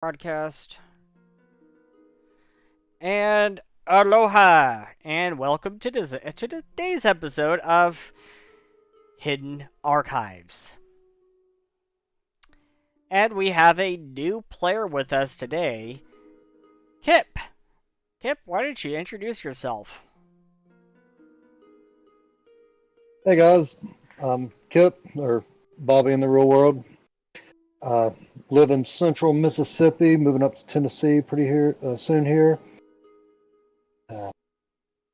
Broadcast. And aloha, and welcome to today's episode of Hidden Archives. And we have a new player with us today, Kip. Kip, why don't you introduce yourself? Hey guys, I'm Kip, or Bobby in the real world. Uh, Live in central Mississippi, moving up to Tennessee pretty soon here. Uh,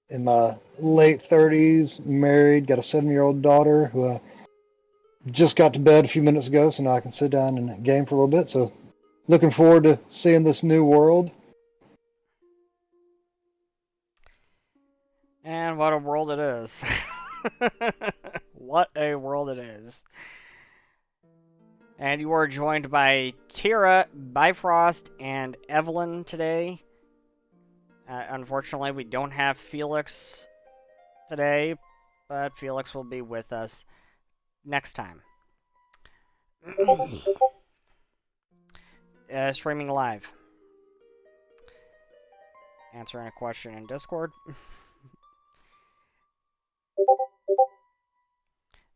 in my late 30s, married, got a 7-year-old daughter who I just got to bed a few minutes ago, so now I can sit down and game for a little bit. So looking forward to seeing this new world. And what a world it is. What a world it is. And you are joined by Tira, Bifrost, and Evelyn today. Unfortunately, we don't have Felix today, but Felix will be with us next time. Streaming live. Answering a question in Discord.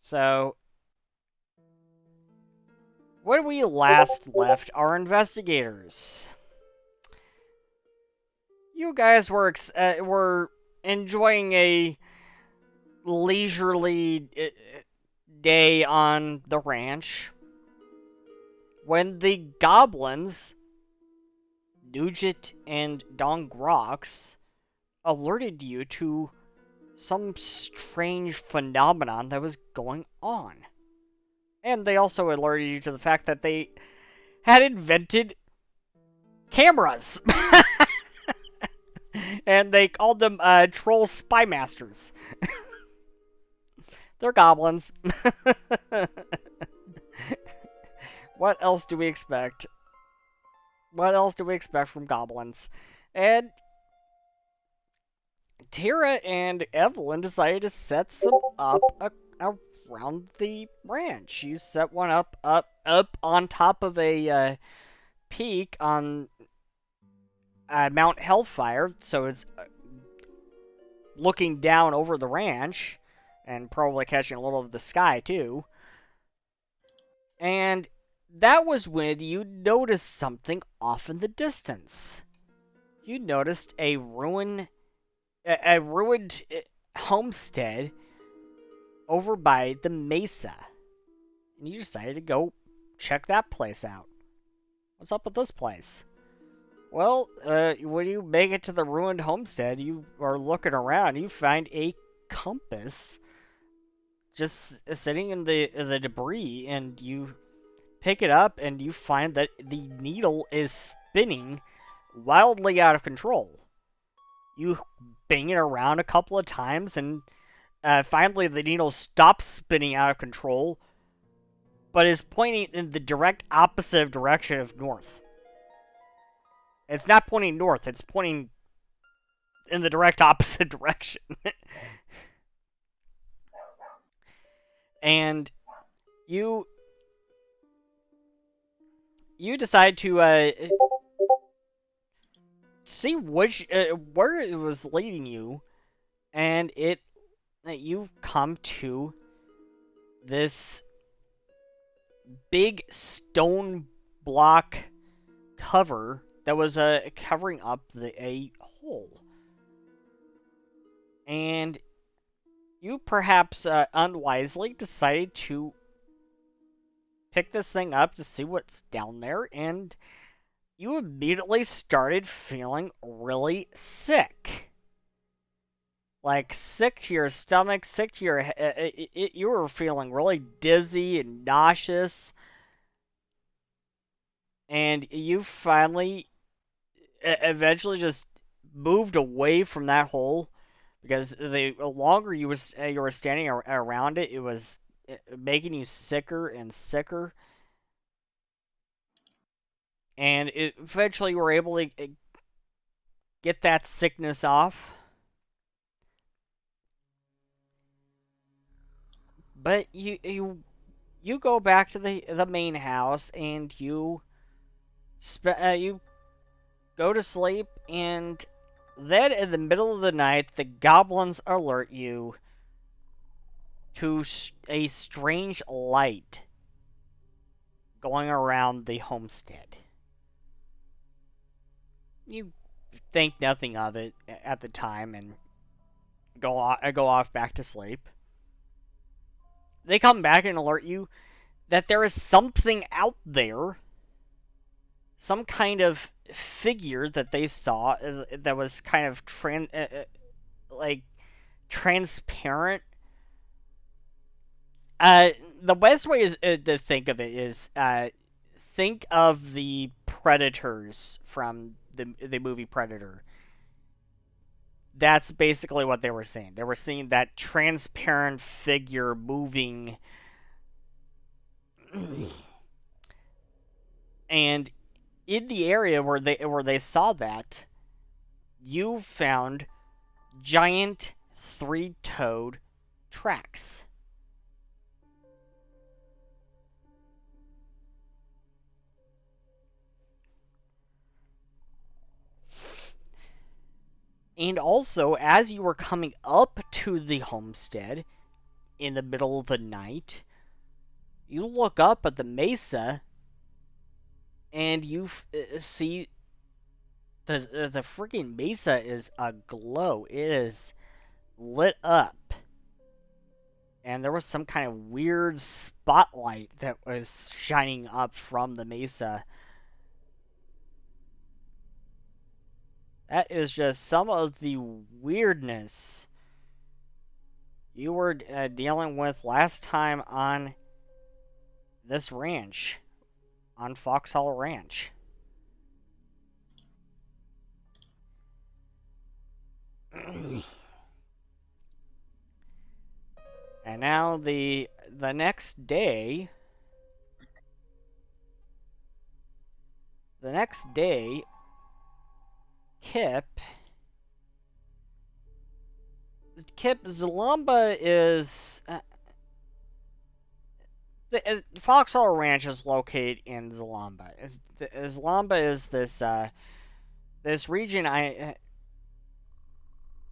So, when we last left our investigators, you guys were enjoying a leisurely day on the ranch when the goblins, Nugent and Dongrox, alerted you to some strange phenomenon that was going on. And they also alerted you to the fact that they had invented cameras. And they called them troll spy masters. They're goblins. What else do we expect? What else do we expect from goblins? And Tara and Evelyn decided to set some up around the ranch. You set one up on top of a peak on Mount Hellfire, so it's looking down over the ranch and probably catching a little of the sky too. And that was when you noticed something off in the distance. You noticed a ruined homestead over by the mesa. And you decided to go check that place out. What's up with this place? Well, when you make it to the ruined homestead, you are looking around, you find a compass just sitting in the debris, and you pick it up and you find that the needle is spinning wildly out of control. You bang it around a couple of times, and finally the needle stops spinning out of control, but is pointing in the direct opposite direction of north. It's not pointing north, it's pointing in the direct opposite direction. And you decide to see where it was leading you, and you come to this big stone block cover that was covering up a hole. And you perhaps unwisely decided to pick this thing up to see what's down there, and you immediately started feeling really sick. Like, sick to your stomach, sick to your head. You were feeling really dizzy and nauseous. And you finally, eventually just moved away from that hole, because the longer you were standing around it, it was making you sicker and sicker. And eventually you were able to get that sickness off. But you go back to the main house, and you You go to sleep, and then in the middle of the night, the goblins alert you to a strange light going around the homestead. You think nothing of it at the time and go off back to sleep. They come back and alert you that there is something out there, some kind of figure that they saw that was kind of transparent. The best way to think of it is think of the predators from the movie Predator. That's basically what they were seeing. They were seeing that transparent figure moving, and in the area where they saw that, you found giant three-toed tracks. And also, as you were coming up to the homestead in the middle of the night, you look up at the mesa and you see the freaking mesa is aglow. It is lit up. And there was some kind of weird spotlight that was shining up from the mesa. That is just some of the weirdness you were dealing with last time on this ranch, on Foxhollow Ranch. And now the next day, Kip, Zalamba is... the Foxhollow Ranch is located in Zalamba. Zalamba is this region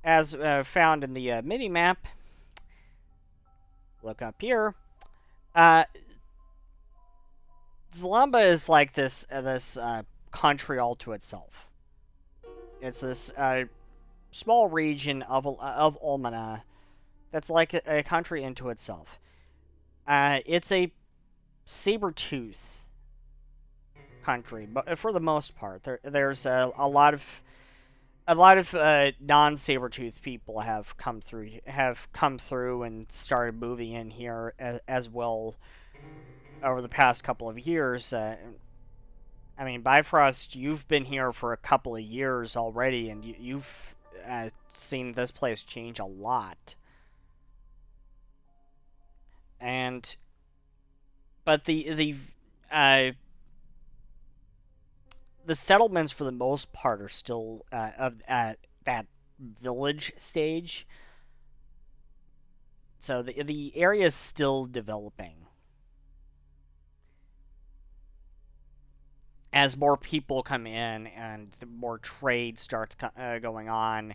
as found in the mini-map. Look up here. Zalamba is like this country all to itself. It's this small region of Olmana that's like a country into itself. It's a saber-tooth country, but for the most part, there's a lot of non-saber-tooth people have come through and started moving in here as well over the past couple of years. I mean, Bifrost, you've been here for a couple of years already, and you've seen this place change a lot. But the settlements for the most part are still at that village stage. So the area is still developing. As more people come in and more trade starts going on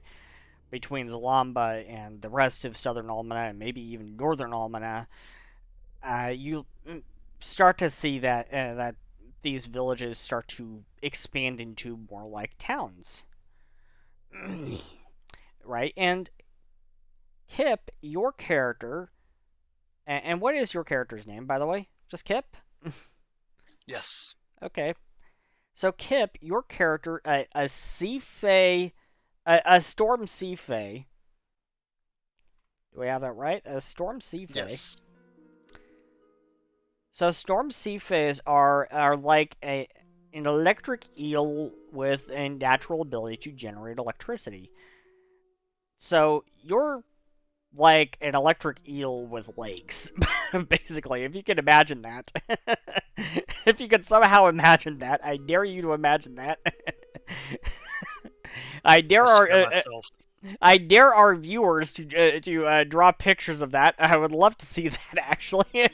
between Zalamba and the rest of southern Almana, and maybe even northern Almana, you start to see that these villages start to expand into more like towns. Right? And Kip, your character, and what is your character's name, by the way? Just Kip? Yes. Okay. So Kip, your character, a Sea Fae, a Storm Sea Fae. Do we have that right? A Storm Sea Fae. Yes. So Storm Sea Faes are like an electric eel with a natural ability to generate electricity. So you're like an electric eel with legs, basically, if you can imagine that. If you can somehow imagine that, I dare you to imagine that. I dare our viewers to draw pictures of that. I would love to see that, actually. Give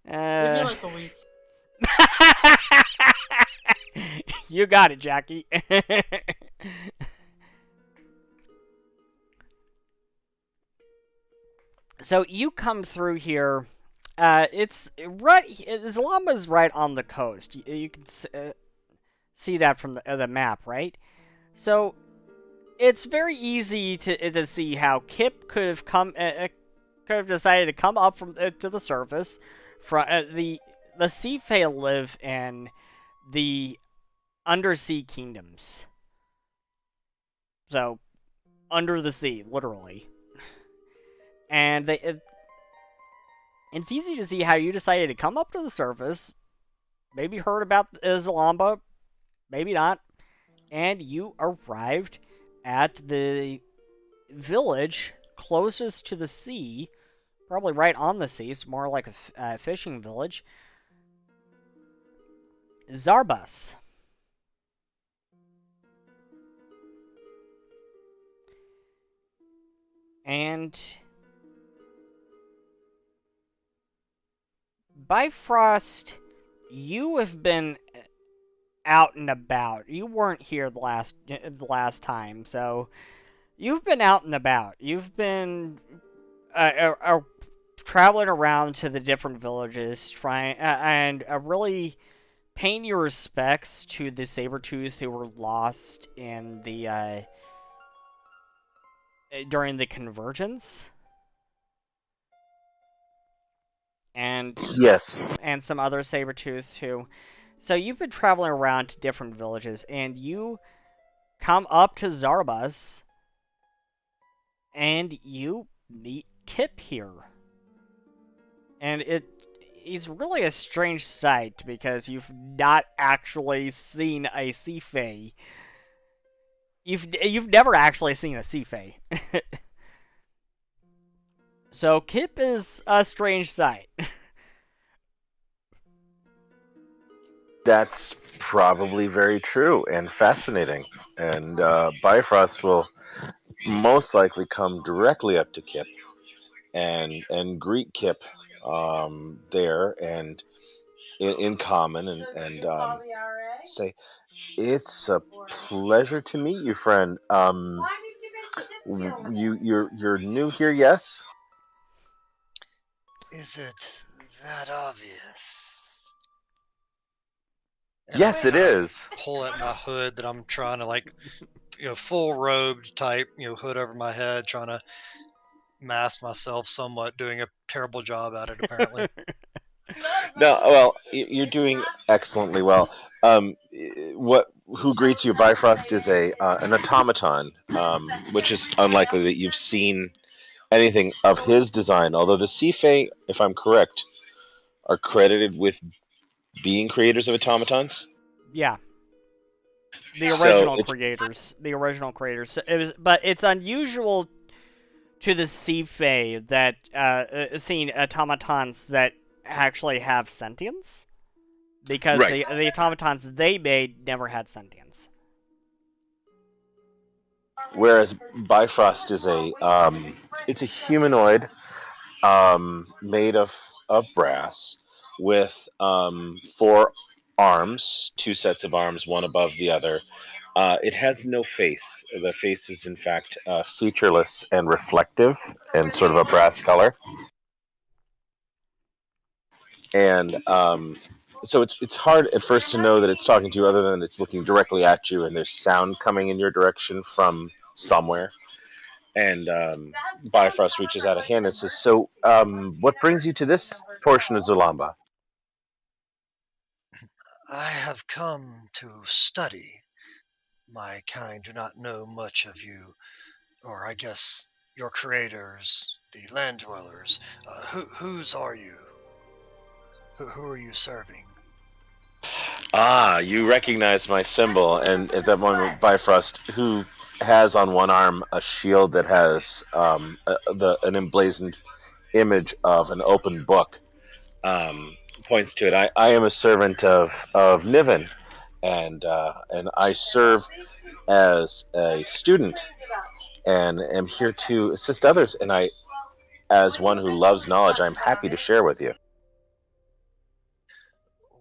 me like a week. You got it, Jackie. So you come through here. It's right. Zalama's right on the coast. You can see that from the map, right? So it's very easy to see how Kip could have decided to come up from to the surface. From the Sea Fae live in the undersea kingdoms. So under the sea, literally. And it's easy to see how you decided to come up to the surface, maybe heard about Zalamba, maybe not, and you arrived at the village closest to the sea, probably right on the sea. It's more like a fishing village. Zarbus. And Bifrost, you have been out and about. You weren't here the last time, so you've been out and about. You've been traveling around to the different villages, trying and really paying your respects to the Sabertooth who were lost in the during the convergence. And Yes. and some other Sabertooth too. So you've been traveling around to different villages, and you come up to Zarbus, and you meet Kip here. And it's really a strange sight, because you've not actually seen a Sea Fae. You've never actually seen a Sea Fae. So Kip is a strange sight. That's probably very true and fascinating. And Bifrost will most likely come directly up to Kip and greet Kip there and in common and say, "It's a pleasure to meet you, friend. You're new here, yes?" Is it that obvious? And Yes, I it is. pull at my hood that I'm trying to full robed type, hood over my head, trying to mask myself somewhat, doing a terrible job at it apparently. No, well, you're doing excellently well. Who greets you? Bifrost is an automaton, which is unlikely that you've seen anything of his design. Although the Sea Fae, if I'm correct, are credited with being creators of automatons. Yeah. The So original creators. But it's unusual to the Sea Fae that seeing automatons that actually have sentience, because Right. the automatons they made never had sentience. Whereas Bifrost is it's a humanoid made of brass with four arms, two sets of arms, one above the other. It has no face. The face is, in fact, featureless and reflective and sort of a brass color. And so it's hard at first to know that it's talking to you, other than it's looking directly at you, and there's sound coming in your direction from somewhere. And Bifrost reaches out a hand and says, "So, what brings you to this portion of Zulamba?" I have come to study. My kind do not know much of you, or I guess your creators, the land dwellers. Whose are you? Who are you serving? Ah, you recognize my symbol. And at that moment, Bifrost, who has on one arm a shield that has an emblazoned image of an open book, points to it. I am a servant of Niven, and I serve as a student and am here to assist others. And as one who loves knowledge, I'm happy to share with you.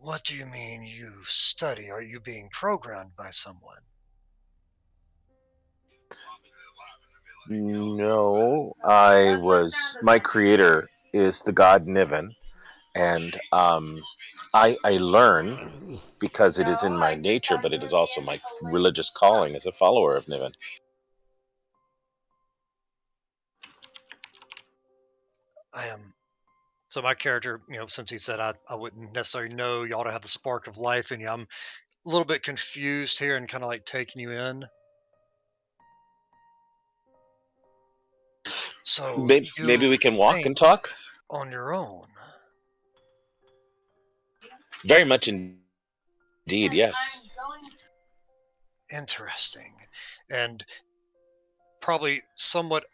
What do you mean you study? Are you being programmed by someone? No, my creator is the god Niven, and I learn because it is in my nature, but it is also my religious calling as a follower of Niven. I am. So my character, since he said I wouldn't necessarily know you ought to have the spark of life in you, I'm a little bit confused here and kind of like taking you in. So Maybe you we can walk think and talk. on your own. Very much indeed, yes. Interesting. And probably somewhat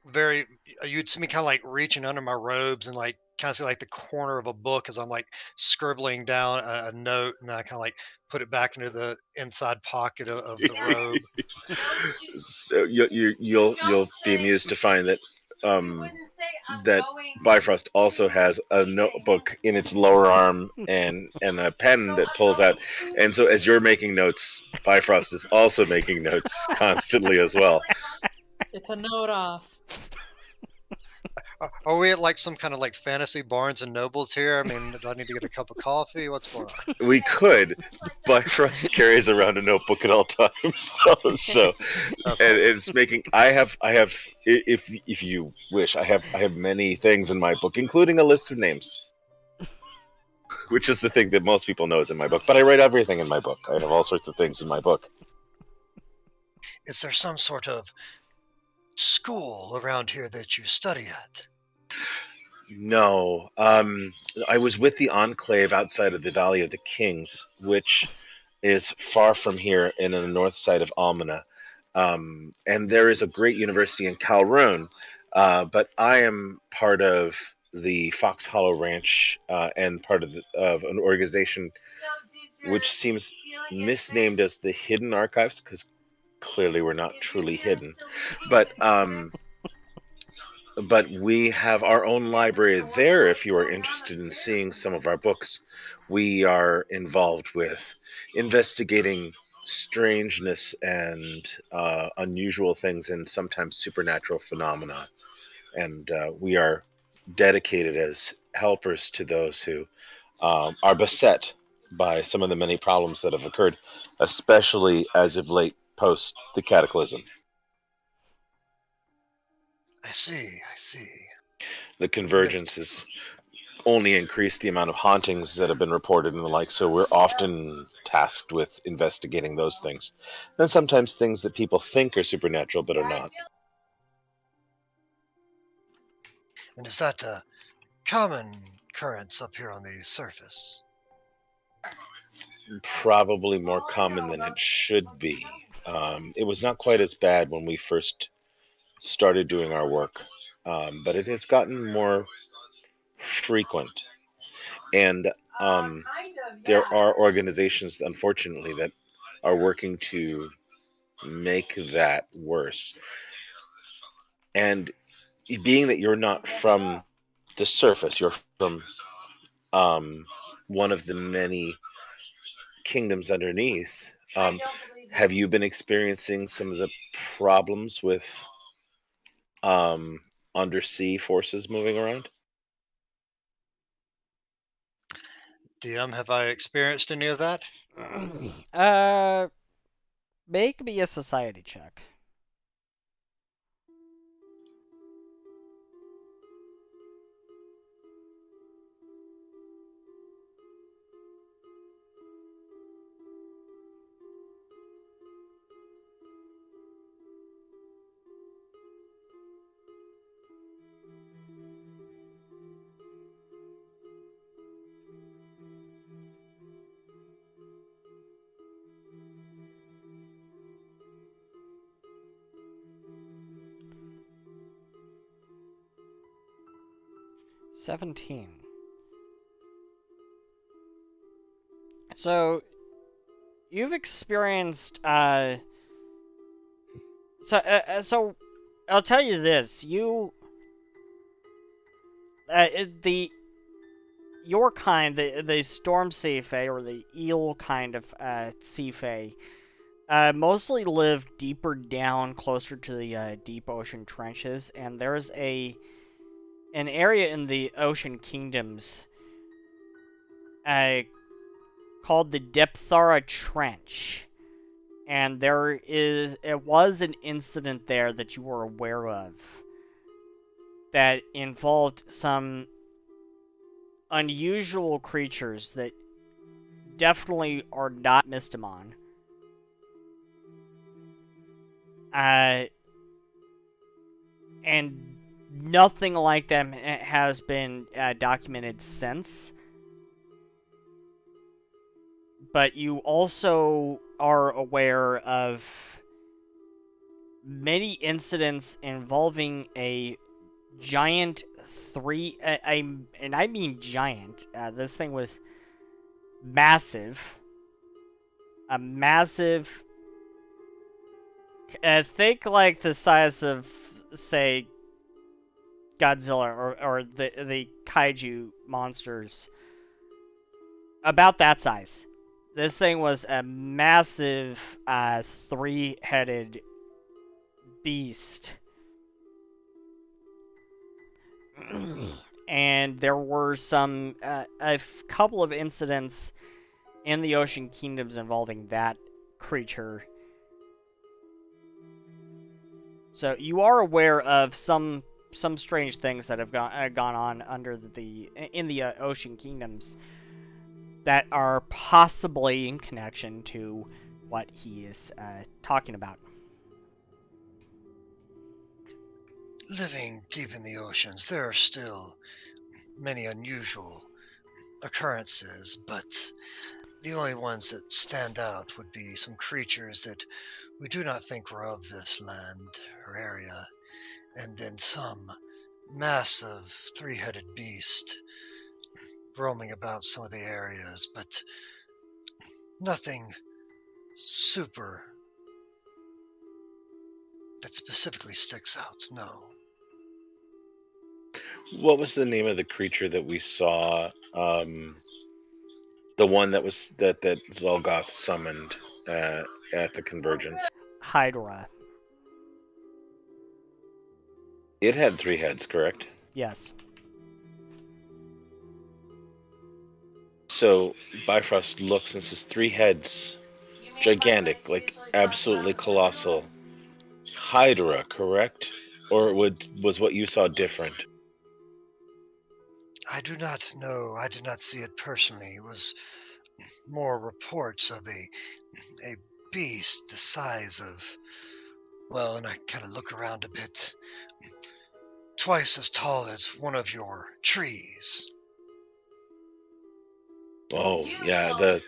very you'd see me kind of like reaching under my robes and like kind of see like the corner of a book as I'm like scribbling down a note, and then I kind of like put it back into the inside pocket of the robe. So you'll be amused to find that that Bifrost also has a notebook in its lower arm and a pen that pulls out, and so as you're making notes, Bifrost is also making notes constantly as well. It's a note off. Are we at like some kind of like fantasy Barnes and Nobles here? I mean, do I need to get a cup of coffee? What's going on? We could. Bifrost carries around a notebook at all times, though, so That's and all. it's making. I have. If you wish, I have many things in my book, including a list of names, which is the thing that most people know is in my book. But I write everything in my book. I have all sorts of things in my book. Is there some sort of school around here that you study at? No, I was with the Enclave outside of the Valley of the Kings, which is far from here and on the north side of Almana. And there is a great university in Calroon, but I am part of the Foxhollow Ranch and part of an organization which seems misnamed as the Hidden Archives, because clearly we're not truly hidden. But we have our own library there if you are interested in seeing some of our books. We are involved with investigating strangeness and unusual things and sometimes supernatural phenomena. And we are dedicated as helpers to those who are beset by some of the many problems that have occurred, especially as of late post the cataclysm. I see, I see. The convergence has only increased the amount of hauntings that have been reported and the like, so we're often tasked with investigating those things. And sometimes things that people think are supernatural but are not. And is that a common occurrence up here on the surface? Probably more common than it should be. It was not quite as bad when we first started doing our work, but it has gotten more frequent. And there are organizations, unfortunately, that are working to make that worse. And being that you're not from the surface, you're from one of the many kingdoms underneath. Have you been experiencing some of the problems with undersea forces moving around? DM, have I experienced any of that? Make me a society check. $17. So you've experienced so I'll tell you this, you your kind, the storm sea fae, or the eel kind of sea fae, mostly live deeper down, closer to the deep ocean trenches, and there's an area in the ocean kingdoms called the Depthara Trench, and it was an incident there that you were aware of that involved some unusual creatures that definitely are not Mystimon. And nothing like them has been documented since. But you also are aware of many incidents involving a giant and I mean giant. This thing was massive. A massive. Think like the size of, say, Godzilla or the kaiju monsters. About that size. This thing was a massive three-headed beast. And there were a couple of incidents in the Ocean Kingdoms involving that creature. So you are aware of some strange things that have gone on in the Ocean Kingdoms that are possibly in connection to what he is talking about. Living deep in the oceans, there are still many unusual occurrences, but the only ones that stand out would be some creatures that we do not think were of this land or area, and then some massive three-headed beast roaming about some of the areas, but nothing super that specifically sticks out, no. What was the name of the creature that we saw? The one that Zolgoth summoned at the convergence. Hydra. It had 3 heads, correct? Yes. So Bifrost looks and says 3 heads, gigantic, like absolutely colossal. Hydra, correct? Or was what you saw different? I do not know. I did not see it personally. It was more reports of a beast the size of, well, and I kind of look around a bit, twice as tall as one of your trees. Oh, yeah, the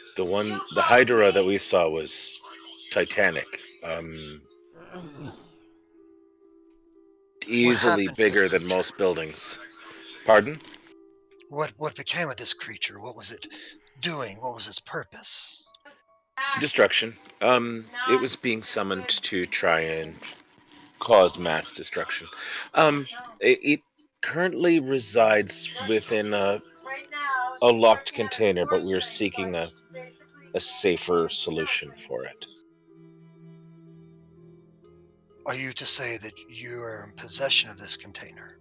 Hydra that we saw was titanic. Easily bigger than most buildings. Pardon? What became of this creature? What was it doing? What was its purpose? Destruction. It was being summoned to try and cause mass destruction. It currently resides within a locked container, but we're seeking a safer solution for it. Are you to say that you are in possession of this container?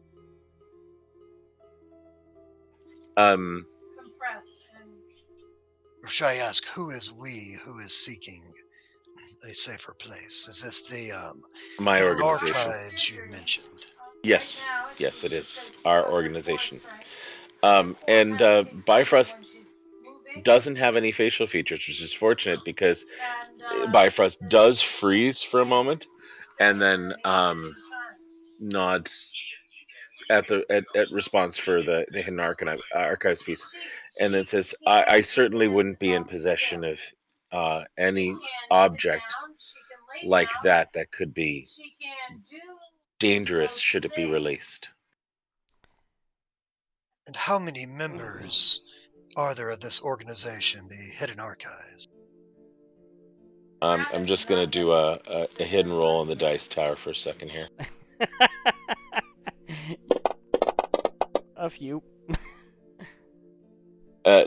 Or should I ask, who is we who is seeking a safer place? Is this the my organization archives you mentioned? Yes, it is our organization. And Bifrost doesn't have any facial features, which is fortunate because Bifrost does freeze for a moment and then nods at response for the hidden archives piece, and then says, I certainly wouldn't be in possession of any object like that could be dangerous should it be released. And how many members are there of this organization, the Hidden Archives? I'm just going to do a hidden roll on the dice tower for a second here. A few.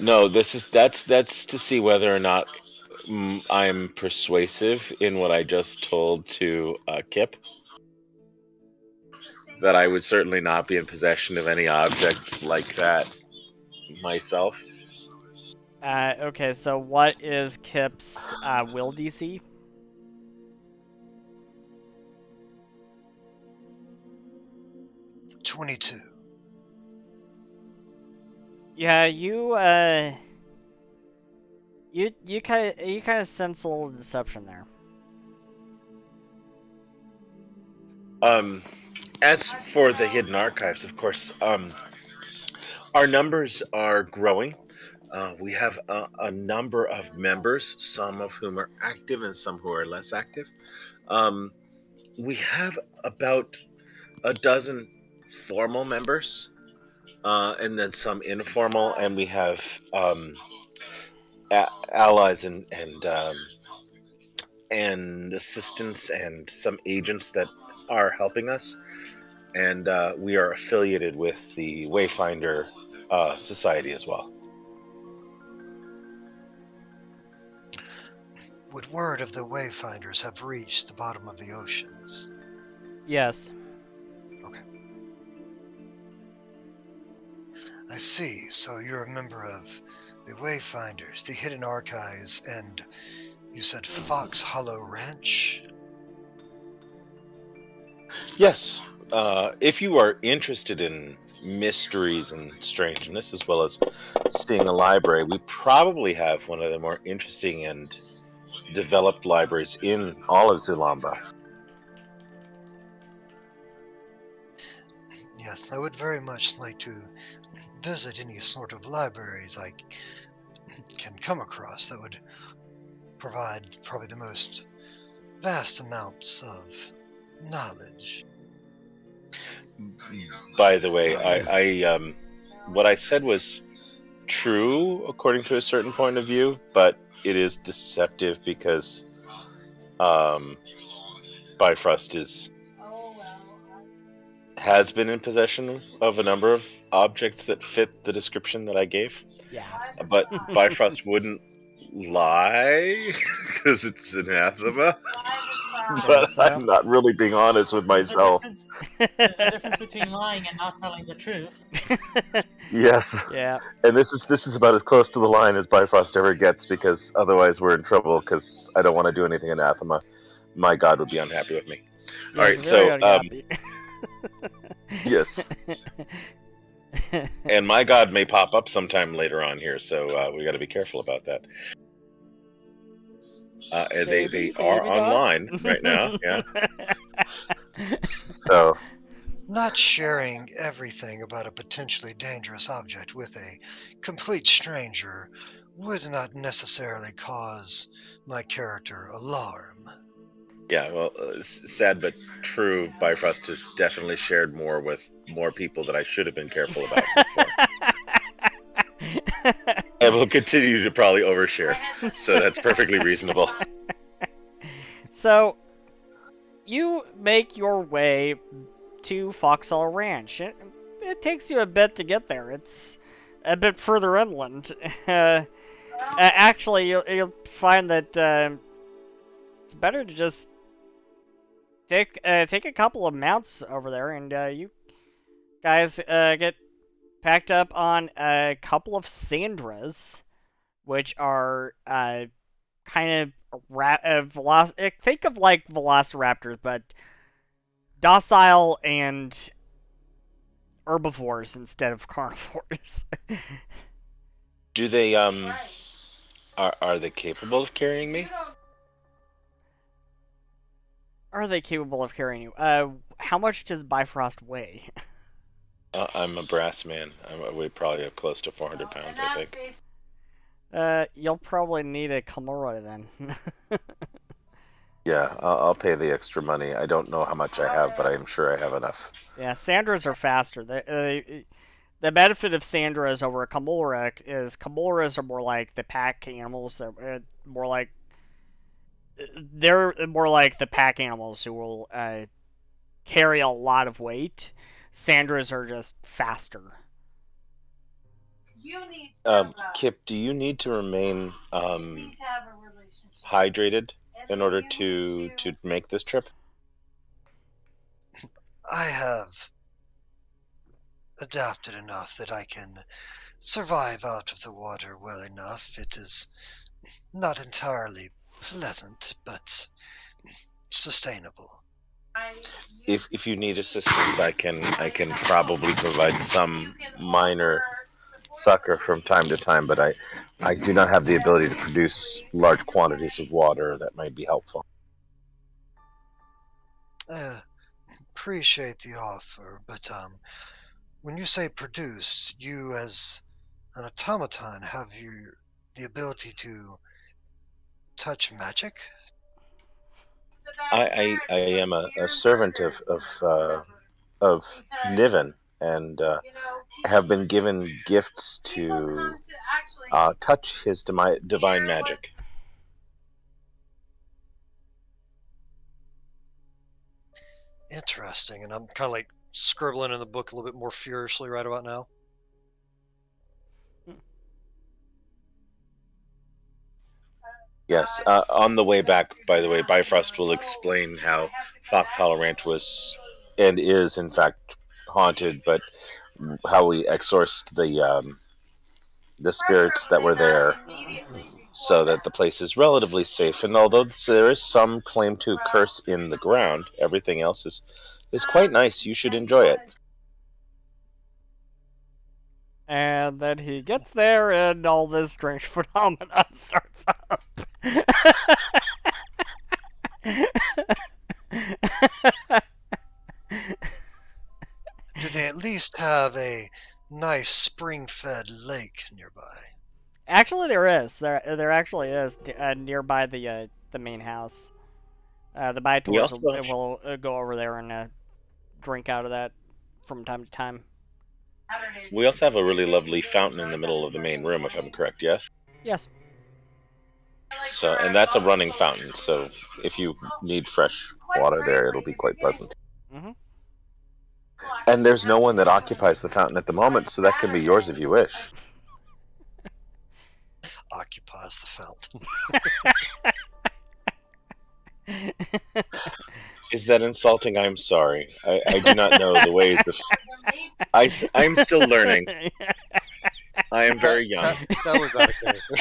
No, that's to see whether or not I'm persuasive in what I just told to Kip. That I would certainly not be in possession of any objects like that myself. Okay, so what is Kip's will DC? $22. Yeah, you kind of sense a little deception there. As for the hidden archives, of course, our numbers are growing. We have a number of members, some of whom are active and some who are less active. We have about a dozen formal members, and then some informal, and we have allies and assistants and some agents that are helping us. And we are affiliated with the Wayfinder Society as well. Would word of the Wayfinders have reached the bottom of the oceans? Yes. Okay. I see. So you're a member of the Wayfinders, the Hidden Archives, and you said Foxhollow Ranch? Yes. If you are interested in mysteries and strangeness, as well as seeing a library, we probably have one of the more interesting and developed libraries in all of Zulamba. Yes, I would very much like to visit any sort of libraries I can come across that would provide probably the most vast amounts of knowledge. By the way, I what I said was true according to a certain point of view, but it is deceptive because Bifrost has been in possession of a number of objects that fit the description that I gave. Yeah. But Bifrost wouldn't lie because it's anathema. But so. I'm not really being honest with myself. There's a difference between lying and not telling the truth. Yes. Yeah. And this is about as close to the line as Bifrost ever gets, because otherwise we're in trouble, because I don't want to do anything anathema. My god would be unhappy with me. Yes, Alright, very so unhappy. yes. And my god may pop up sometime later on here, so we got to be careful about that. They are online right now, yeah. So Not sharing everything about a potentially dangerous object with a complete stranger would not necessarily cause my character alarm. yeah, well, sad but true. Bifrost has definitely shared more with more people that I should have been careful about before. And will continue to probably overshare, so that's perfectly reasonable. So, you make your way to Foxhollow Ranch. It takes you a bit to get there. It's a bit further inland. Actually, you'll find that it's better to just take a couple of mounts over there, and you guys get packed up on a couple of Sandras, which are kind of think of like velociraptors, but docile and herbivores instead of carnivores. Do they are they capable of carrying me? Are they capable of carrying you? How much does Bifrost weigh? I'm a brass man. We probably have close to 400 pounds, I think. You'll probably need a Kimura then. Yeah, I'll pay the extra money. I don't know how much I have, but I am sure I have enough. Yeah, Sandras are faster. The benefit of Sandras over a Kimura is Kimuras are more like the pack animals. They're more like the pack animals who will carry a lot of weight. Sandras are just faster. Kip, do you need to remain hydrated in order to make this trip? I have adapted enough that I can survive out of the water well enough. It is not entirely pleasant, but sustainable. If you need assistance, I can probably provide some minor succor from time to time, but I do not have the ability to produce large quantities of water that might be helpful. Appreciate the offer, but when you say produce, you as an automaton have the ability to touch magic? I am a servant of Niven, and have been given gifts to touch his divine magic. Interesting, and I'm kind of like scribbling in the book a little bit more furiously right about now. Yes, on the way back, by the way, Bifrost will explain how Foxhollow Ranch was and is, in fact, haunted, but how we exorcised the spirits that were there so that the place is relatively safe. And although there is some claim to curse in the ground, everything else is quite nice. You should enjoy it. And then he gets there, and all this strange phenomenon starts up. Do they at least have a nice spring-fed lake nearby? Actually, there is. There actually is nearby the main house. The We Bitours also will go over there and drink out of that from time to time. we also have a really lovely fountain in the middle of the main room, if I'm correct. Yes. Yes. So, and that's a running fountain. So, if you need fresh water there, it'll be quite pleasant. Mm-hmm. And there's no one that occupies the fountain at the moment, so that can be yours if you wish. Occupies the fountain. Is that insulting? I'm sorry. I do not know the ways of... I'm still learning. I am very young. That was out of character.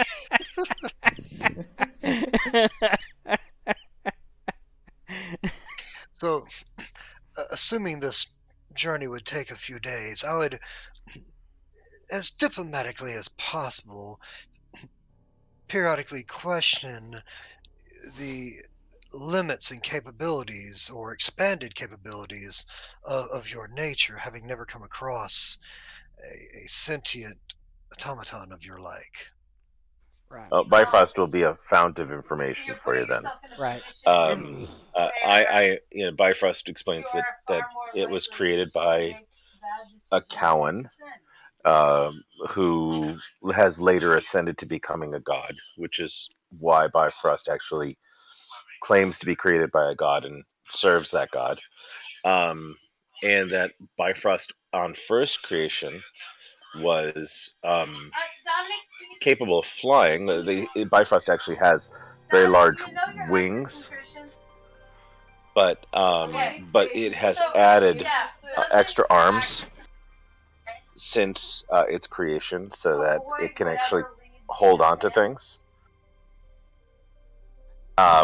So, assuming this journey would take a few days, I would, as diplomatically as possible, periodically question the limits and capabilities or expanded capabilities of your nature, having never come across a sentient automaton of your like. Right. Bifrost will be a fount of information for you then. Right. Bifrost explains that it was created by a Cowan, who has later ascended to becoming a god, which is why Bifrost actually claims to be created by a god and serves that god. And that Bifrost on first creation was capable of flying. Bifrost actually has very large wings, but it has added extra arms since its creation, so that it can actually hold on to things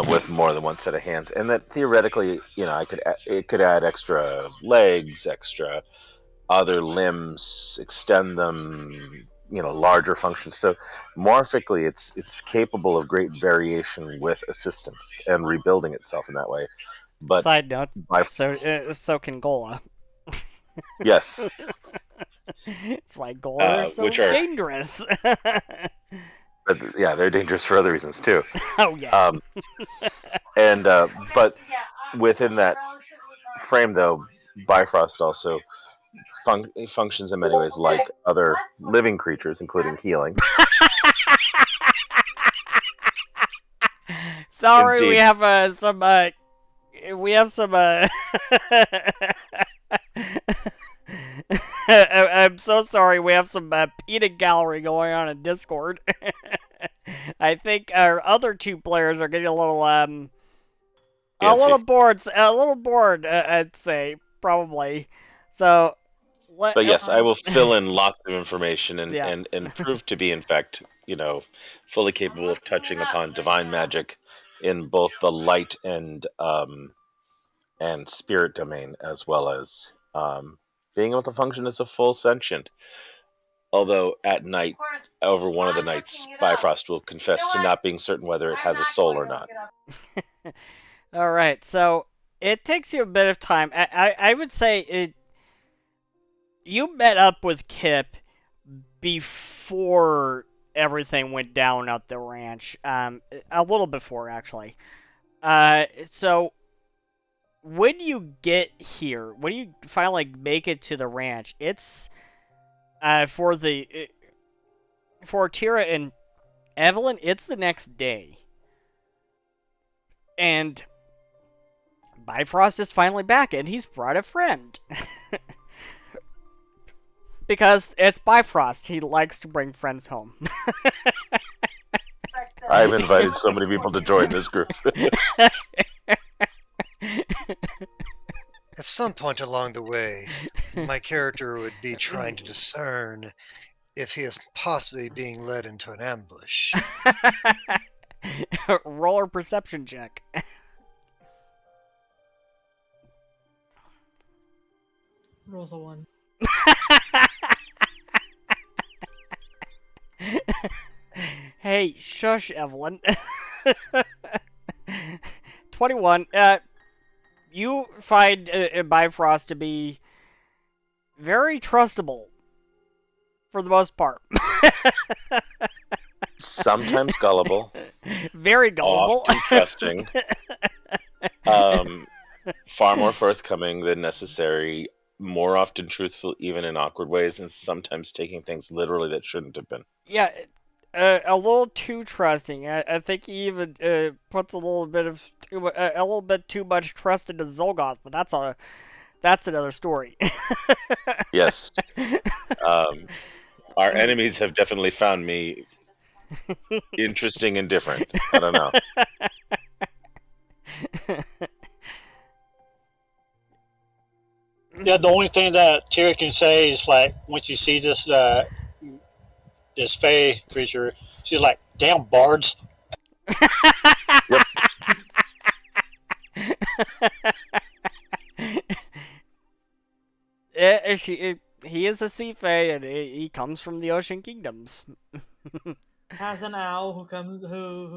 with more than one set of hands, and that theoretically, it could add extra legs, extra other limbs, extend them, larger functions. So morphically, it's capable of great variation with assistance and rebuilding itself in that way. But side note, so can Gola. Yes. That's why Gola are so dangerous. But, yeah, they're dangerous for other reasons too. Oh yeah. But within that frame, though, Bifrost also functions in many ways like other living creatures, including healing. Sorry, Indeed. we have some I'm so sorry. We have some peanut gallery going on in Discord. I think our other two players are getting a little Fancy. a little bored. I'd say probably. So But yes, I will fill in lots of information Yeah. and prove to be, in fact, fully capable of touching upon divine magic in both the light and spirit domain, as well as being able to function as a full sentient. Although at night, over one of the nights, Bifrost will confess to not being certain whether it has a soul or not. All right. So it takes you a bit of time. I would say it. You met up with Kip before everything went down at the ranch. A little before actually. So when you get here, when you finally make it to the ranch, it's for Tira and Evelyn, it's the next day, and Bifrost is finally back, and he's brought a friend. Because it's Bifrost, he likes to bring friends home. I've invited so many people to join this group. At some point along the way, my character would be trying to discern if he is possibly being led into an ambush. Roller perception check. Rolls a 1. Hey, shush, Evelyn. 21. You find Bifrost to be very trustable, for the most part. Sometimes gullible, Very gullible. often trusting, far more forthcoming than necessary, more often truthful even in awkward ways, and sometimes taking things literally that shouldn't have been. Yeah, a little too trusting. I think he even puts a little bit too much trust into Zolgoth, but that's another story. Yes. Our enemies have definitely found me interesting and different. I don't know. Yeah, the only thing that Tira can say is like once you see this fey creature, she's like, "Damn bards!" He is a sea fae, and he comes from the Ocean Kingdoms. Has an owl who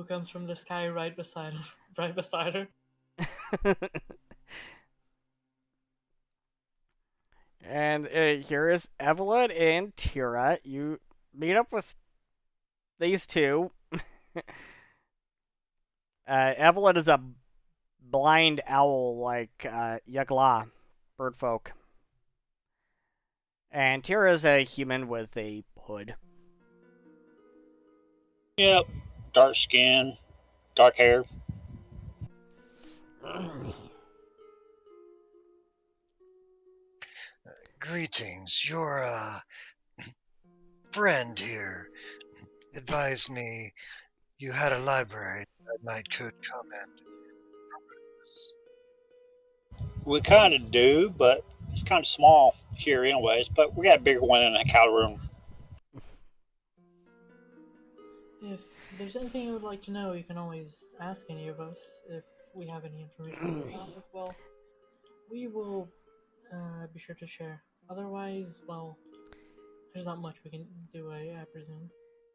comes from the sky right beside her. And here is Evelyn and Tira. You meet up with these two. Evelyn is a blind owl like Yagla, birdfolk. And Tira is a human with a hood. Yep, dark skin, dark hair. Greetings, your friend here advised me you had a library that I could come and peruse. We kind of do, but it's kind of small here, anyways. But we got a bigger one in the cow room. If there's anything you would like to know, you can always ask any of us if we have any information about it. Well, we will be sure to share. Otherwise, well, there's not much we can do, I presume.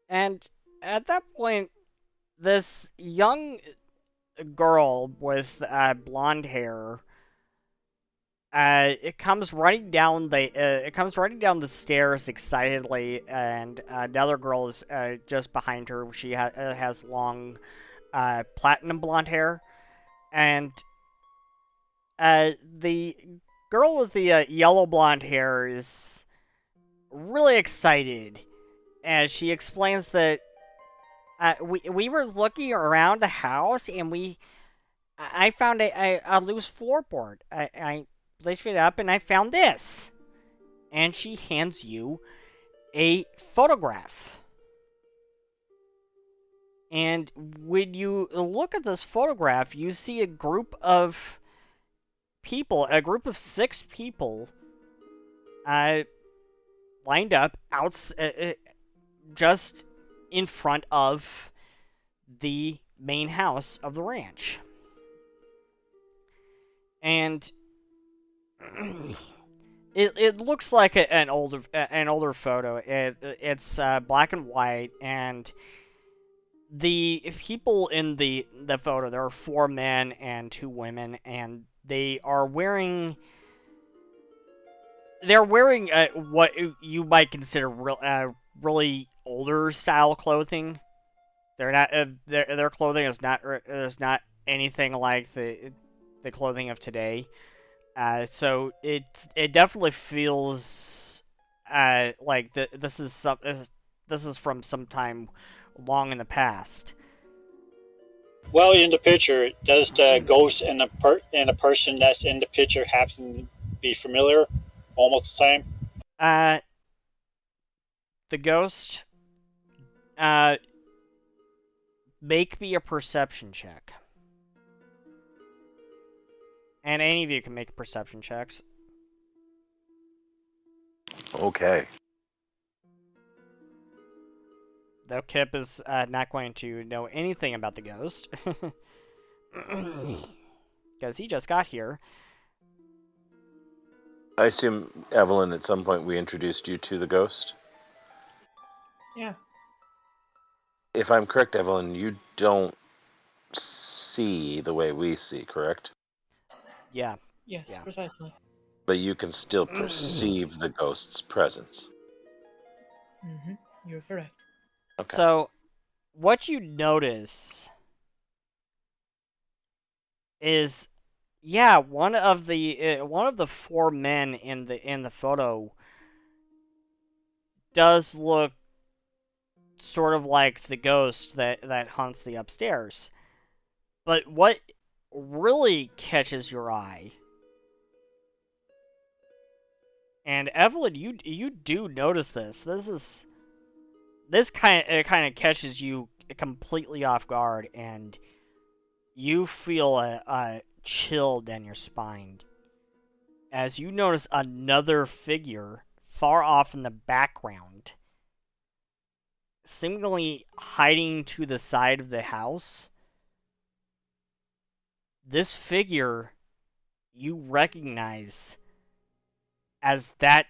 And at that point, this young girl with blonde hair, it comes running down the stairs excitedly, and another girl is just behind her. She has long platinum blonde hair, and the girl with the yellow blonde hair is really excited, and she explains that we were looking around the house, and I found a loose floorboard. I lifted it up, and I found this. and she hands you a photograph. And when you look at this photograph, you see a group of people, a group of 6 people, lined up just in front of the main house of the ranch. And it looks like an older photo. It's black and white, and the people in the photo, there are 4 men and 2 women, and they are wearing what you might consider really older style clothing. They're not their clothing is not anything like the clothing of today. So it definitely feels like this is from some time long in the past. Well, in the picture, does the ghost and the person that's in the picture happen to be familiar? Almost the same? The ghost, make me a perception check. And any of you can make perception checks. Okay. Though Kip is not going to know anything about the ghost. Because he just got here. I assume, Evelyn, at some point we introduced you to the ghost? Yeah. If I'm correct, Evelyn, you don't see the way we see, correct? Yeah. Yes, Yeah. precisely. But you can still perceive the ghost's presence. Mm-hmm. You're correct. Okay. So, what you notice is, yeah, one of the 4 men in the photo does look sort of like the ghost that haunts the upstairs. But what really catches your eye, and Evelyn, you do notice this. This kind of catches you completely off guard, and you feel a chill down your spine as you notice another figure far off in the background, seemingly hiding to the side of the house. This figure you recognize as that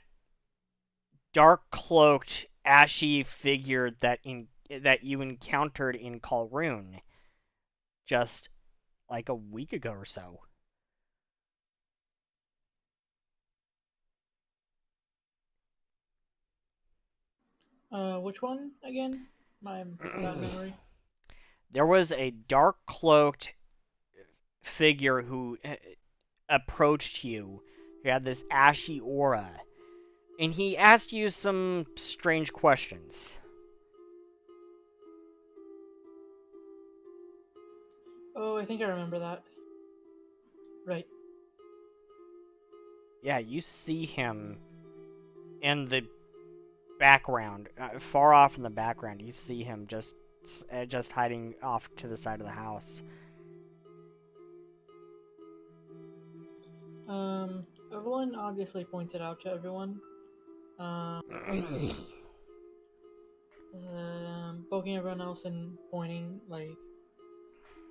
dark-cloaked, ashy figure that you encountered in Kalroon just like a week ago or so. Which one again? My bad memory. There was a dark-cloaked figure who approached you. He had this ashy aura, and he asked you some strange questions. Oh, I think I remember that. Right. Yeah, you see him in the background, far off in the background. You see him just hiding off to the side of the house. Evelyn obviously points it out to everyone. Poking everyone else and pointing like,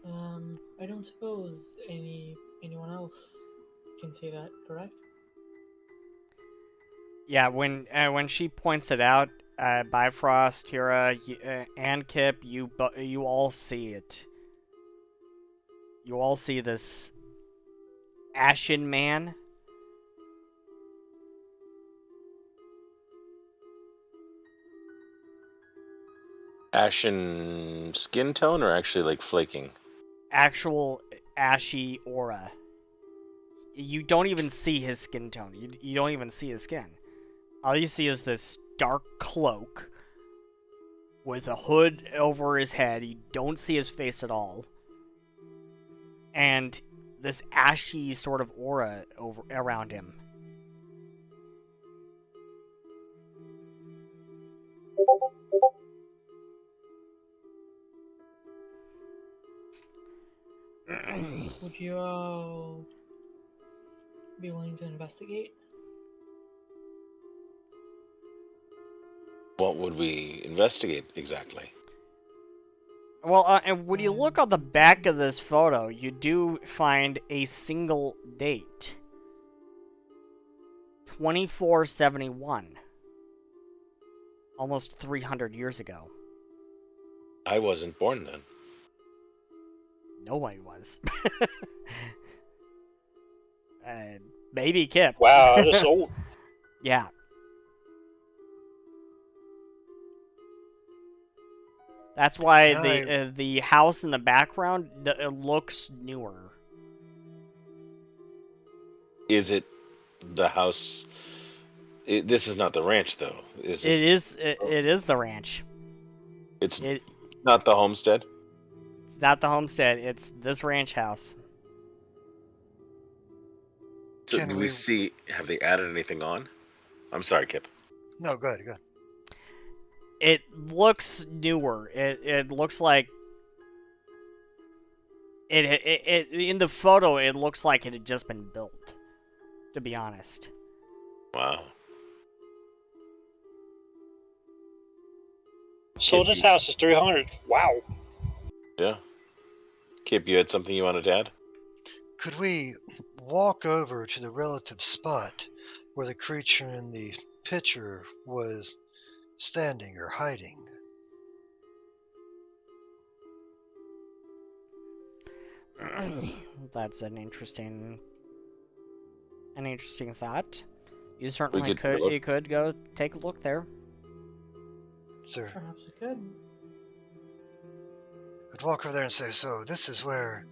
I don't suppose anyone else can see that, correct? Yeah, when she points it out, Bifrost, Tira, and Kip, you all see it. You all see this ashen man. Ashen skin tone, or actually like flaking? Actual ashy aura. You don't even see his skin tone. You don't even see his skin. All you see is this dark cloak with a hood over his head. You don't see his face at all. And this ashy sort of aura around him. Would you all be willing to investigate? What would we investigate exactly? Well, and when you look on the back of this photo, you do find a single date. 2471. Almost 300 years ago. I wasn't born then. Nobody was. Maybe Kip. Wow, that's old. Yeah. That's why the house in the background it looks newer. Is it the house? This is not the ranch, though. Is this? It is the ranch. It's not the homestead. It's not the homestead. It's this ranch house. So do we see? Have they added anything on? I'm sorry, Kip. No, good. It looks newer. It looks like it in the photo. It looks like it had just been built. To be honest. Wow. So this house is 300. Wow. Yeah. Kip, you had something you wanted to add? Could we walk over to the relative spot where the creature in the picture was standing or hiding? That's an interesting thought. You certainly could go take a look there. Sir. Perhaps we could. I'd walk over there and say, so this is where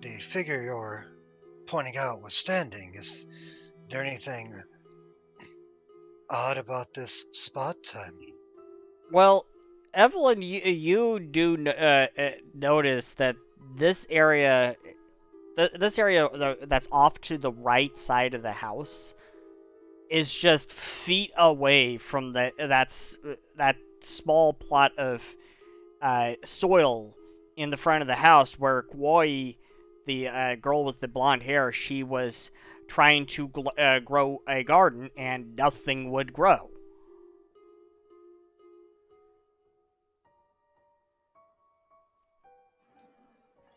the figure you're pointing out was standing. Is there anything odd about this spot? Well, Evelyn, you do notice that this area that's off to the right side of the house is just feet away from that small plot of soil in the front of the house where Kwoi, the girl with the blonde hair, she was trying to grow a garden and nothing would grow.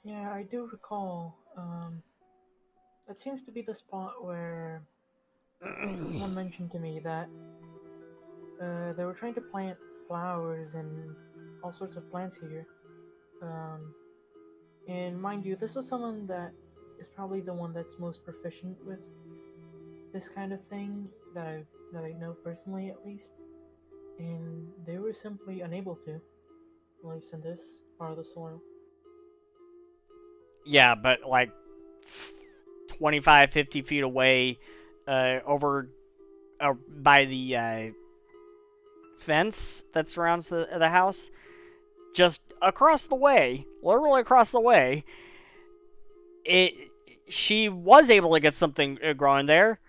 Yeah, I do recall. That seems to be the spot where someone mentioned to me that they were trying to plant flowers and all sorts of plants here. And mind you, this was someone that is probably the one that's most proficient with this kind of thing that I know personally, at least. And they were simply unable to, at least in this part of the soil. Yeah, but like 25, 50 feet away, over by the fence that surrounds the house, just across the way, literally across the way, she was able to get something growing there,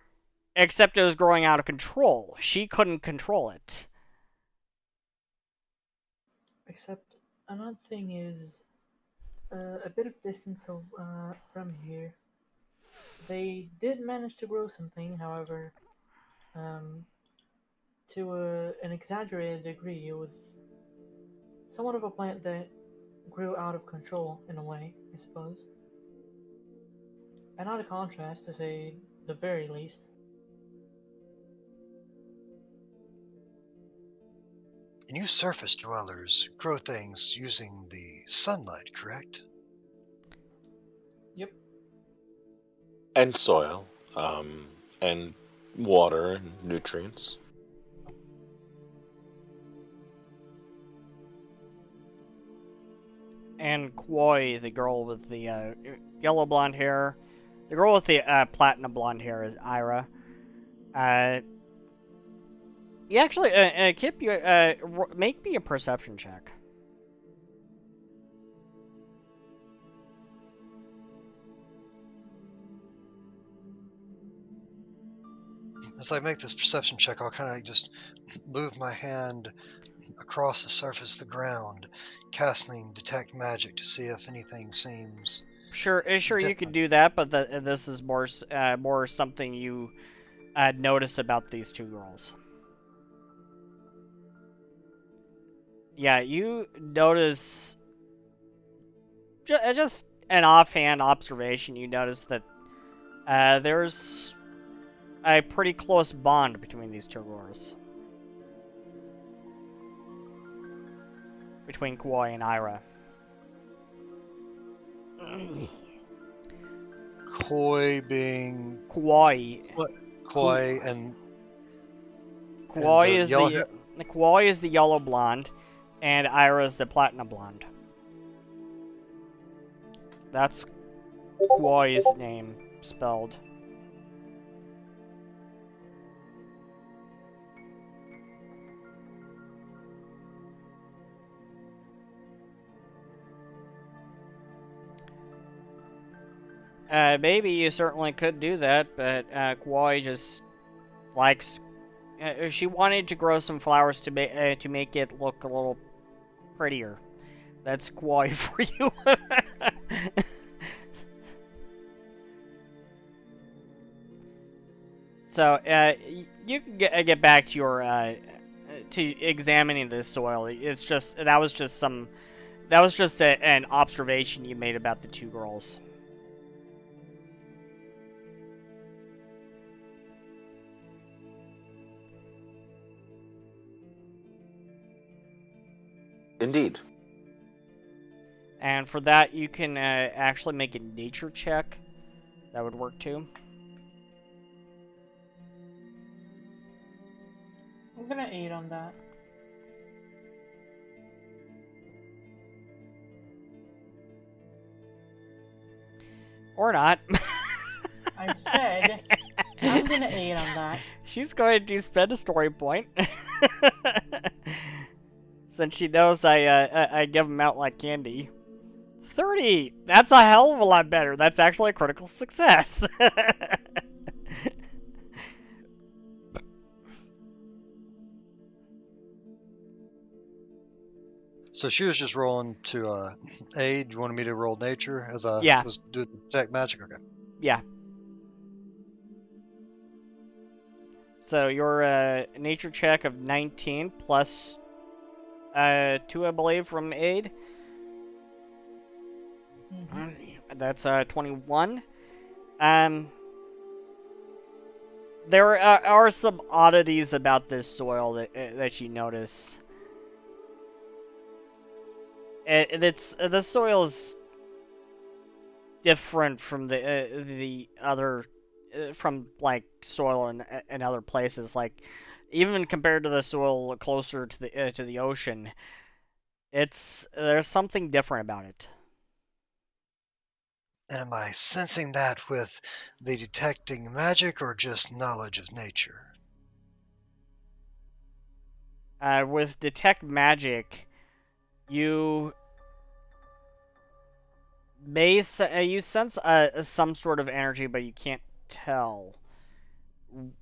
except it was growing out of control. She couldn't control it. Except another thing is, a bit of distance from here, they did manage to grow something. However, to an exaggerated degree, it was somewhat of a plant that grew out of control in a way, I suppose. And not a contrast, to say the very least. And you surface dwellers grow things using the sunlight, correct? Yep. And soil, and water and nutrients. And Kwoi, the girl with the yellow blonde hair, the girl with the platinum blonde hair is Ira. You actually, Kip, you make me a perception check. As I make this perception check, I'll kind of just move my hand across the surface of the ground, casting detect magic to see if anything seems Sure, you could do that, but this is more something you notice about these two girls. Yeah, you notice just an offhand observation. You notice that there's a pretty close bond between these two girls, between Kauai and Ira. Koi being Kauai. what? Koi and Kauai the is yellow the Kauai is the yellow blonde, and Ira is the platinum blonde. That's Kauai's name spelled. Maybe you certainly could do that, but Kauai just likes. She wanted to grow some flowers to make it look a little prettier. That's Kauai for you. So you can get back to your to examining this soil. It's just that was just an observation you made about the two girls. Indeed. And for that, you can actually make a nature check. That would work too. I'm gonna 8 on that. Or not. I said I'm gonna 8 on that. She's going to spend a story point. Since she knows I give them out like candy. 30! That's a hell of a lot better. That's actually a critical success. So she was just rolling to aid. You wanted me to roll nature as I Yeah. was doing detect magic? Okay. Yeah. So your nature check of 19 plus 2, I believe, from aid. Mm-hmm. That's 21. There are some oddities about this soil that you notice. The soil is different from the other from like soil in other places. Like even compared to the soil closer to the ocean, there's something different about it. And am I sensing that with the detecting magic or just knowledge of nature? With detect magic, you you sense some sort of energy, but you can't tell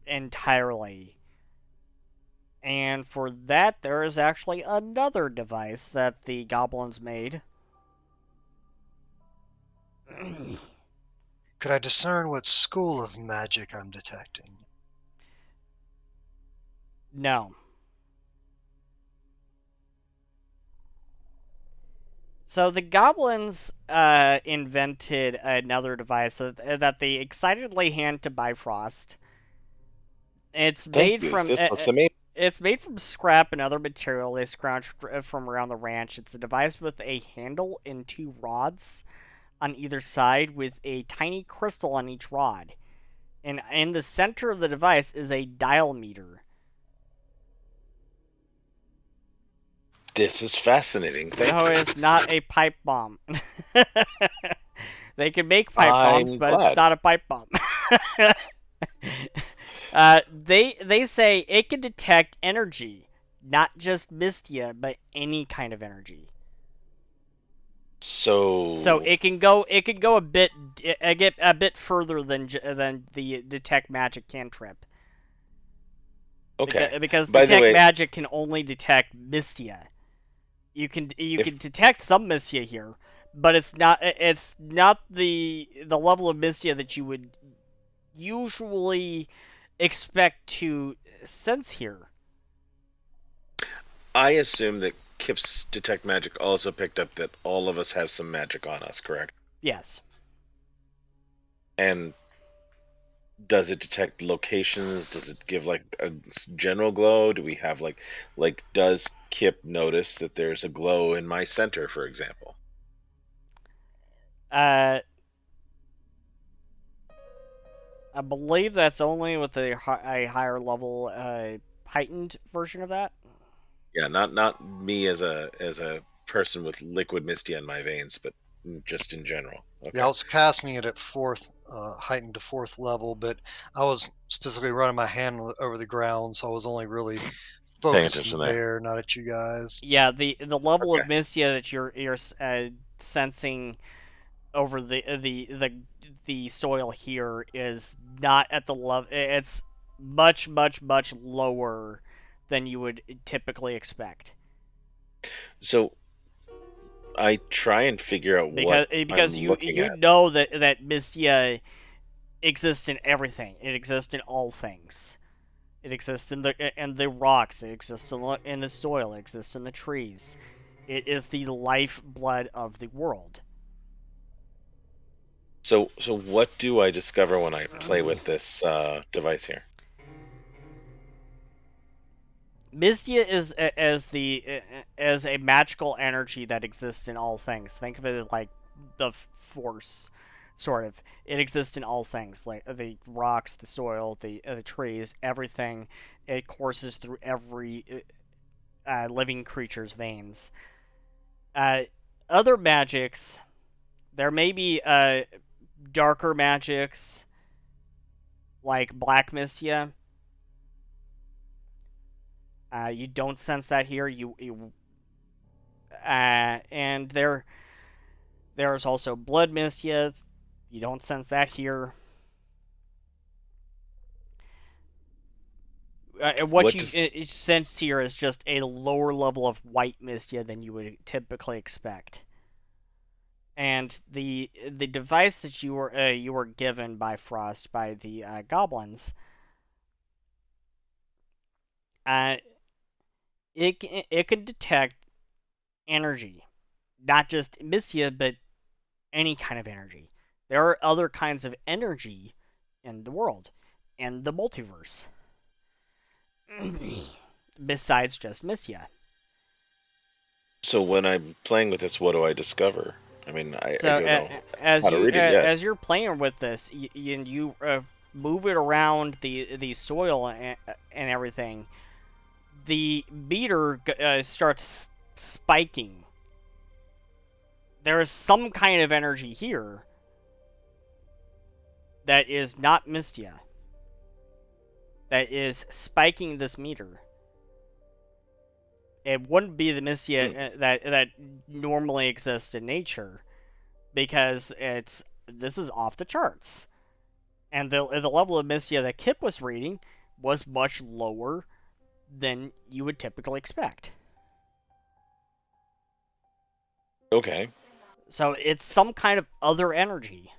entirely. And for that, there is actually another device that the goblins made. Could I discern what school of magic I'm detecting? No. So the goblins invented another device that they excitedly hand to Bifrost. It's Thank made you. from This looks amazing. It's made from scrap and other material they scrounged from around the ranch. It's a device with a handle and 2 rods on either side with a tiny crystal on each rod. And in the center of the device is a dial meter. This is fascinating. Thank No, you. it's not a pipe bomb. They can make pipe bombs, I'm but glad. it's not a pipe bomb. They say it can detect energy, not just Mystia, but any kind of energy. So it can go a bit further than the detect magic cantrip. Okay. Because By the detect way, magic can only detect Mystia. You can detect some Mystia here, but it's not the level of Mystia that you would usually expect to sense here. I assume that Kip's detect magic also picked up that all of us have some magic on us, correct? Yes. And does it detect locations? Does it give like a general glow? Do we have like does Kip notice that there's a glow in my center, for example? I believe that's only with a higher level, heightened version of that. Yeah, not me as a person with liquid Misty in my veins, but just in general. Okay. Yeah, I was casting it at fourth, heightened to fourth level, but I was specifically running my hand over the ground, so I was only really Paying focusing attention there. there, not at you guys. Yeah, the level of Okay. Mystia that you're sensing over the soil here is not at the level. It's much lower than you would typically expect. So I try and figure out what I'm Because looking you at. know that Mystia exists in everything. It exists in all things. It exists in the rocks. It exists in the soil. It exists in the trees. It is the lifeblood of the world. So what do I discover when I play with this device here? Mystia is as a magical energy that exists in all things. Think of it like the force, sort of. It exists in all things, like the rocks, the soil, the trees, everything. It courses through every living creature's veins. Other magics, there may be darker magics like Black Mystia. You don't sense that here. And there's also Blood Mystia. You don't sense that here. What What you does sense here is just a lower level of White Mystia than you would typically expect. And the device that you were given by Frost by the goblins, uh, it can detect energy, not just Mystia, but any kind of energy. There are other kinds of energy in the world, in the multiverse, besides just Mystia. so when I'm playing with this, what do I discover? I mean, I So don't know how to read it yet. as you're playing with this, you move it around the soil and everything. The meter starts spiking. There is some kind of energy here that is not Mystia, that is spiking this meter. It wouldn't be the Mystia that normally exists in nature, because this is off the charts. And the level of Mystia that Kip was reading was much lower than you would typically expect. Okay. So it's some kind of other energy.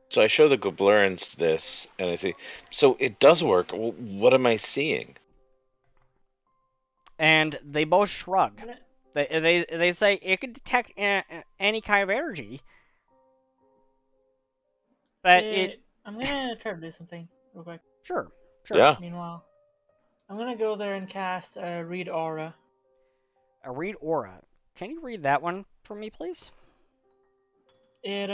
So I show the Goblerans this, and I say, so it does work. What am I seeing? And they both shrug. I'm gonna- They say it can detect any kind of energy, but I'm gonna try to do something real quick. sure. Yeah. Meanwhile, I'm gonna go there and cast Read Aura. A read aura. Can you read that one for me, please? It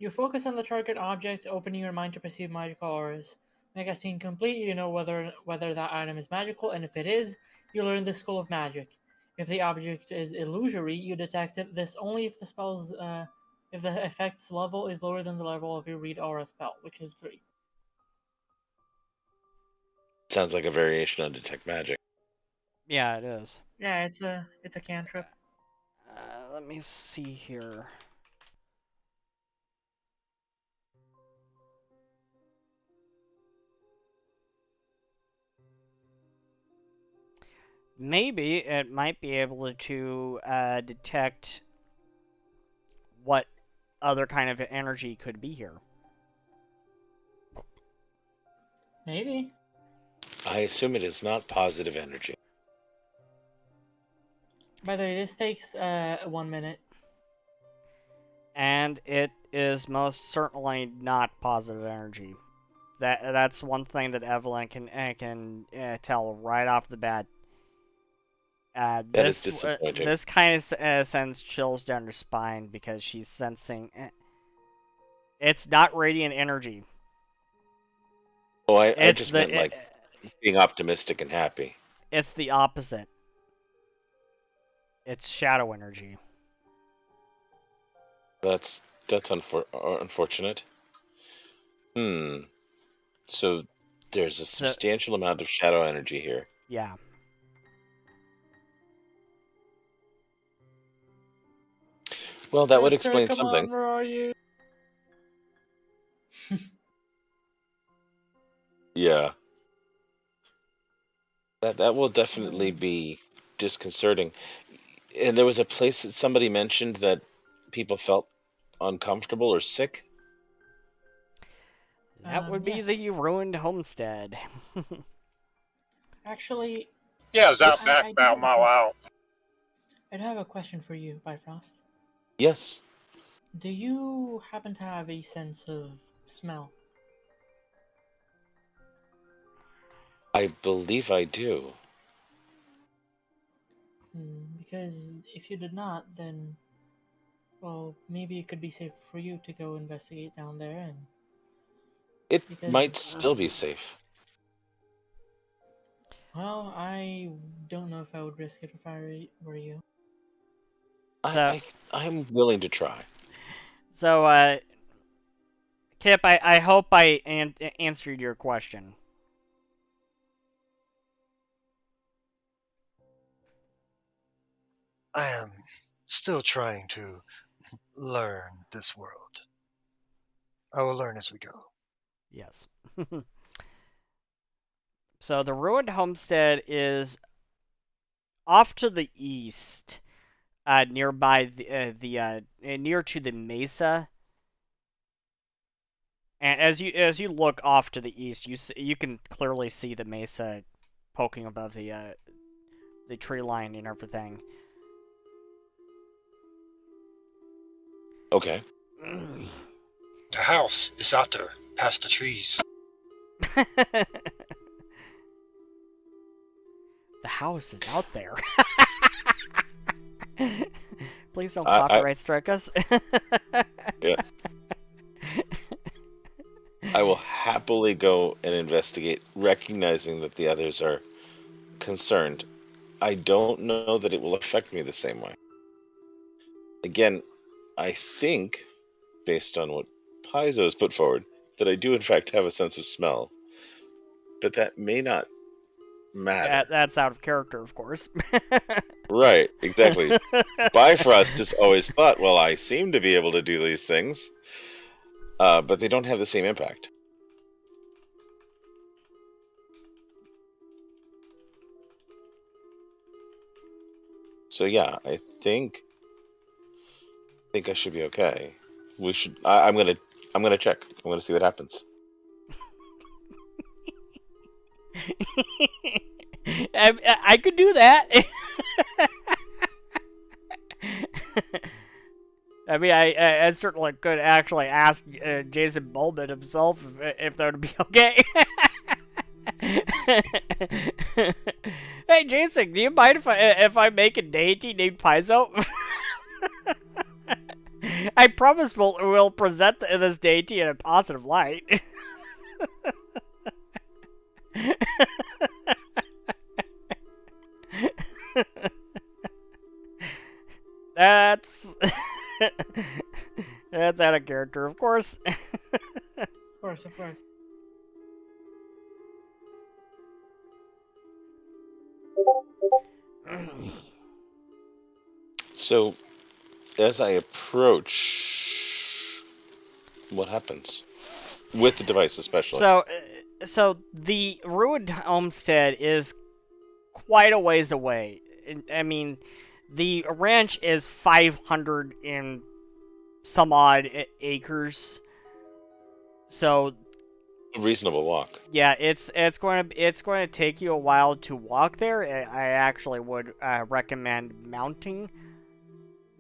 You focus on the target object, opening your mind to perceive magical auras. When casting complete, you know whether that item is magical, and if it is, you learn the School of Magic. If the object is illusory, you detect this only if if the effect's level is lower than the level of your Read Aura spell, which is 3. Sounds like a variation on detect magic. Yeah, it is. Yeah, it's a cantrip. Let me see here. maybe it might be able to detect what other kind of energy could be here. Maybe. I assume it is not positive energy. By the way, this takes 1 minute. And it is most certainly not positive energy. That's one thing that Evelyn can tell right off the bat. That is disappointing. This kind of sends chills down her spine because she's sensing it's not radiant energy. Oh, I just meant like being optimistic and happy. It's the opposite. It's shadow energy. That's unfortunate. So there's a substantial amount of shadow energy here. Yeah. Well, that would explain something. On, where are you? Yeah. That will definitely be disconcerting. And there was a place that somebody mentioned that people felt uncomfortable or sick. That would be yes. the ruined homestead. Actually, Yeah, it was out back about a mile out. I'd have a question for you, Bifrost. Yes. Do you happen to have a sense of smell? I believe I do. Because if you did not, then, well, maybe it could be safe for you to go investigate down there and... It might still be safe. Well, I don't know if I would risk it if I were you. I'm willing to try. So, Kip, I hope I answered your question. I am still trying to learn this world. I will learn as we go. Yes. So the ruined homestead is off to the east, nearby near to the mesa. And as you look off to the east, you can clearly see the mesa poking above the tree line and everything. Okay. The house is out there, past the trees. The house is out there. Please don't copyright strike us. Yeah. I will happily go and investigate, recognizing that the others are concerned. I don't know that it will affect me the same way. Again, I think, based on what Paizo has put forward, that I do in fact have a sense of smell. But that may not matter. That's out of character, of course. Right, exactly. Bifrost has always thought, well, I seem to be able to do these things, but they don't have the same impact. So yeah, I think I should be okay. We should. I'm gonna check. I'm gonna see what happens. I could do that. I mean, I certainly could actually ask Jason Bowman himself if that would be okay. Hey, Jason, do you mind if I make a deity named Paizo? I promise we'll present this deity in a positive light. That's that's out of character, of course. Of course, of course. So, as I approach, what happens with the device, especially? So the ruined homestead is quite a ways away. I mean, the ranch is 500 and some odd acres. So A reasonable walk. yeah, it's going to take you a while to walk there. I actually would recommend mounting,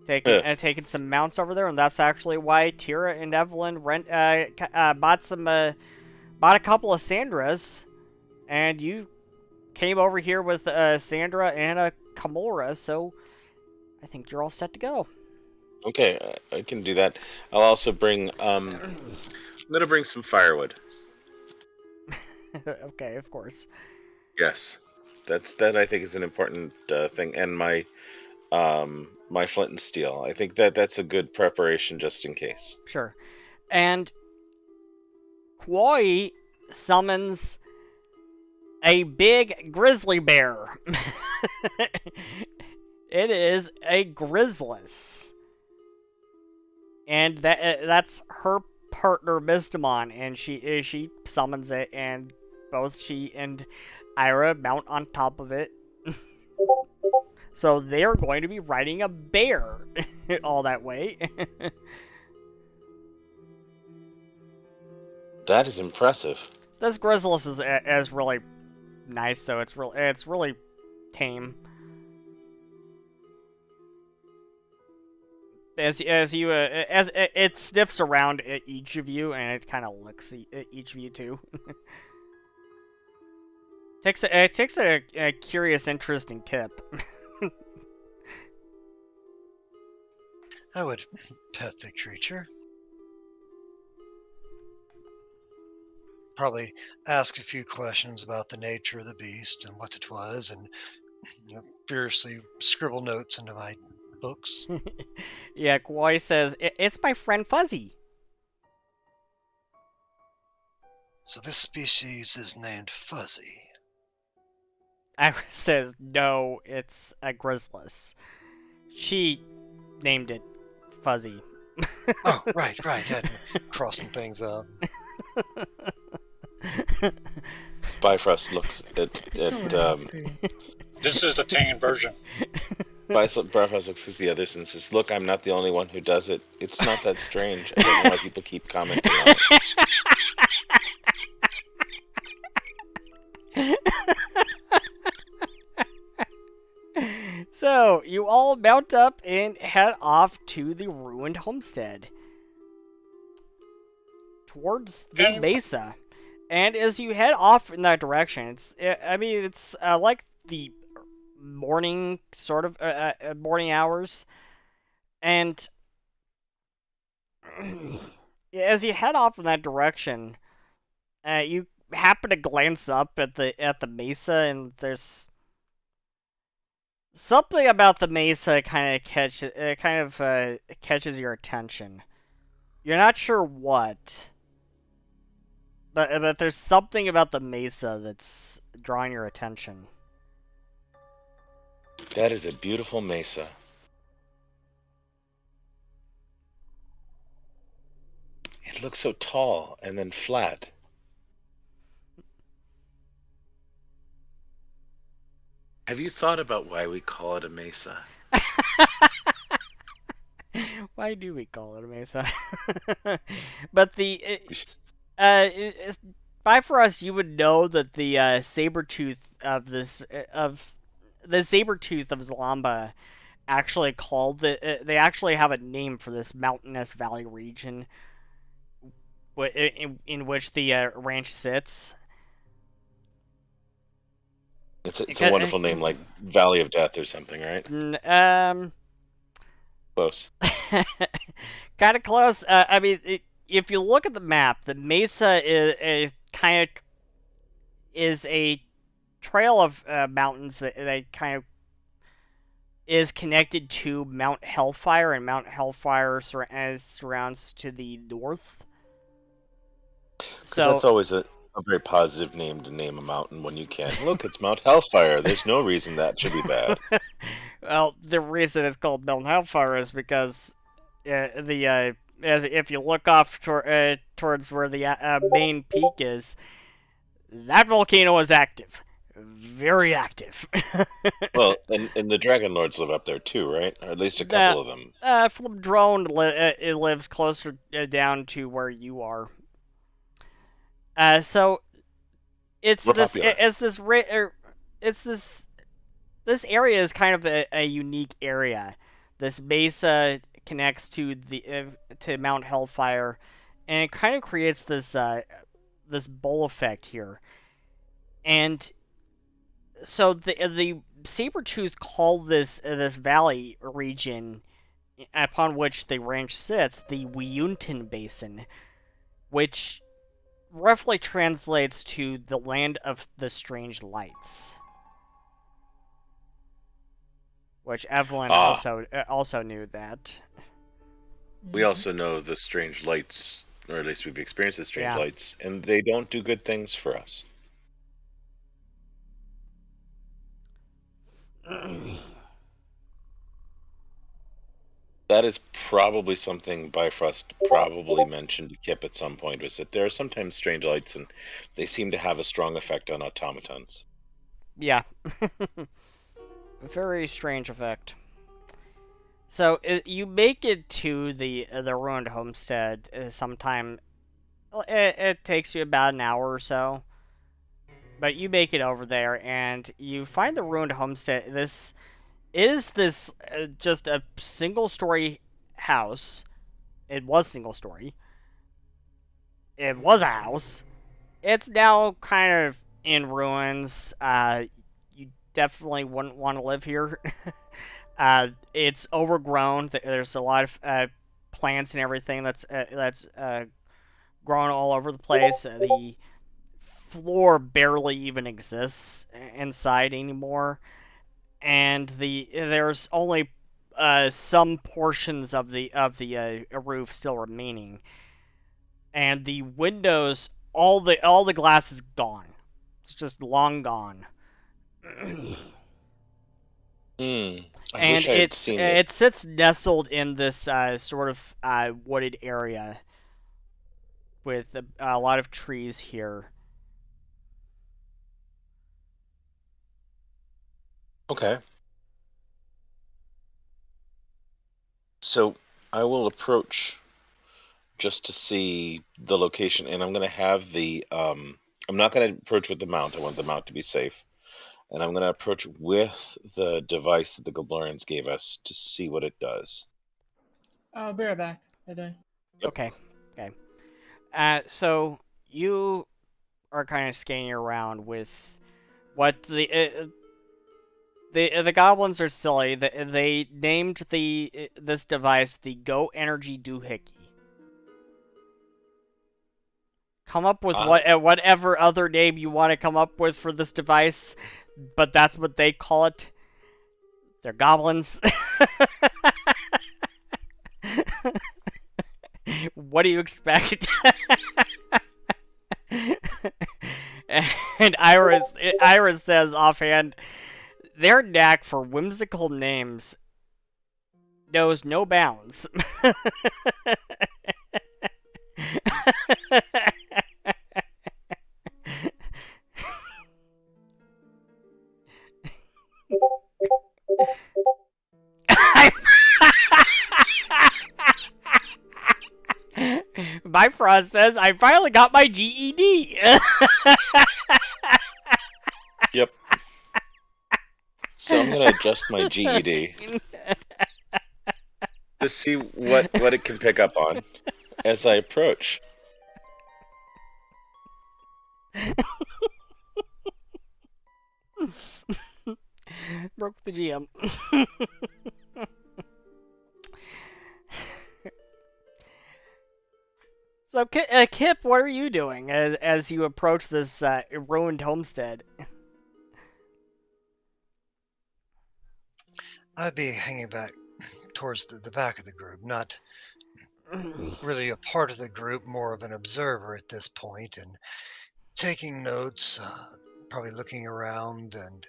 taking some mounts over there, and that's actually why Tira and Evelyn bought a couple of Sandras, and you came over here with Sandra and a Kimura, so I think you're all set to go. Okay, I can do that. I'll also bring. I'm gonna bring some firewood. Okay, of course. Yes, that I think is an important thing, and my my flint and steel. I think that's a good preparation just in case. Sure. And Koi summons a big grizzly bear. It is a grizzless. And that's her partner Mystimon, and she summons it, and both she and Ira mount on top of it. So they're going to be riding a bear all that way. That is impressive. This grizzless is really nice, though. It's really tame. As it sniffs around at each of you, and it kind of looks at each of you too. It takes a curious interest in Kip. I would pet the creature. Probably ask a few questions about the nature of the beast and what it was, and furiously scribble notes into my books. Yeah, Kawhi says, it's my friend Fuzzy. So this species is named Fuzzy. Iris says, no, it's a grizzless. She named it Fuzzy. Oh, right, crossing things up. Bifrost looks at This is the Tangan version. Bifrost looks at the others and says, "Look, I'm not the only one who does it. It's not that strange. I don't know why people keep commenting on it." So, you all mount up and head off to the ruined homestead. Towards the mesa. And as you head off in that direction, it's like the morning, sort of, morning hours. And as you head off in that direction, you happen to glance up at the mesa, and there's something about the mesa kind of catches your attention. You're not sure what, but there's something about the mesa that's drawing your attention. That is a beautiful mesa. It looks so tall and then flat. Have you thought about why we call it a mesa? Why do we call it a mesa? But Bifrost, you would know that the saber-tooth of Zalamba actually they actually have a name for this mountainous valley region in which the ranch sits. It's a wonderful name, like Valley of Death or something, right? Close. Kind of close. If you look at the map, the mesa is a trail of mountains that kind of is connected to Mount Hellfire, and Mount Hellfire surrounds to the north. So that's always a very positive name to name a mountain when you can. Look, it's Mount Hellfire. There's no reason that should be bad. Well, the reason it's called Mount Hellfire is because if you look off towards where the main peak is, that volcano is active. very active. Well, and the Dragon Lords live up there too, right? Or at least a The couple of them. Flip Drone it lives closer down to where you are. So it's We're this popular. it's this area is kind of a unique area. This mesa connects to to Mount Hellfire, and it kind of creates this bowl effect here. And so the Sabertooth called this valley region upon which the ranch sits the Wiyuntin Basin, which roughly translates to the land of the strange lights. Which Evelyn also knew that. We also know the strange lights, or at least we've experienced the strange Yeah. lights, and they don't do good things for us. That is probably something Bifrost probably mentioned to Kip at some point, was that there are sometimes strange lights, and they seem to have a strong effect on automatons. Yeah. Very strange effect. So you make it to the ruined homestead sometime. It takes you about an hour or so, but you make it over there and you find the ruined homestead. This is just a single story house. It was single story. It was a house. It's now kind of in ruins. You definitely wouldn't want to live here. It's overgrown. There's a lot of plants and everything that's grown all over the place. The floor barely even exists inside anymore, and there's only some portions of the roof still remaining, and the windows, all the glass is gone. It's just long gone. I wish I had seen this. It sits nestled in this sort of wooded area with a lot of trees here. Okay. So I will approach just to see the location, and I'm going to have I'm not going to approach with the mount. I want the mount to be safe. And I'm going to approach with the device that the Goblorians gave us to see what it does. I'll be right back. By the way. Yep. Okay. So you are kind of scanning around with what the goblins are silly. They named this device the Go Energy Doohickey. Come up with whatever other name you want to come up with for this device, but that's what they call it. They're goblins. What do you expect? And Iris says offhand, their knack for whimsical names knows no bounds. Bifrost says, I finally got my GED. Yep. So I'm going to adjust my GED to see what it can pick up on as I approach. Broke the GM. So, Kip, what are you doing as you approach this ruined homestead? I'd be hanging back towards the back of the group, not really a part of the group, more of an observer at this point, and taking notes, probably looking around, and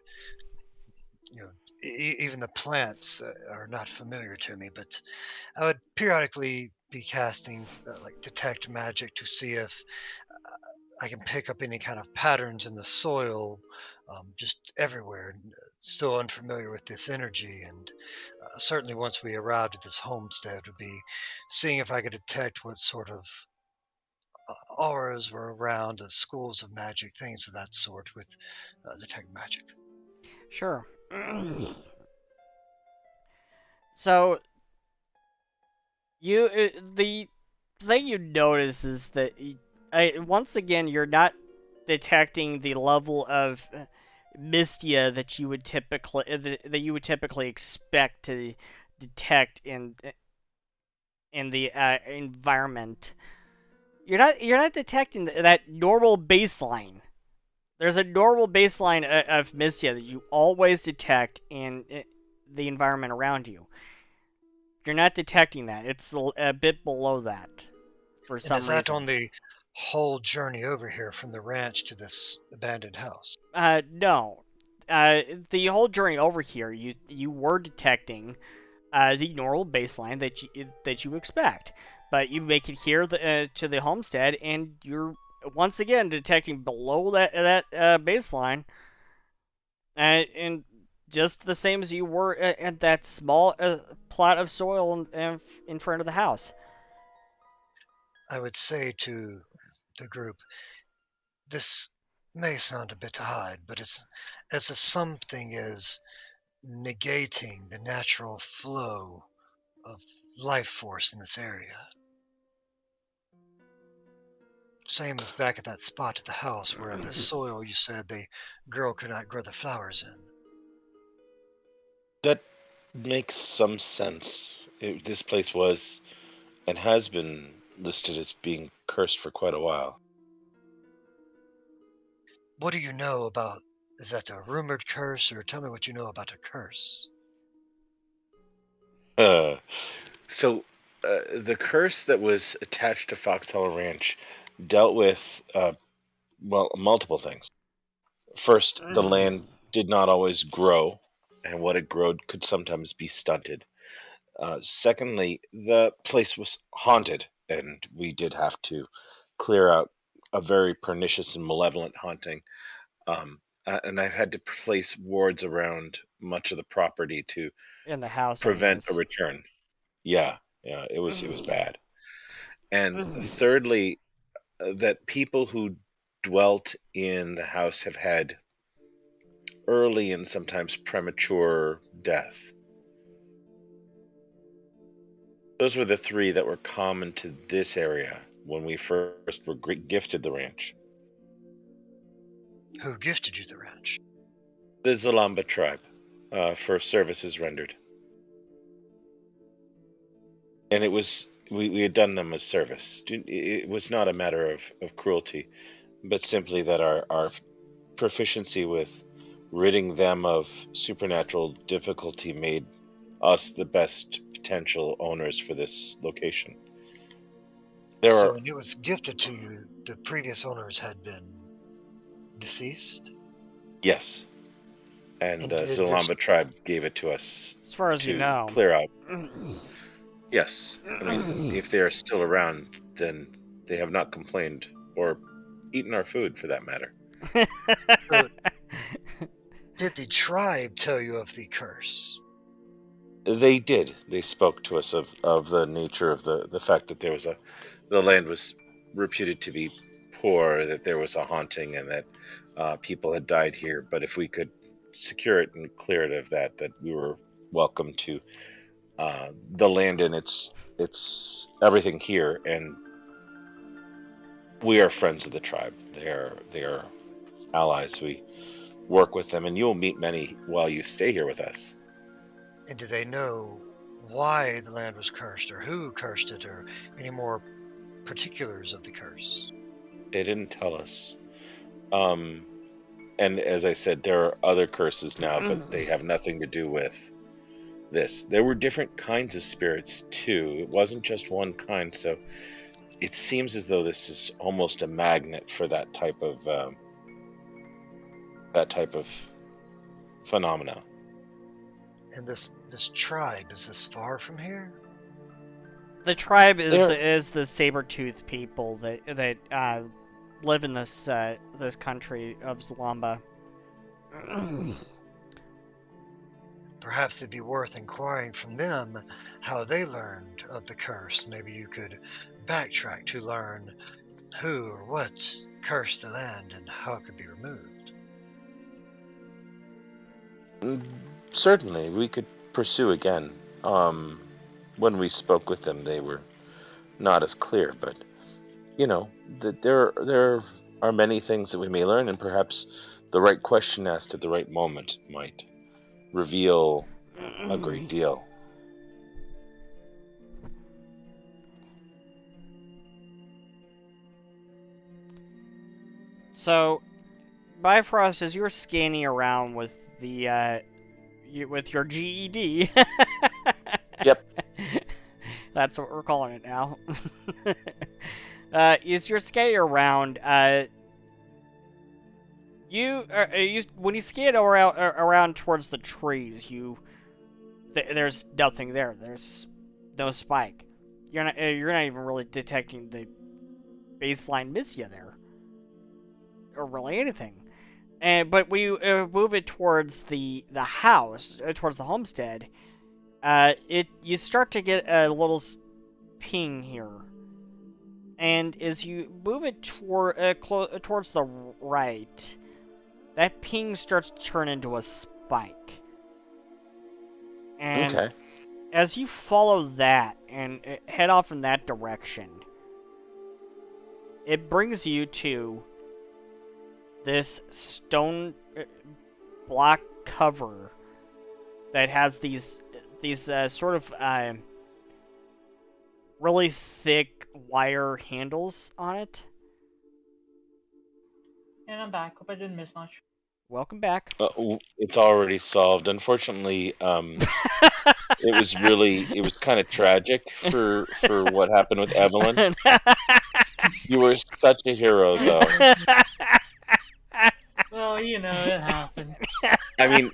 even the plants are not familiar to me, but I would periodically be casting like detect magic to see if I can pick up any kind of patterns in the soil, just everywhere. Still unfamiliar with this energy, and certainly once we arrived at this homestead, would be seeing if I could detect what sort of auras were around, schools of magic, things of that sort with detect magic. Sure. So the thing you notice is that once again you're not detecting the level of mystia that you would typically expect to detect in the environment. You're not detecting that normal baseline. There's a normal baseline of mystia that you always detect in the environment around you. You're not detecting that. It's a bit below that for And some is that reason. on the whole journey over here from the ranch to this abandoned house? No. The whole journey over here, you were detecting the normal baseline that you expect, but you make it here to the homestead, and you're once again detecting below that baseline, and just the same as you were at that small plot of soil in front of the house. I would say to the group, this may sound a bit odd, but it's as if something is negating the natural flow of life force in this area. Same as back at that spot at the house where the soil you said the girl could not grow the flowers in. That makes some sense. This place was and has been listed as being cursed for quite a while. What do you know about? Is that a rumored curse, or tell me what you know about a curse? Uh, so the curse that was attached to Foxhollow Ranch dealt with, well, multiple things. First, the land did not always grow, and what it growed could sometimes be stunted. Secondly, the place was haunted, and we did have to clear out a very pernicious and malevolent haunting. And I've had to place wards around much of the property to In the house, prevent a anyways. return. Yeah, yeah, it was bad. And thirdly, that people who dwelt in the house have had early and sometimes premature death. Those were the three that were common to this area when we first were gifted the ranch. Who gifted you the ranch? The Zalamba tribe, for services rendered. And it was we had done them as service. It was not a matter of cruelty, but simply that our proficiency with ridding them of supernatural difficulty made us the best potential owners for this location. There So are, when it was gifted to you, the previous owners had been deceased? yes, and And did this Zalamba tribe gave it to us As far as you to know. clear out. Yes, I mean, if they are still around, then they have not complained or eaten our food, for that matter. so did the tribe tell you of the curse? They did. They spoke to us of the nature of the fact that the land was reputed to be poor, that there was a haunting, and that people had died here. But if we could secure it and clear it of that we were welcome to the land and its everything here, and we are friends of the tribe. They are allies. We work with them, and you'll meet many while you stay here with us. And did they know why the land was cursed, or who cursed it, or any more particulars of the curse? They didn't tell us. Um, and as I said, there are other curses now, but they have nothing to do with this. There were different kinds of spirits too. It wasn't just one kind, so it seems as though this is almost a magnet for that type of phenomena. And this tribe, is this far from here? The tribe is There, the saber-tooth people that live in this this country of Zalamba. Perhaps it'd be worth inquiring from them how they learned of the curse. Maybe you could backtrack to learn who or what cursed the land and how it could be removed. Certainly, we could pursue again. When we spoke with them, they were not as clear, but there are many things that we may learn, and perhaps the right question asked at the right moment might reveal a great deal. So, Bifrost, as you're scanning around with the with your GED. Yep. That's what we're calling it now. As you're scanning around, when you scan around towards the trees, there's nothing there. There's no spike. You're not even really detecting the baseline Mysia there, or really anything. But we move it towards the house, towards the homestead. You start to get a little ping here, and as you move it towards the right, that ping starts to turn into a spike. And Okay. as you follow that and head off in that direction, it brings you to this stone block cover that has these sort of really thick wire handles on it. And I'm back. Hope I didn't miss much. Welcome back. It's already solved. Unfortunately, it was kind of tragic for what happened with Evelyn. You were such a hero, though. Well, it happened. I mean,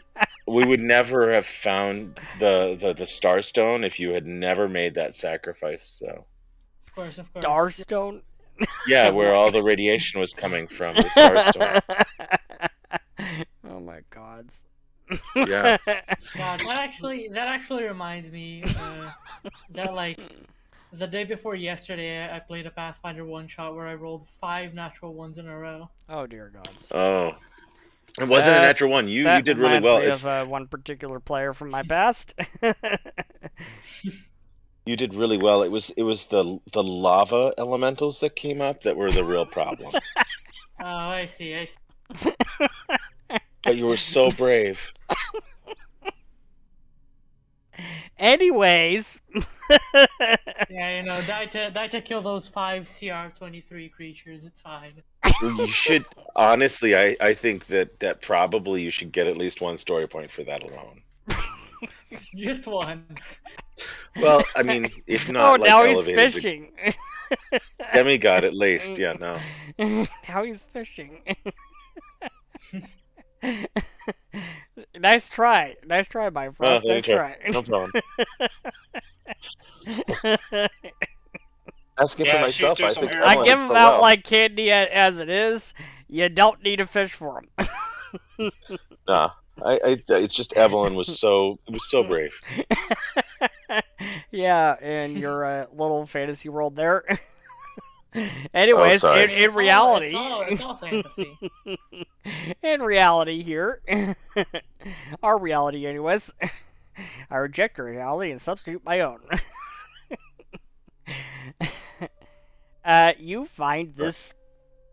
we would never have found the Starstone if you had never made that sacrifice, though. Of course. Starstone? Yeah, where all the radiation was coming from, the Starstone. Oh my god. Yeah. God, that actually reminds me that the day before yesterday, I played a Pathfinder one-shot where I rolled 5 natural ones in a row. Oh dear gods. Oh. It wasn't a natural one. You did really well. That reminds me of one particular player from my past. You did really well. It was the lava elementals that came up that were the real problem. Oh, I see. But you were so brave. Anyways. Yeah, die to kill those 5 CR-23 creatures. It's fine. You should, honestly, I think that probably you should get at least 1 story point for that alone. Just 1. Well, I mean, if not, now elevated. he's fishing. Demigod, at least, yeah, no. Now he's fishing. Nice try, my friend. Nice try. No problem. Asking for myself, I think I give him out like candy as it is. You don't need to fish for him. Nah, it's just Evelyn was so brave. Yeah, and your little fantasy world there. Anyways, in reality, it's all fantasy. In reality here, our reality anyways, I reject your reality and substitute my own. You find this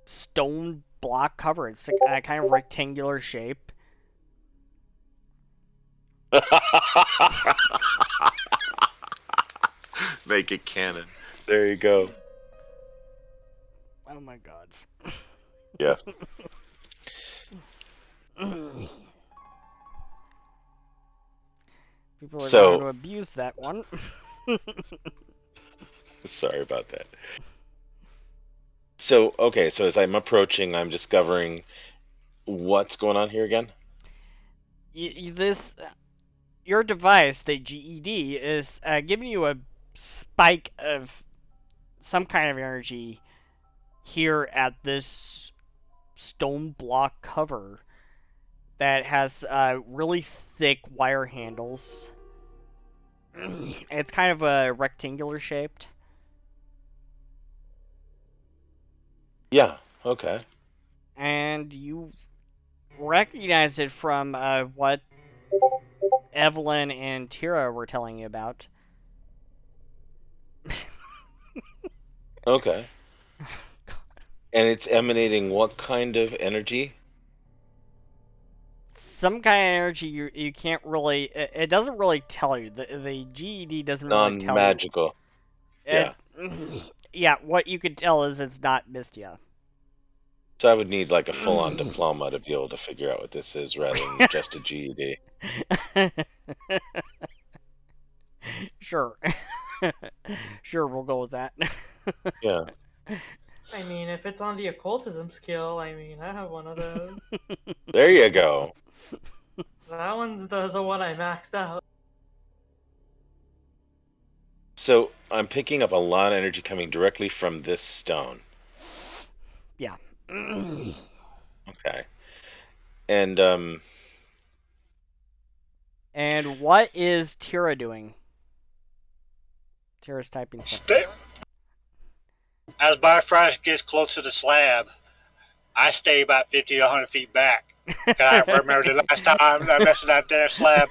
stone block cover. It's a kind of rectangular shape. Make it canon. There you go. Oh my gods. Yeah. People are going to abuse that one. Sorry about that. So, okay, so as I'm approaching, I'm discovering what's going on here again? Your device, the GED, is giving you a spike of some kind of energy here at this stone block cover that has really thick wire handles. It's kind of a rectangular shaped. Yeah. Okay. And you recognize it from what Evelyn and Tira were telling you about. Okay. And it's emanating what kind of energy? Some kind of energy you can't really. It doesn't really tell you. The GED doesn't really tell you. Non-magical. It, Yeah. yeah, what you can tell is it's not Mistia. So I would need like a full-on diploma to be able to figure out what this is rather than just a GED. Sure. Sure, we'll go with that. Yeah. I mean, if it's on the occultism skill, I mean, I have one of those. There you go. That one's the one I maxed out. So I'm picking up a lot of energy coming directly from this stone. Yeah. Okay. And And what is Tira doing? Tira's typing something. As Bifrost gets close to the slab, I stay about 50 to 100 feet back. Can I remember the last time I messed with that damn slab?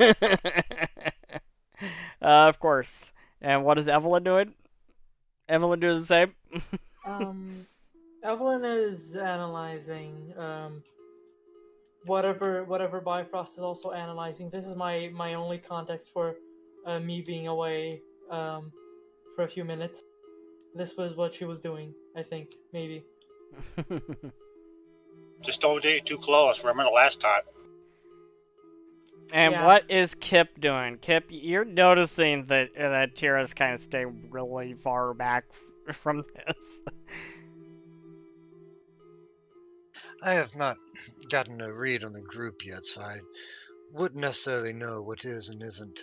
Of course. And what is Evelyn doing? Evelyn doing the same? Evelyn is analyzing whatever Bifrost is also analyzing. This is my only context for me being away for a few minutes. This was what she was doing, I think, maybe. Just don't get too close. Remember the last time. And Yeah. what is Kip doing? Kip, you're noticing that Tira's kind of staying really far back from this. I have not gotten a read on the group yet, so I wouldn't necessarily know what is and isn't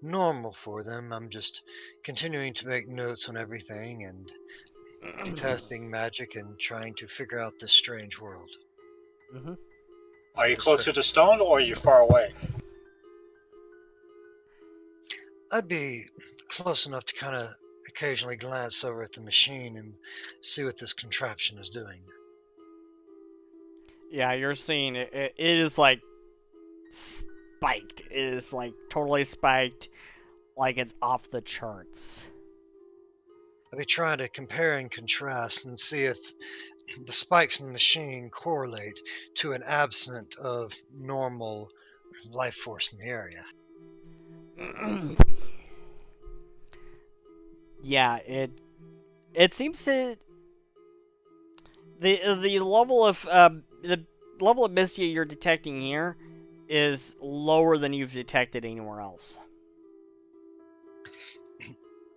normal for them. I'm just continuing to make notes on everything and testing magic and trying to figure out this strange world. Mm-hmm. Are you close to the stone or are you far away? I'd be close enough to kind of occasionally glance over at the machine and see what this contraption is doing. Yeah, you're seeing it. It is like spiked. It is like totally spiked, like it's off the charts. I'd be trying to compare and contrast and see if the spikes in the machine correlate to an absence of normal life force in the area. Yeah, it seems to the level of Mystia you're detecting here is lower than you've detected anywhere else.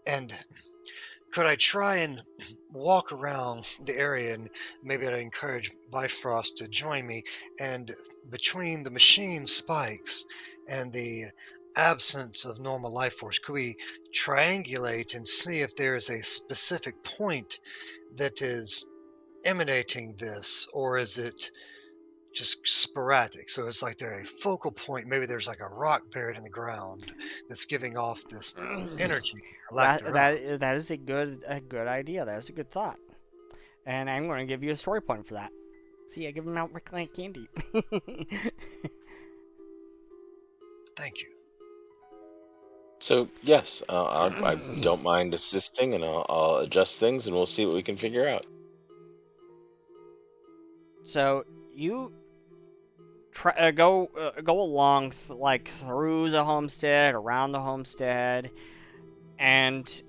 And could I try and walk around the area, and maybe I'd encourage Bifrost to join me, and between the machine spikes and the absence of normal life force, could we triangulate and see if there is a specific point that is emanating this, or is it just sporadic? So it's like there's a focal point. Maybe there's like a rock buried in the ground that's giving off this energy or lack thereof. That is a good idea. That is a good thought. And I'm going to give you a story point for that. See, I give him out like candy. Thank you. so yes, I don't mind assisting, and I'll adjust things, and we'll see what we can figure out. So you go along like through the homestead, around the homestead, and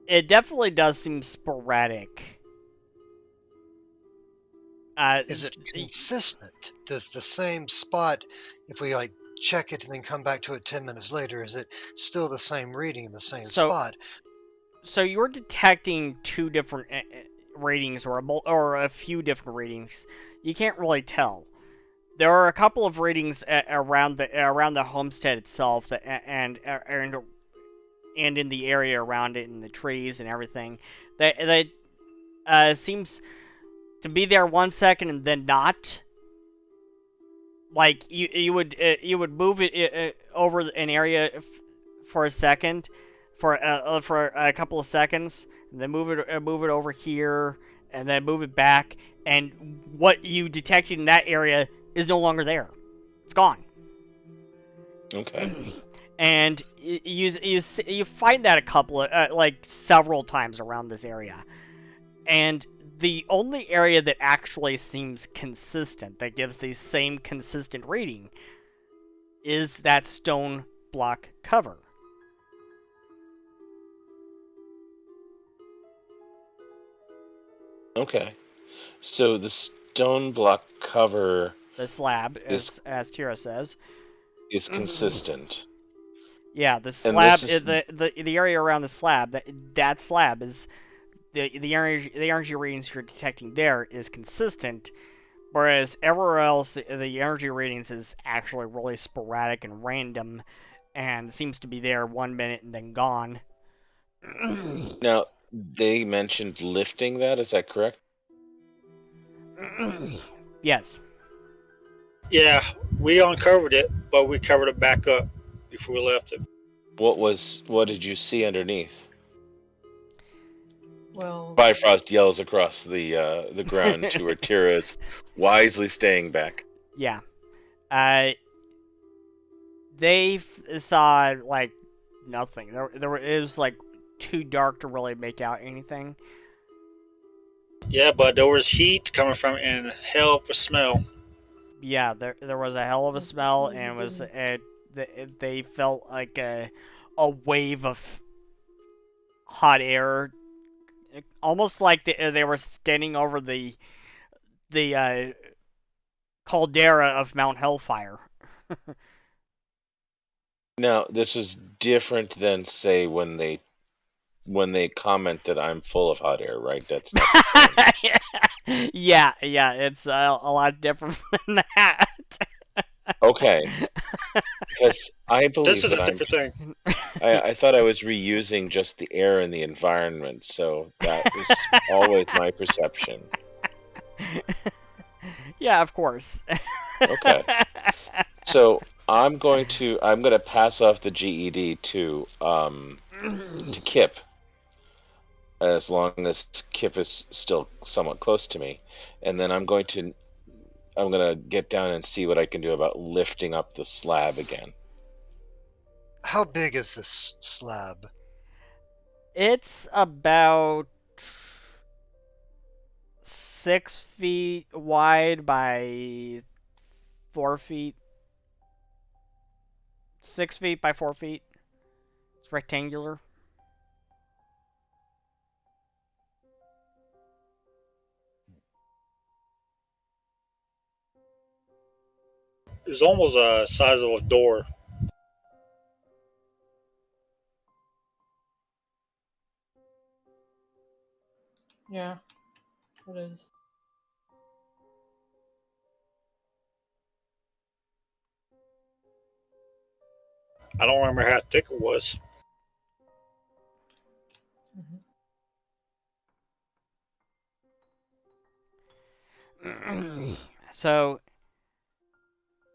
it definitely does seem sporadic. Is it consistent? Does the same spot, if we like check it and then come back to it 10 minutes later, is it still the same reading in the same spot? So you're detecting two different readings or a few different readings. You can't really tell. There are a couple of readings around the homestead itself and and in the area around it, and the trees and everything, that seems to be there 1 second and then not. Like you would move it over an area for a second, for a couple of seconds, and then move it over here, and then move it back, and what you detected in that area is no longer there. It's gone. Okay. And you find that a couple of like several times around this area, and the only area that actually seems consistent, that gives the same consistent reading, is that stone block cover. Okay. So the stone block cover The slab, as Tira says, is consistent. Yeah, the And slab this is the area around the slab. That slab is the energy readings you're detecting there is consistent, whereas everywhere else the energy readings is actually really sporadic and random, and seems to be there 1 minute and then gone. now they mentioned lifting that. Is that correct? Yes. Yeah, we uncovered it, but we covered it back up before we left it. What did you see underneath? Well, Bifrost yells across the ground to where Tira is wisely staying back. Yeah. They saw like nothing. It was like too dark to really make out anything. Yeah, but there was heat coming from it and hell of a smell. Yeah, there was a hell of a smell, and they felt like a wave of hot air, almost like they were standing over the caldera of Mount Hellfire. Now, this was different than say when they comment that I'm full of hot air, right? That's not the same. Yeah, it's a lot different than that. Okay, because I This believe is that a different thing. I thought I was reusing just the air in the environment, so that was always my perception. Yeah, of course. Okay. So I'm gonna pass off the GED to Kip, as long as Kip is still somewhat close to me, and then I'm gonna get down and see what I can do about lifting up the slab again. How big is this slab? It's about 6 feet wide by 4 feet. 6 feet by 4 feet. It's rectangular. It's almost the size of a door. yeah, it is. I don't remember how thick it was. So,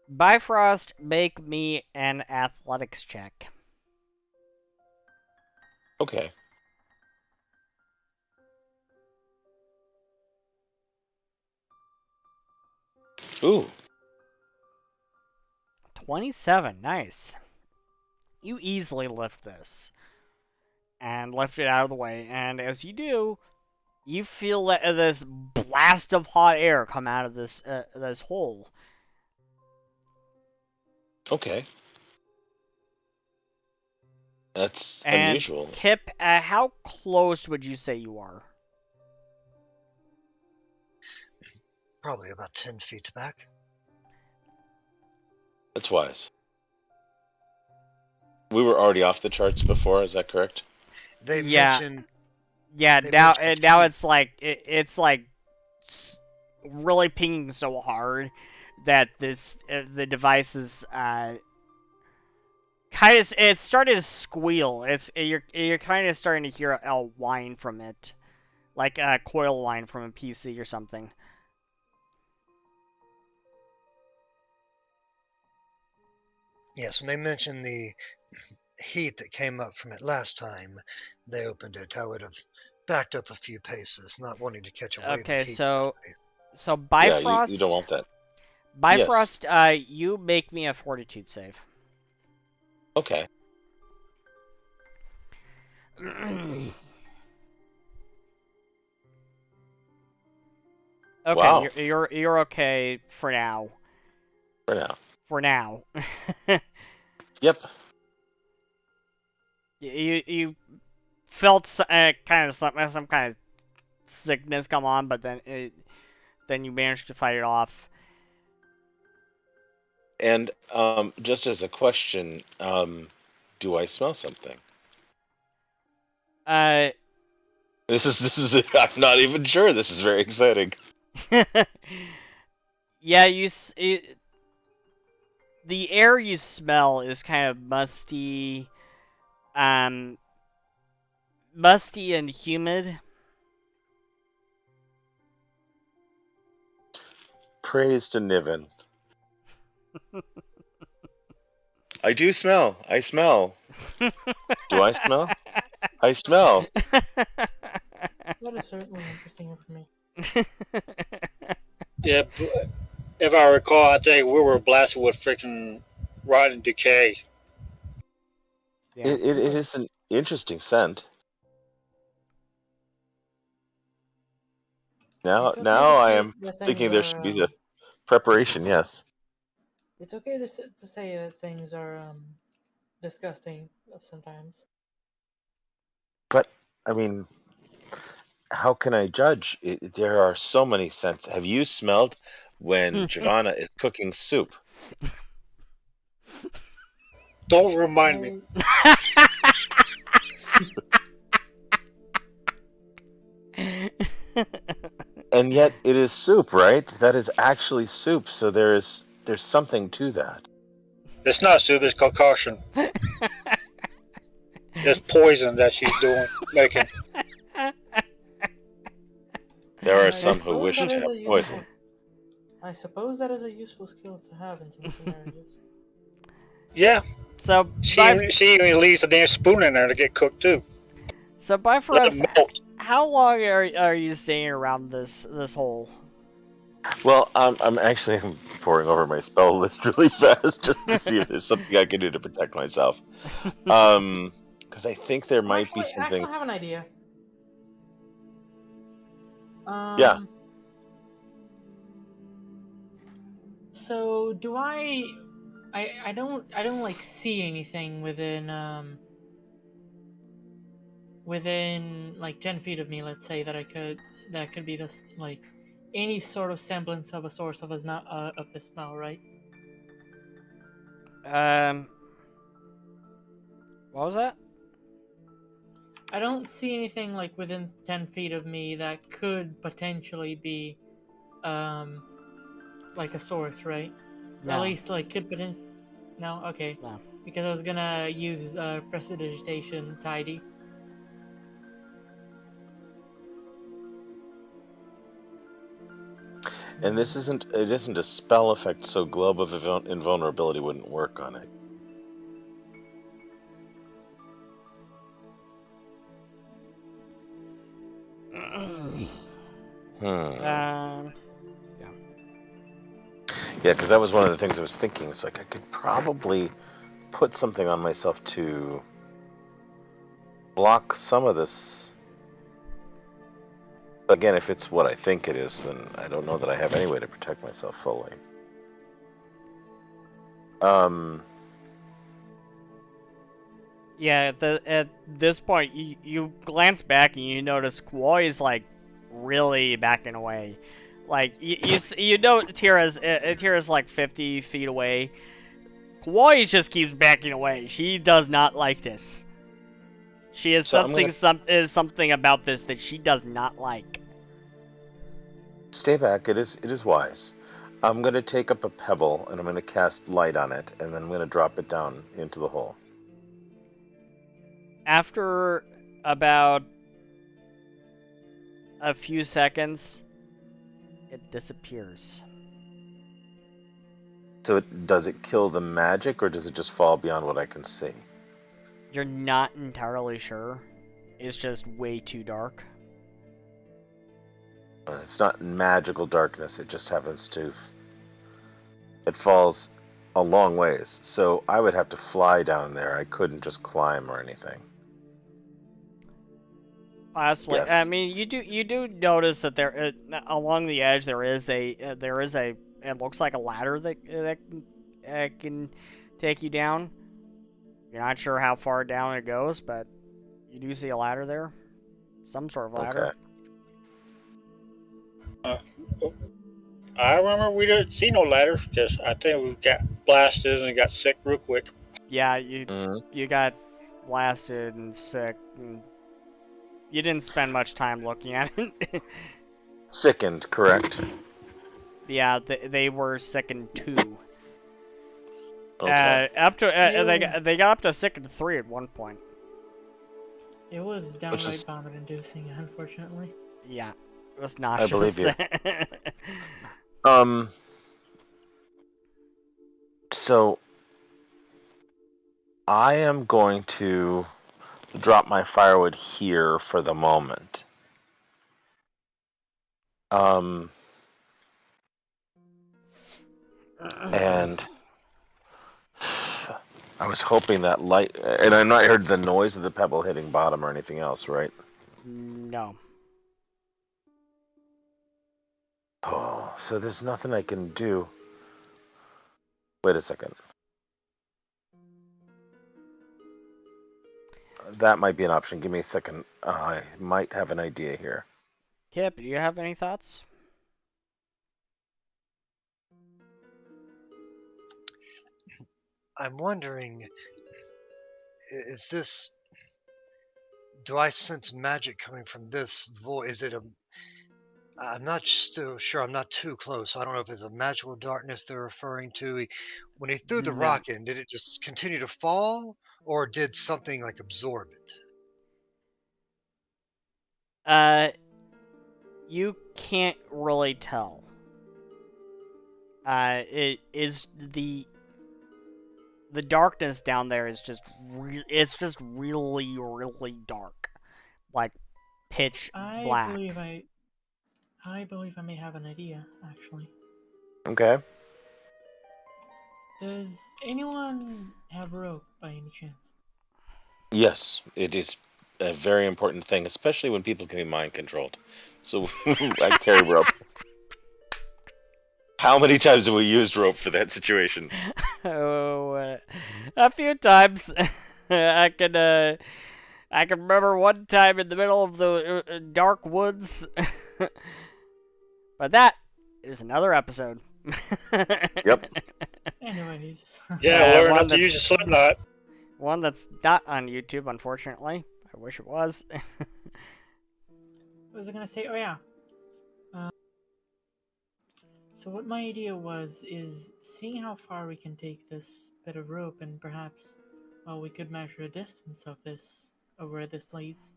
Bifrost, make me an athletics check. Okay. Ooh. 27, nice. You easily lift this. And lift it out of the way, and as you do, you feel this blast of hot air come out of this hole. Okay. That's And unusual. Kip, how close would you say you are? Probably about 10 feet back. That's wise. We were already off the charts before, is that correct? They Yeah. mentioned Yeah, They now mentioned now heat. it's like really pinging so hard that the device is It's starting to squeal. You're kind of starting to hear a whine from it, like a coil whine from a PC or something. Yes, when they mentioned the heat that came up from it last time they opened it, I would have backed up a few paces, not wanting to catch a wave of Okay, heat. so Yeah, Bifrost. you don't want that. Bifrost, you make me a fortitude save. Okay. Okay, Wow. you're okay for now. For now. For now. Yep. You felt kind of some kind of sickness come on, but then you managed to fight it off. And just as a question, do I smell something? This is I'm not even sure. This is very exciting. Yeah, the air you smell is kind of musty, musty and humid. Praise to Niven. I do smell. I smell. Do I smell? I smell. That is certainly interesting information. Yeah, if I recall, I think we were blasted with freaking rotten decay. Yeah. It is an interesting scent. Now It's okay to I say am that things thinking there are, should be the preparation. Yes. It's okay to say that things are disgusting sometimes. But I mean, how can I judge? There are so many scents. Have you smelled when Giovanna is cooking soup? Don't remind me. And yet it is soup, right? That is actually soup. So there's something to that. It's not soup, it's concoction. It's poison that she's making. There are I some who suppose wish that to is have a useful. poison. I suppose that is a useful skill to have in some scenarios. Yeah, So she even leaves a damn spoon in there to get cooked too. So Let Bifrost, it melt. how long are you staying around this hole? Well, I'm actually pouring over my spell list really fast just to see if there's something I can do to protect myself. Because I think there might be something. Actually, I have an idea. Yeah. So do I don't like see anything within like 10 feet of me. Let's say that could be this like any sort of semblance of a source of the smell, right? What was that? I don't see anything like within 10 feet of me that could potentially be like a source, right? No. At least like could potentially. No, okay. No. Because I was gonna use prestidigitation tidy. And this isn't a spell effect, so Globe of Invulnerability wouldn't work on it. Yeah. Yeah, because that was one of the things I was thinking. It's like I could probably put something on myself to block some of this. Again, if it's what I think it is, then I don't know that I have any way to protect myself fully. Yeah, at this point, you glance back and you notice Kwoi is like really backing away. Like you know Tira's like 50 feet away. Kwoi just keeps backing away. She does not like this. She has something about this that she does not like. Stay back. It is wise. I'm going to take up a pebble and I'm going to cast light on it, and then I'm going to drop it down into the hole. After about a few seconds, it disappears. So does it kill the magic, or does it just fall beyond what I can see? You're not entirely sure. It's just way too dark. It's not magical darkness. It just happens to. It falls a long ways, so I would have to fly down there. I couldn't just climb or anything. Possibly. Yes. I mean, you do notice that there along the edge there is a it looks like a ladder that can take you down. You're not sure how far down it goes, but you do see a ladder there, some sort of ladder. Okay. I remember we didn't see no ladder because I think we got blasted and got sick real quick. Yeah, you got blasted and sick. And you didn't spend much time looking at it. Sickened, correct? Yeah, they were sickened 2. Okay. Up to they got up to sickened 3 at one point. It was downright vomit-inducing, unfortunately. Yeah, it was nauseous. I believe you. So I am going to drop my firewood here for the moment. And I was hoping that light, and I not heard the noise of the pebble hitting bottom or anything else, right? No. Oh, so there's nothing I can do. Wait a second. That might be an option. Give me a second. I might have an idea here. Kip, do you have any thoughts? I'm wondering, is this? Do I sense magic coming from this void? Is it a? I'm not still sure. I'm not too close. I don't know if it's a magical darkness they're referring to. When he threw the No. rock in, did it just continue to fall, or did something like absorb it? You can't really tell. It is the darkness down there is just it's just really, really dark, like pitch black. I believe I may have an idea, actually. Okay. Does anyone have rope by any chance? Yes, it is a very important thing, especially when people can be mind controlled. So I carry rope. How many times have we used rope for that situation? Oh, a few times. I can remember one time in the middle of the dark woods. But that is another episode. Yep. Anyways. Yeah, learn not to use a slip knot. One that's not on YouTube, unfortunately. I wish it was. What was I gonna say? Oh yeah. So what my idea was is seeing how far we can take this bit of rope, and perhaps, well, we could measure the distance of this of where this leads.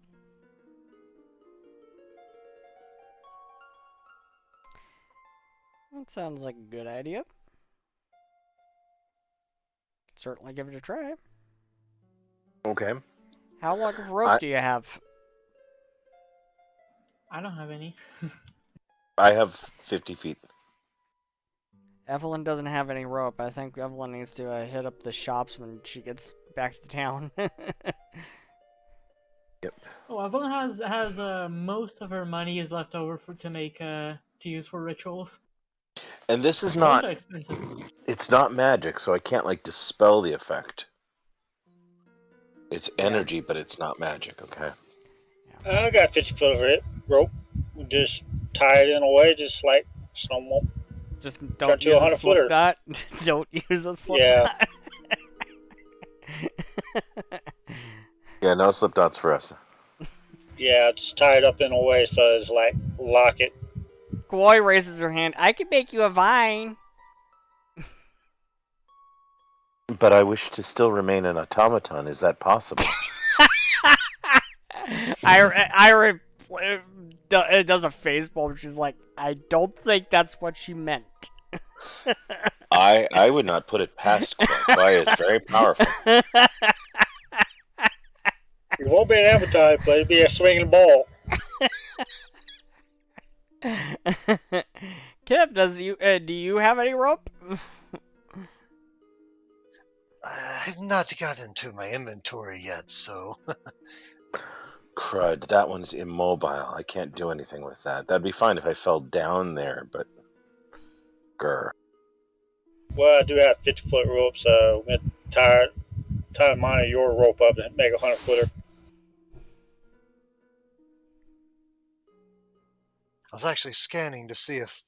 That sounds like a good idea. Certainly give it a try. Okay. How long of rope do you have? I don't have any. I have 50 feet. Evelyn doesn't have any rope. I think Evelyn needs to hit up the shops when she gets back to town. Yep. Oh, Evelyn has most of her money is left over to use for rituals. And this is Those not. are expensive. It's not magic, so I can't like dispel the effect. It's energy, but it's not magic. Okay. I got 50 foot of rope. We just tie it in a way, just like someone. Just don't use a slip knot. Don't use a slip knot. Yeah, no slip knots for us. Yeah, just tie it up in a way so it's like lock it. Kawhi raises her hand. I can make you a vine. But I wish to still remain an automaton. Is that possible? Ira does a face palm. She's like, I don't think that's what she meant. I would not put it past Kwai. Kwai is very powerful. It won't be an appetite, but it'll be a swinging ball. Kip, do you have any rope? I've not gotten to my inventory yet, so Crud, that one's immobile. I can't do anything with that. That'd be fine if I fell down there, but... Grr. Well, I do have 50-foot rope, so I'm going to tie mine of your rope up and make a 100-footer. I was actually scanning to see if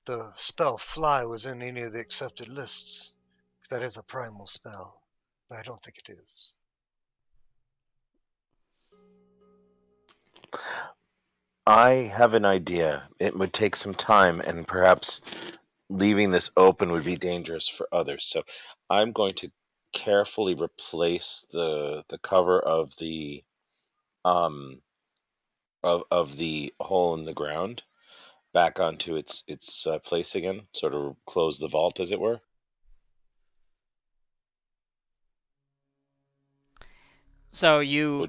the spell Fly was in any of the accepted lists. 'Cause that is a primal spell, but I don't think it is. I have an idea. It would take some time, and perhaps leaving this open would be dangerous for others. So I'm going to carefully replace the cover of the of the hole in the ground back onto its place again, sort of close the vault, as it were. So you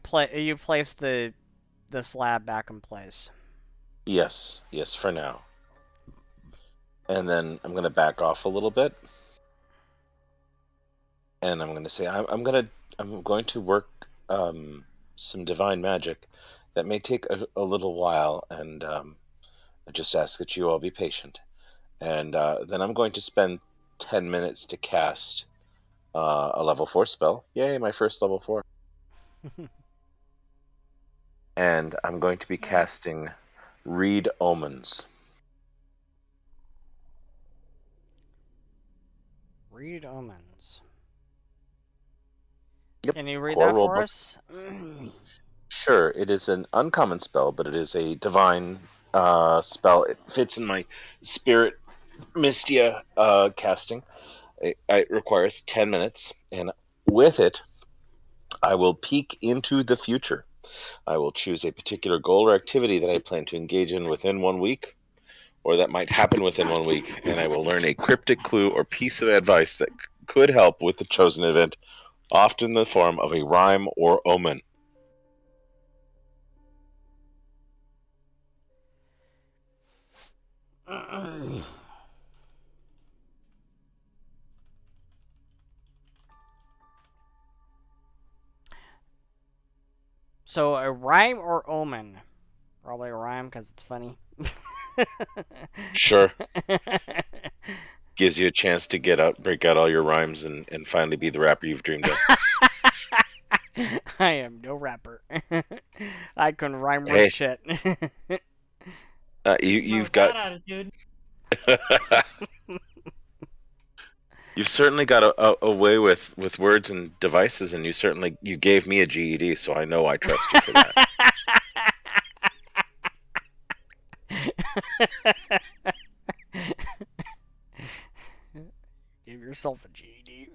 place the slab back in place. Yes, for now. And then I'm gonna back off a little bit, and I'm gonna say I'm going to work some divine magic that may take a little while, and I just ask that you all be patient. And then I'm going to spend 10 minutes to cast a level 4 spell. Yay, my first level 4. And I'm going to be casting Read Omens. Read Omens. Yep. Can you read Core that for rulebook. us? Sure, it is an uncommon spell, but it is a divine spell. It fits in my Spirit Mystia casting. It requires 10 minutes, and with it, I will peek into the future. I will choose a particular goal or activity that I plan to engage in within 1 week, or that might happen within 1 week, and I will learn a cryptic clue or piece of advice that could help with the chosen event, often in the form of a rhyme or omen. So a rhyme or omen? Probably a rhyme because it's funny. Sure. Gives you a chance to break out all your rhymes, and finally be the rapper you've dreamed of. I am no rapper. I can rhyme Hey. with shit. You've With got that attitude. you've certainly got a way with words and devices, and you gave me a GED, so I know I trust you for that. Give yourself a GED.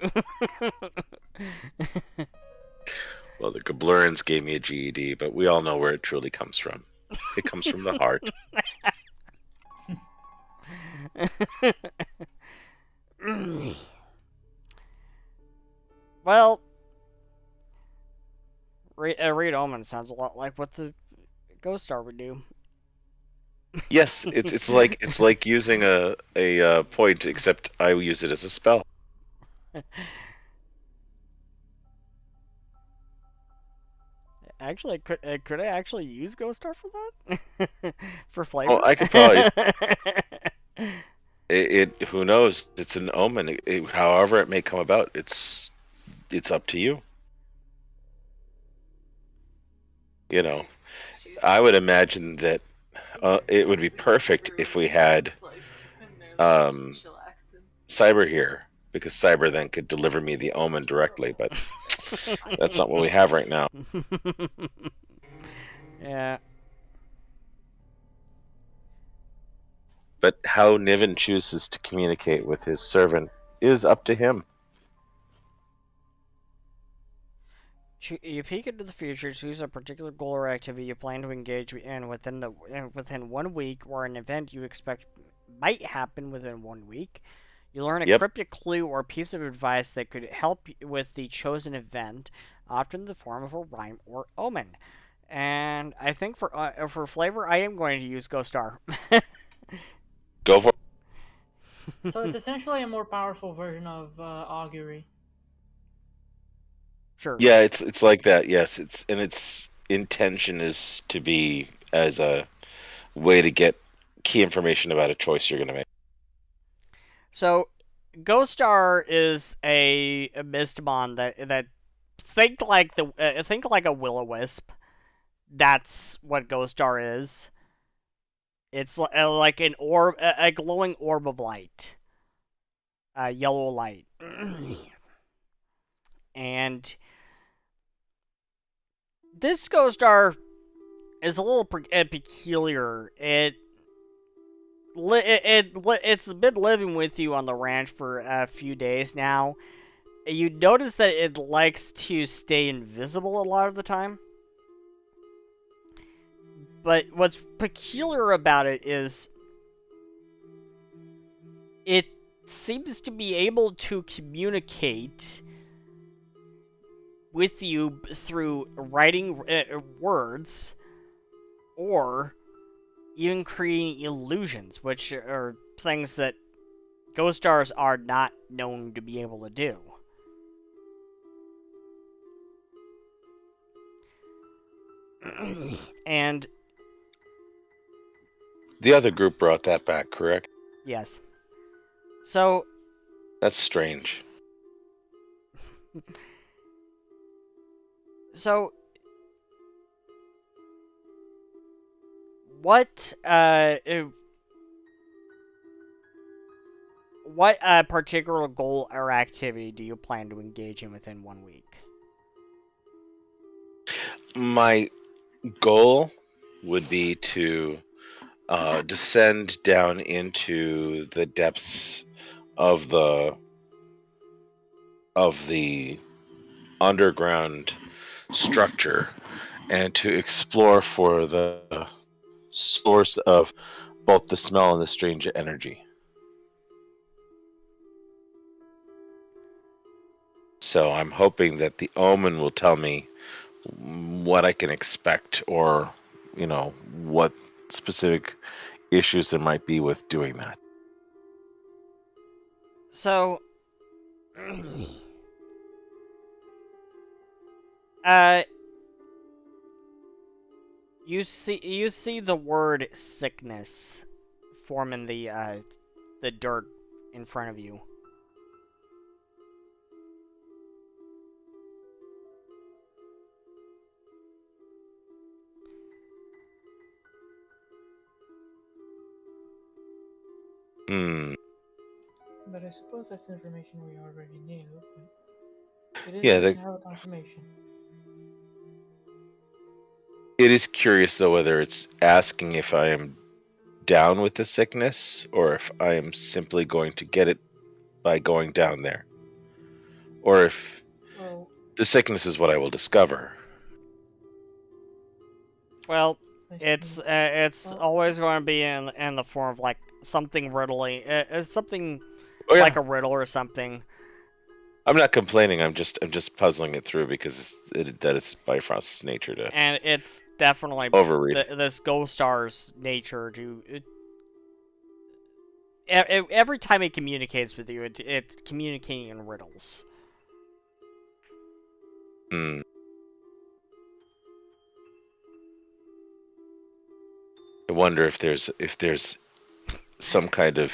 Well, the Gablurans gave me a GED, but we all know where it truly comes from. It comes from the heart. Well, read omen sounds a lot like what the Ghost Star would do. Yes, it's like using a point, except I use it as a spell. Actually, could I actually use Ghost Star for that? For flavor? Oh, I could probably. Who knows? It's an omen. However it may come about, it's up to you. You know, I would imagine that it would be perfect if we had Cyber here, because Cyber then could deliver me the omen directly, but that's not what we have right now. Yeah. But how Niven chooses to communicate with his servant is up to him. You peek into the future, choose a particular goal or activity you plan to engage in within 1 week, or an event you expect might happen within 1 week. You learn a Yep. cryptic clue or piece of advice that could help with the chosen event, often in the form of a rhyme or omen. And I think for flavor, I am going to use Ghost Star. Go for it. So it's essentially a more powerful version of augury. Sure. Yeah, it's like that. Yes, its intention is to be as a way to get key information about a choice you're going to make. So, Ghost Star is a Mystimon that think like a will-o-wisp. That's what Ghost Star is. It's like an orb, a glowing orb of light, yellow light, and this Ghost Star is a little peculiar. It's been living with you on the ranch for a few days now. You notice that it likes to stay invisible a lot of the time. But what's peculiar about it is it seems to be able to communicate with you through writing words, or even creating illusions, which are things that Ghost Stars are not known to be able to do. And The other group brought that back, correct? yes. So That's strange. So what particular goal or activity do you plan to engage in within 1 week? My goal would be to descend down into the depths of the underground structure and to explore for the source of both the smell and the strange energy. So I'm hoping that the omen will tell me what I can expect, or what specific issues there might be with doing that. So you see the word sickness form in the dirt in front of you. Hmm. But I suppose that's information we already knew. But it is Yeah, good to have a confirmation. it is curious though whether it's asking if I am down with the sickness or if I am simply going to get it by going down there, or if Well, the sickness is what I will discover. Well, I it's suppose- always going to be in the form of like something riddly, something Oh yeah, like a riddle or something. I'm not complaining. I'm just puzzling it through because that is Bifrost's nature to And it's definitely overread. this Ghost Star's nature to. Every time it communicates with you, it's communicating in riddles. Hmm. I wonder if there's some kind of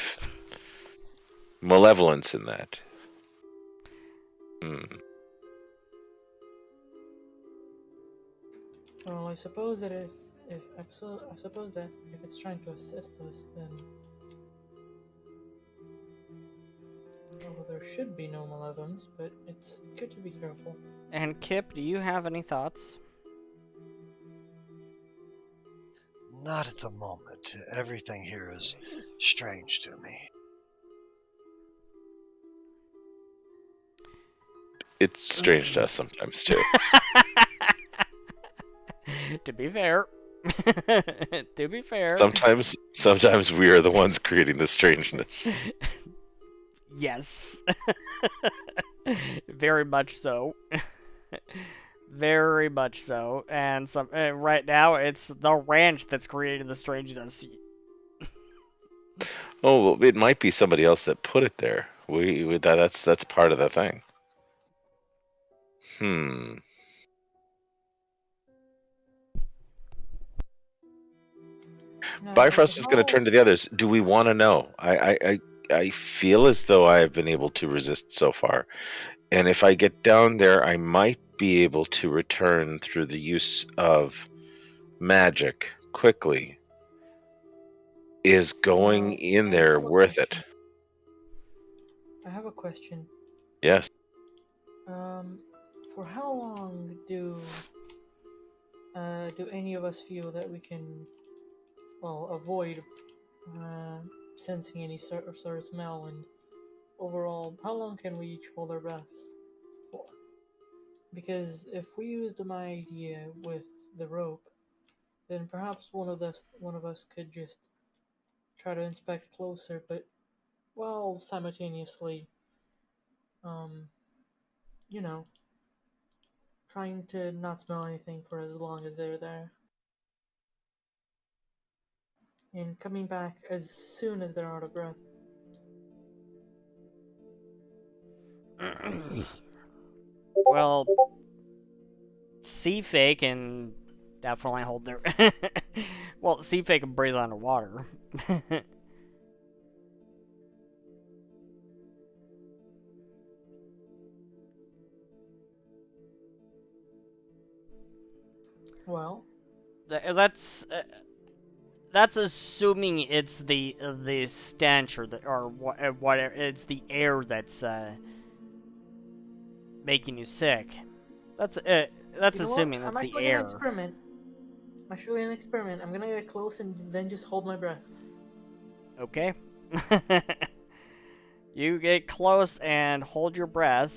malevolence in that. Hmm. Well, I suppose that I suppose that if it's trying to assist us, then well, there should be no malevolence. But it's good to be careful. And Kip, do you have any thoughts? Not at the moment. Everything here is strange to me. It's strange to us sometimes too. To be fair. To be fair. Sometimes we are the ones creating the strangeness. Yes. Very much so. Very much so. And right now it's the ranch that's creating the strangeness. Oh, well, it might be somebody else that put it there. That's part of the thing. Now, Bifrost is going to how- turn to the others. Do we want to know? I feel as though I have been able to resist so far, and if I get down there, I might be able to return through the use of magic quickly. Is going Now, in I there have a worth it? question. I have a question. Yes. For how long do any of us feel that we can, well, avoid sensing any sort of smell, and overall, how long can we each hold our breaths for? Because if we used my idea with the rope, then perhaps one of us could just try to inspect closer, but while simultaneously, um, you know, trying to not smell anything for as long as they're there, and coming back as soon as they're out of breath. Well, Sea can definitely hold their. Well, Sea can breathe underwater. Well, That's assuming it's the stench or whatever. It's the air that's making you sick. That's you know what? assuming I'm that's the actually gonna air. experiment. I'm gonna get close and then just hold my breath. Okay. You get close and hold your breath.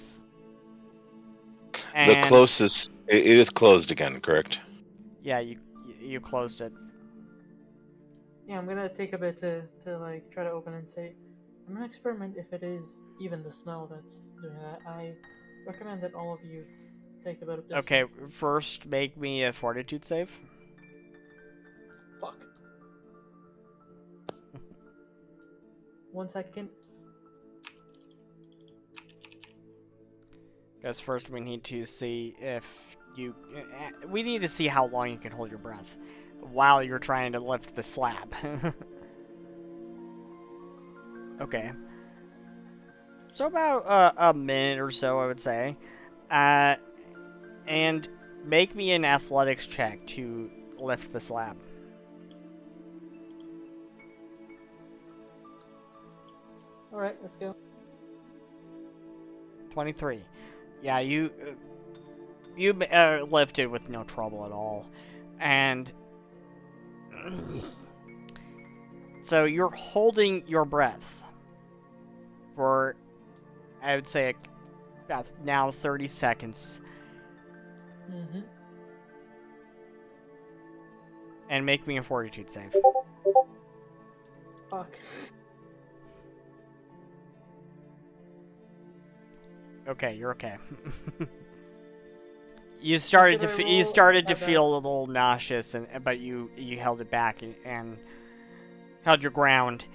The And closest it is closed again, correct? yeah, you closed it. Yeah, I'm gonna take a bit to like try to open and say, I'm gonna experiment if it is even the smell that's doing that. I recommend that all of you take a bit of Okay, distance. first make me a fortitude save. Fuck. 1 second. Because first we need to see if you... We need to see how long you can hold your breath while you're trying to lift the slab. Okay. So about a minute or so, I would say. And make me an athletics check to lift the slab. Alright, let's go. 23. Yeah, you lifted with no trouble at all. And so you're holding your breath for, I would say, about now 30 seconds. Mm-hmm. And make me a fortitude save. Fuck. Okay, you're okay. You started to feel a little nauseous, but you held it back and held your ground.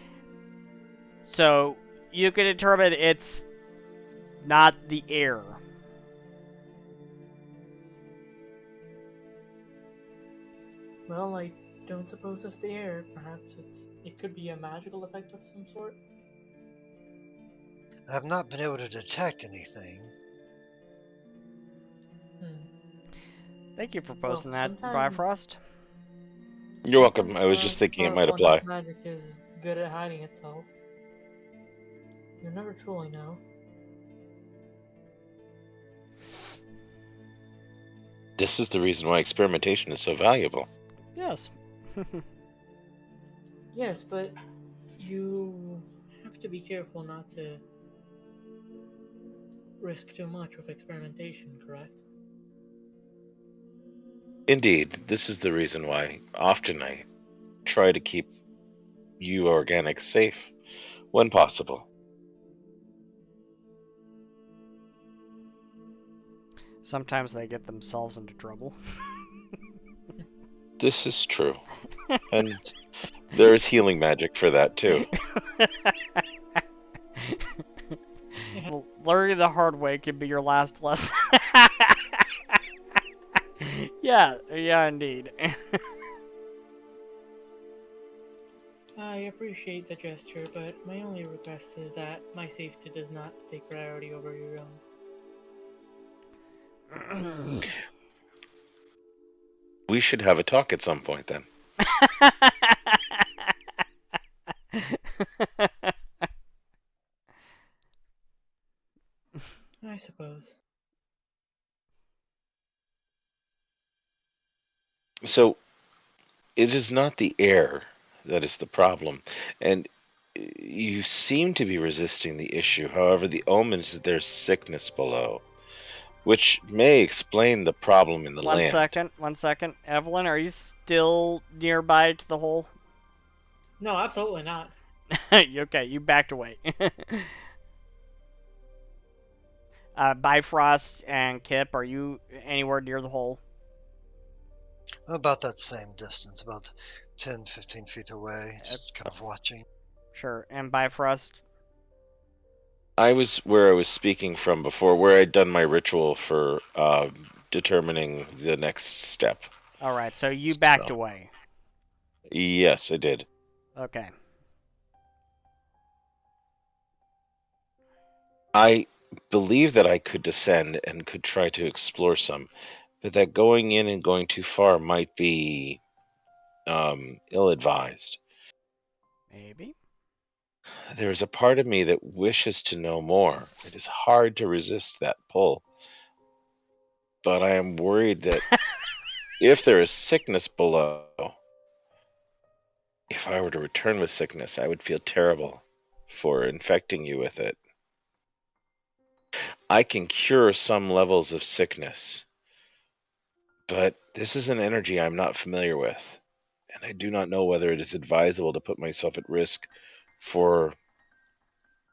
So you can determine it's not the air. Well, I don't suppose it's the air. Perhaps it could be a magical effect of some sort. I have not been able to detect anything. Thank you for posting that, sometimes- Bifrost. You're welcome. I was just thinking it might apply. Magic is good at hiding itself. You never truly know. This is the reason why experimentation is so valuable. Yes. Yes, but you have to be careful not to risk too much with experimentation, correct? Indeed, this is the reason why often I try to keep you organics safe when possible. Sometimes they get themselves into trouble. This is true. And there is healing magic for that too. Well, learning the hard way could be your last lesson. yeah, indeed. I appreciate the gesture, but my only request is that my safety does not take priority over your own. We should have a talk at some point then. I suppose. So, it is not the air that is the problem, and you seem to be resisting the issue. However, the omen is that there's sickness below, which may explain the problem in the One land. second. Evelyn, are you still nearby to the hole? No, absolutely not. Okay, you backed away. Bifrost and Kip, are you anywhere near the hole? About that same distance, about 10, 15 feet away, just kind of watching. Sure. And Bifrost? I was where I was speaking from before, where I'd done my ritual for determining the next step. Alright, so you backed So, away. yes, I did. Okay. I believe that I could descend and could try to explore some, but that going in and going too far might be ill-advised. Maybe. There is a part of me that wishes to know more. It is hard to resist that pull. But I am worried that if there is sickness below, if I were to return with sickness, I would feel terrible for infecting you with it. I can cure some levels of sickness, but this is an energy I'm not familiar with, and I do not know whether it is advisable to put myself at risk for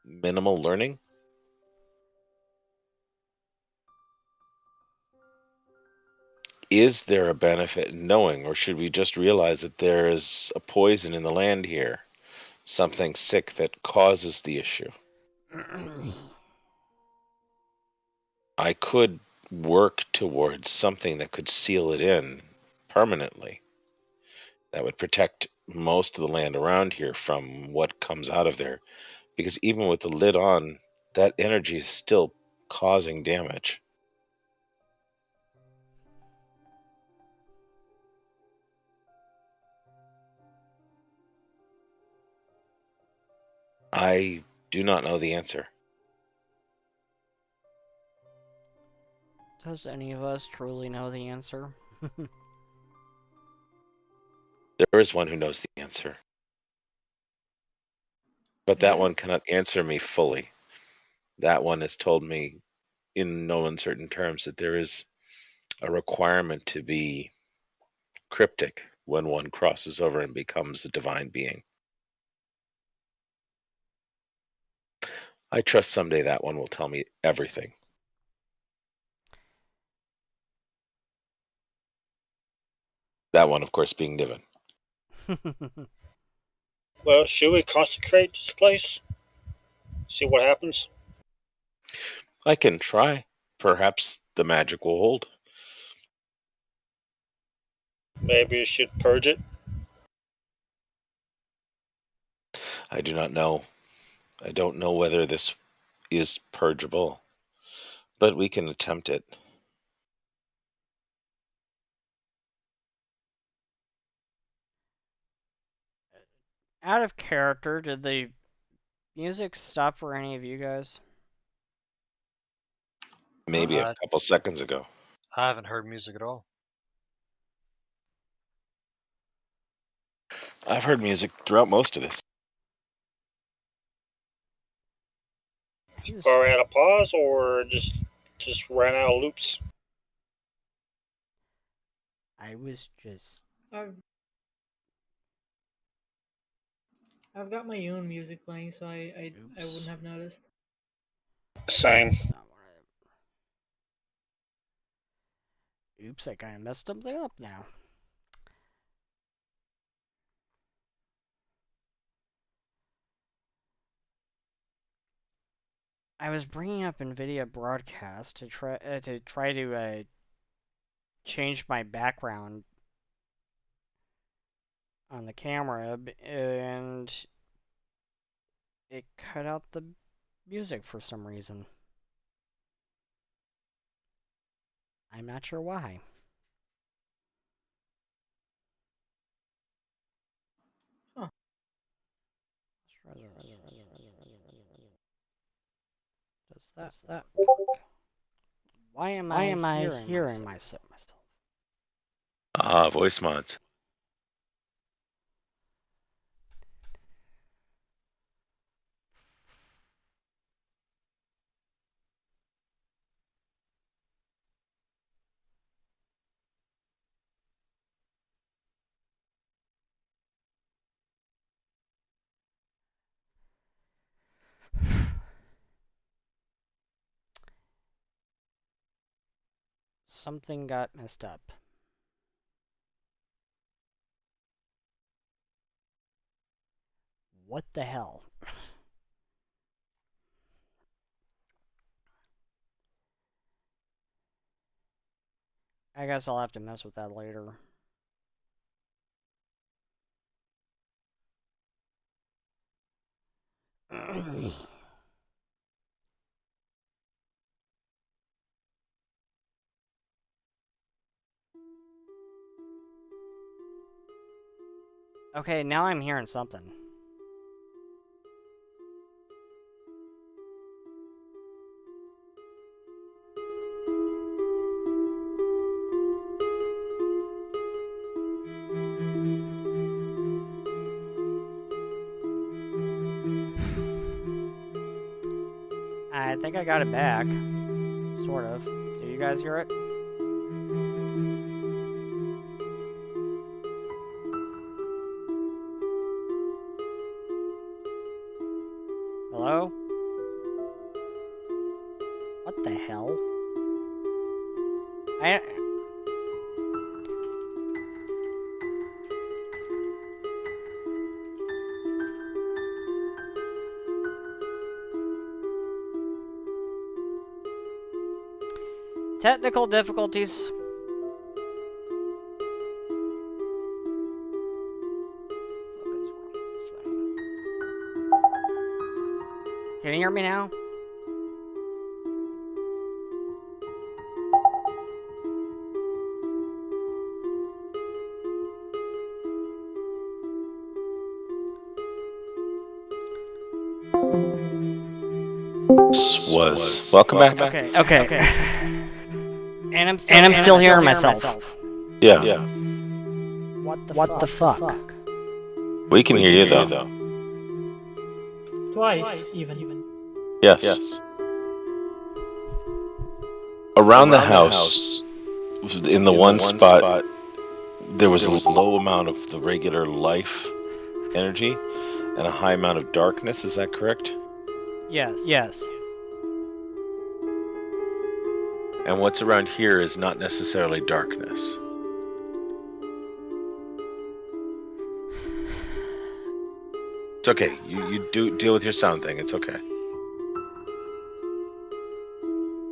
minimal learning. Is there a benefit in knowing, or should we just realize that there is a poison in the land here? Something sick that causes the issue? I could work towards something that could seal it in permanently. That would protect most of the land around here from what comes out of there. Because even with the lid on, that energy is still causing damage. I do not know the answer. Does any of us truly know the answer? There is one who knows the answer. But that one cannot answer me fully. That one has told me in no uncertain terms that there is a requirement to be cryptic when one crosses over and becomes a divine being. I trust someday that one will tell me everything. That one, of course, being Niven. Well, should we consecrate this place? See what happens? I can try. Perhaps the magic will hold. Maybe we should purge it. I do not know. I don't know whether this is purgeable, but we can attempt it. Out of character, did the music stop for any of you guys? Maybe a couple seconds ago. I haven't heard music at all. I've heard music throughout most of this. Or at a pause, or just ran out of loops. I was just... I've I've got my own music playing, so I Oops. wouldn't have noticed. Same. Not what Oops, I kind of messed something up now. I was bringing up NVIDIA Broadcast to try to change my background on the camera, and it cut out the music for some reason. I'm not sure why. Huh. Does that Why am I hearing myself? Voice mods. Something got messed up. What the hell? I guess I'll have to mess with that later. Okay, now I'm hearing something. I think I got it back. Sort of. Do you guys hear it? Hello? What the hell? Technical difficulties. What the fuck is wrong with this thing? Can you hear me now? Was. Welcome back. Okay. And I'm still hearing myself. Yeah. What the fuck? We can hear you though. Twice, even. Yes. Around the house, in the one spot, there was a low amount of the regular life energy and a high amount of darkness. Is that correct? Yes. And what's around here is not necessarily darkness. It's okay. You do deal with your sound thing. It's okay.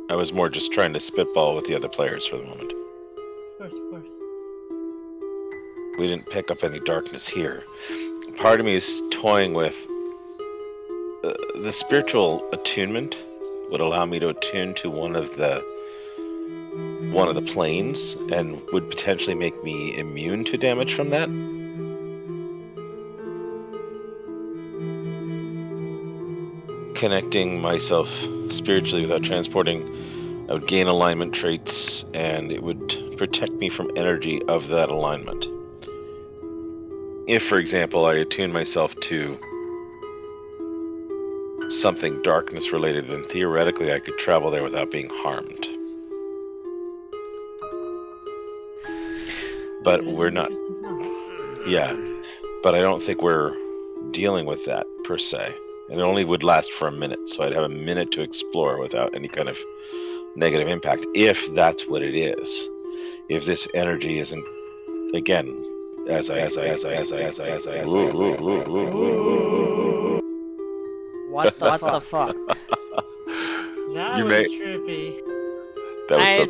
I was more just trying to spitball with the other players for the moment. Of course. We didn't pick up any darkness here. Part of me is toying with the spiritual attunement would allow me to attune to one of the planes and would potentially make me immune to damage from that. Connecting myself spiritually without transporting, I would gain alignment traits and it would protect me from energy of that alignment. If, for example, I attune myself to something darkness related, then theoretically I could travel there without being harmed. But we're not. Yeah, but I don't think we're dealing with that per se. And it only would last for a minute, so I'd have a minute to explore without any kind of negative impact, if that's what it is. If this energy isn't, again, as I. What the fuck? That You was may. trippy. That was so.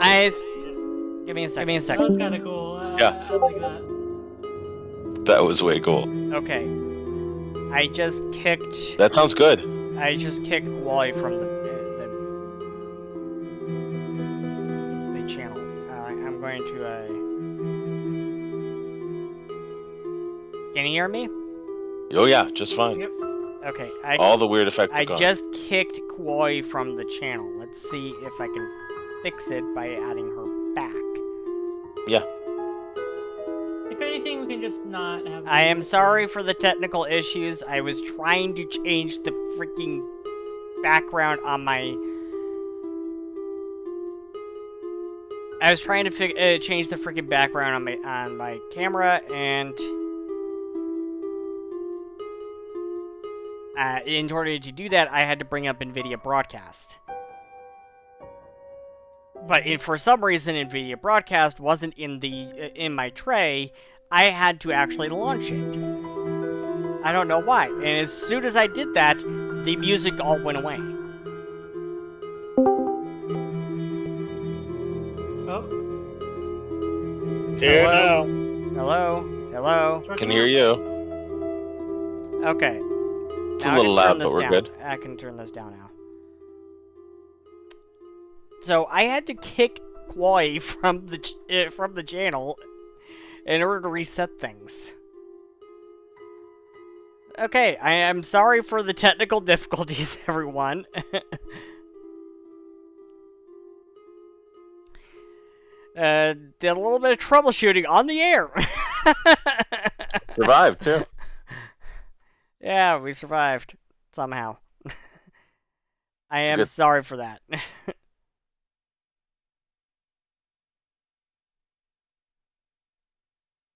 Give me a second. That was kind of cool. Yeah. I like that. That was way cool. Okay. I just kicked. That sounds good. I just kicked Wally from the channel. I'm going to. Can you hear me? Oh yeah, just fine. Yep. Okay. All the weird effects I are gone. just kicked Koi from the channel. Let's see if I can fix it by adding her back. Yeah. If anything, we can just not have. I am sorry for the technical issues. I was trying to change the freaking background on my. I was trying to change the freaking background on my camera, and in order to do that, I had to bring up NVIDIA Broadcast. But for some reason, NVIDIA Broadcast wasn't in my tray. I had to actually launch it. I don't know why. And as soon as I did that, the music all went away. Oh. Here now. Hello? Hello? Can hear you. Okay. It's Now a little I can turn loud, but this we're down. good. I can turn this down now. So I had to kick Koi from the channel in order to reset things. Okay, I am sorry for the technical difficulties, everyone. Did a little bit of troubleshooting on the air. Survived too. Yeah, we survived somehow. I am good. sorry for that.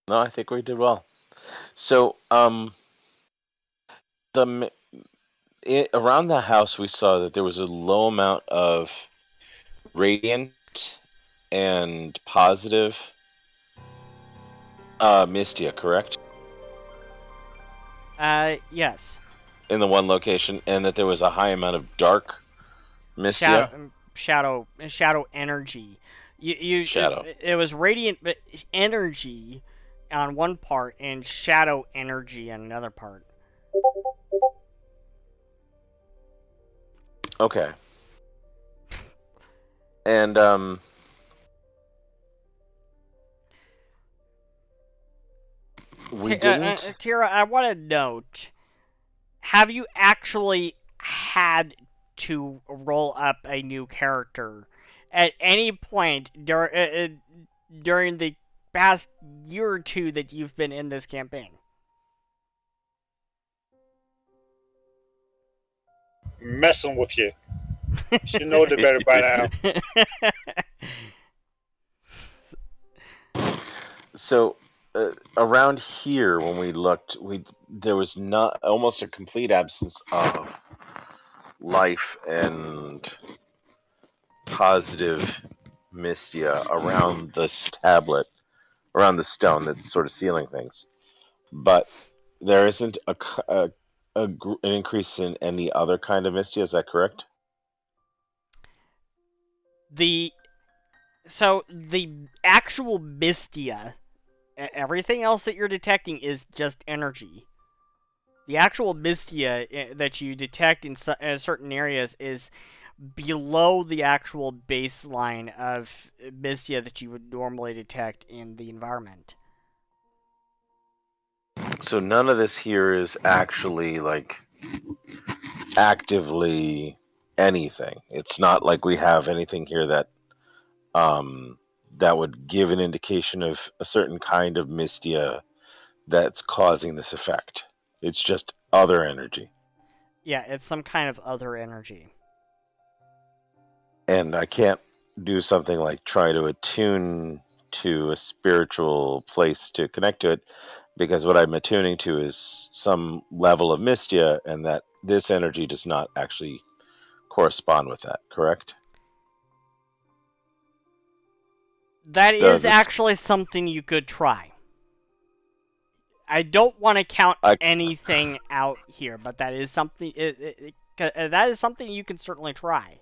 No, I think we did well. So, around the house, we saw that there was a low amount of radiant and positive Mystia, correct? Yes. In the one location, and that there was a high amount of dark Mystia. Shadow energy. Shadow. It was radiant energy on one part and shadow energy on another part. Okay. And we didn't. Tira, I want to note: have you actually had to roll up a new character at any point during the past year or two that you've been in this campaign? Messing with you. Should know the better by now. So around here, when we looked, there was not almost a complete absence of life and positive Mystia around this tablet, around the stone that's sort of sealing things. But there isn't an increase in any other kind of Mystia, is that correct? The actual Mystia, everything else that you're detecting is just energy. The actual Mystia that you detect in certain areas is below the actual baseline of Mystia that you would normally detect in the environment. So none of this here is actually like actively anything. It's not like we have anything here that that would give an indication of a certain kind of Mystia that's causing this effect. It's just other energy. Yeah, it's some kind of other energy. And I can't do something like try to attune to a spiritual place to connect to it, because what I'm attuning to is some level of Mystia, and that this energy does not actually correspond with that, correct? That is This, actually something you could try. I don't want to count I, anything out here, but that is something. That is something you can certainly try.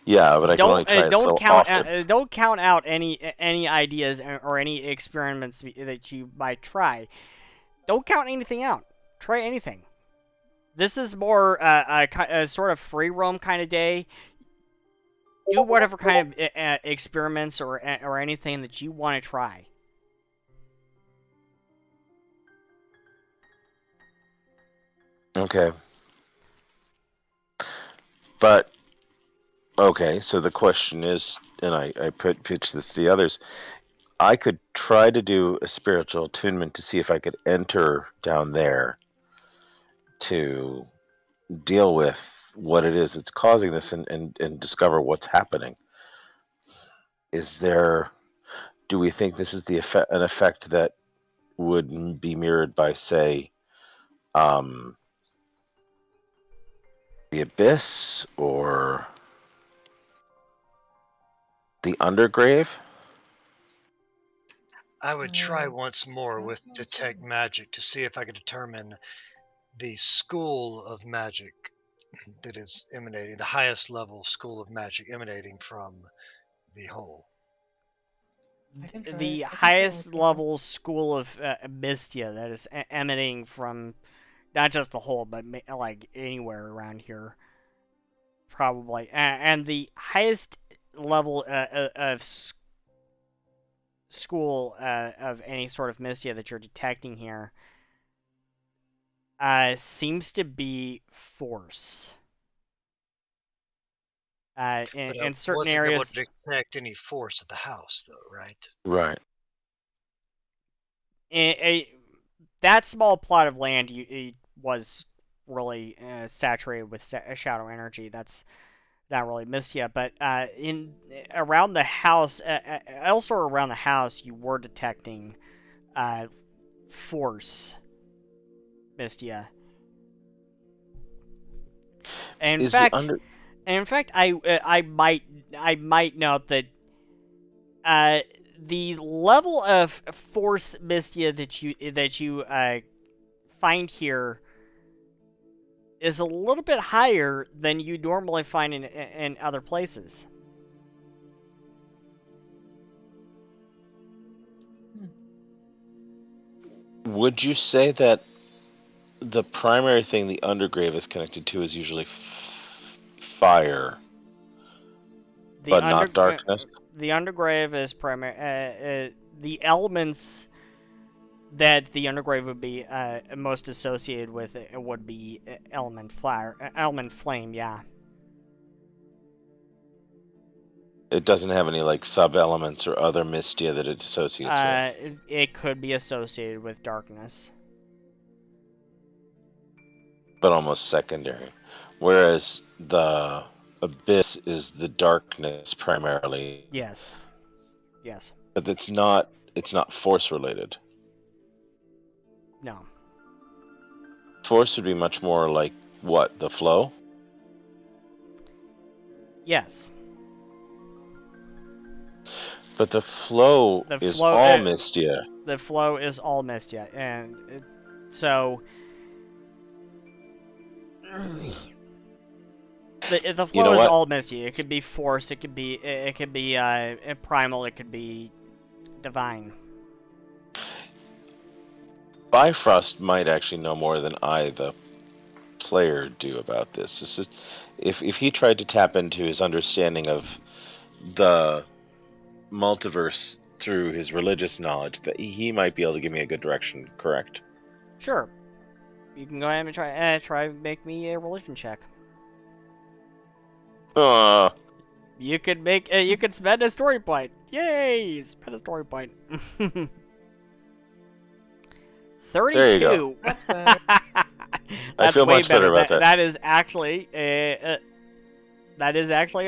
yeah, but I can only Don't try it don't so count often. don't count out any ideas or any experiments that you might try. Don't count anything out. Try anything. This is more a sort of free roam kind of day. Do whatever kind of experiments or anything that you want to try. Okay. But, okay, so the question is, and I pitched this to the others, I could try to do a spiritual attunement to see if I could enter down there to deal with what it is that's causing this, and discover what's happening. Do we think this is an effect that would be mirrored by, say, um, the Abyss or the Undergrave? I would try Uh, once more with detect magic to see if I could determine the school of magic that is emanating, the highest level school of magic emanating from the hole. I can try. The I can try and highest look that up. level school of Mystia that is emanating from not just the hole, but like anywhere around here, probably. And the highest level of school of any sort of Mystia that you're detecting here seems to be force. But I In certain wasn't able areas, to detect any force at the house, though, right? Right. that small plot of land was really saturated with shadow energy. That's not really missed yet, but in around the house, elsewhere around the house, you were detecting force Mystia. And Is the under in fact, I might note that the level of force Mystia that you find here is a little bit higher than you normally find in other places. would you say that the primary thing the Undergrave is connected to is usually fire, The but not darkness? the undergrave is primary. The elements that the undergrave would be most associated with would be element fire, element flame. Yeah. It doesn't have any like sub-elements or other Mystia that it associates with. It could be associated with darkness. But almost secondary. Whereas the Abyss is the darkness primarily, Yes. Yes. but it's not force related. No. Force would be much more like what, the flow? Yes. But the flow The is flow. all Mystia. The flow is all Mystia, and so the flow You know is what? all Mystia. It could be force. It could be primal. It could be divine. Bifrost might actually know more than I, the player, do about this. If he tried to tap into his understanding of the multiverse through his religious knowledge, that he might be able to give me a good direction. Correct? Sure. You can go ahead and try make me a religion check. You could make you could spend a story point. Yay! Spend a story point. 32. There you go. That's better. That's feel way much better about that. That is actually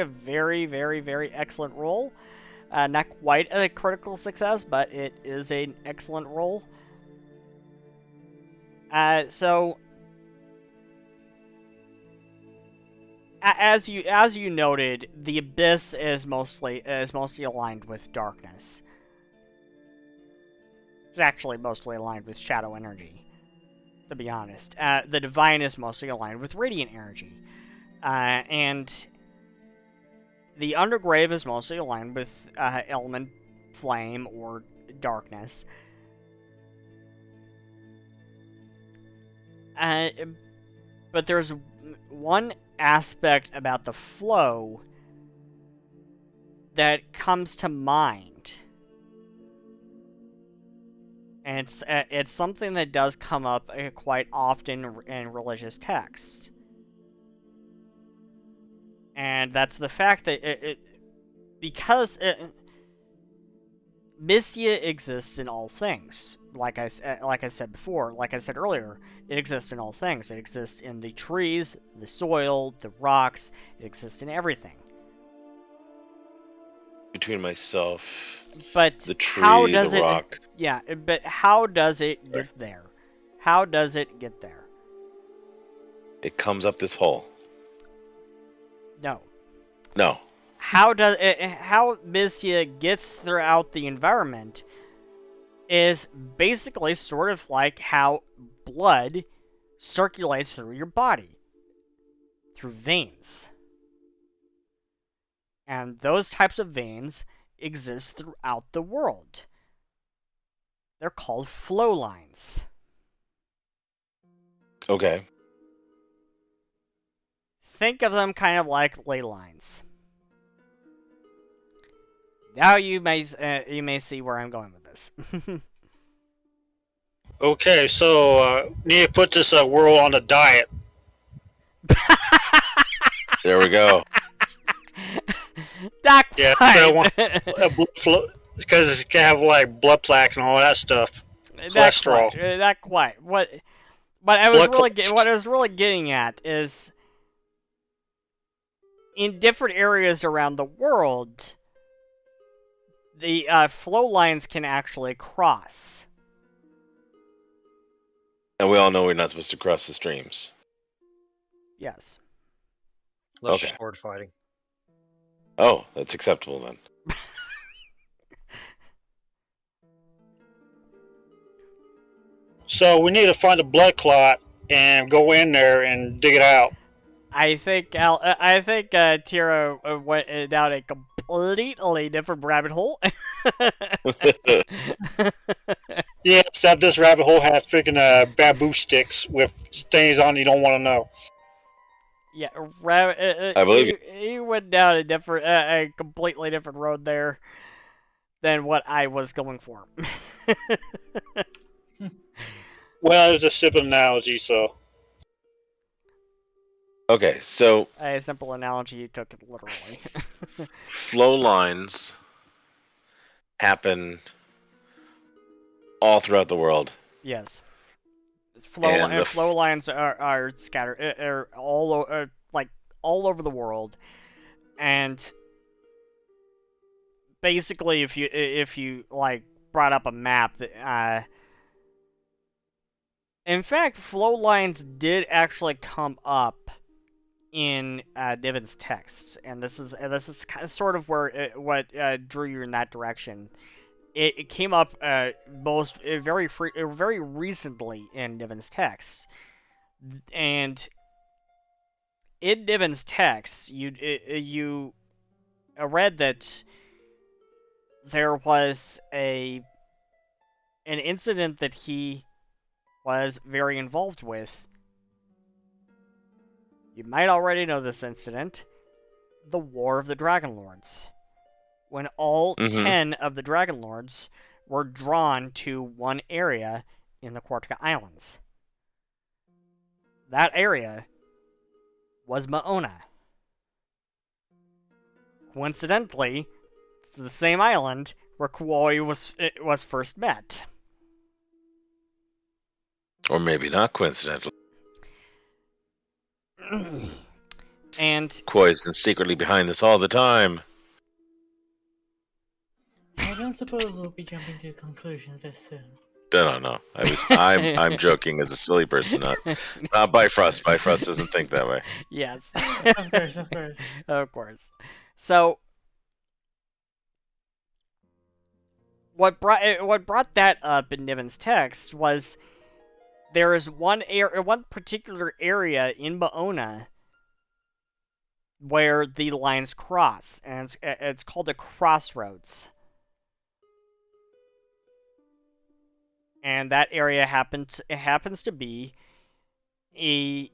a very, very, very excellent roll. Not quite a critical success, but it is an excellent roll. So as you noted, the abyss is mostly aligned with darkness. It's actually mostly aligned with shadow energy, to be honest. The divine is mostly aligned with radiant energy, and the undergrave is mostly aligned with element flame or darkness. But there's one aspect about the flow that comes to mind. And it's something that does come up quite often in religious texts. And that's the fact that because Mystia exists in all things. Like I said before, like I said earlier, it exists in all things. It exists in the trees, the soil, the rocks. It exists in everything. Between myself, but the tree, how does the rock. Yeah, but how does it get there? How does it get there? It comes up this hole. No. No. How Mystia gets throughout the environment is basically sort of like how blood circulates through your body. Through veins. And those types of veins exist throughout the world. They're called flow lines. Okay. Think of them kind of like ley lines. Now you may see where I'm going with this. Okay, so need to put this world on a diet. There we go. Not Yeah, quite. so blood flow, because it can have like blood plaque and all that stuff. Cholesterol. Not quite. What I was really getting at is in different areas around the world, the flow lines can actually cross. And we all know we're not supposed to cross the streams. Yes. Unless Okay. you're sword fighting. Oh, that's acceptable then. So we need to find a blood clot and go in there and dig it out. I think Tiro went down a completely different rabbit hole. Yeah, except this rabbit hole has freaking bamboo sticks with things on you don't want to know. Yeah, I believe you. He went down a completely different road there than what I was going for. Well, it was a simple analogy, so. Okay, so A simple analogy, you took it literally. flow lines happen all throughout the world. Yes. And Flow lines are scattered, are all over the world, and basically, if you like brought up a map, in fact, flow lines did actually come up in Niven's texts, and this is kind of sort of where what drew you in that direction. It came up very recently in Niven's texts, and in Niven's texts, you read that there was an incident that he was very involved with. You might already know this incident, the War of the Dragon Lords, when all 10 of the Dragon Lords were drawn to one area in the Quartica Islands. That area was Maona. Coincidentally, the same island where Kuoi was first met. Or maybe not coincidentally. And Koi's been secretly behind this all the time. I don't suppose we'll be jumping to conclusions this soon. No. I'm joking as a silly person, not Bifrost. Bifrost doesn't think that way. yes. Of course, of course. Of course. So what brought that up in Niven's text was there is one particular area in Moona where the lines cross, and it's called a crossroads. And that area happens to be a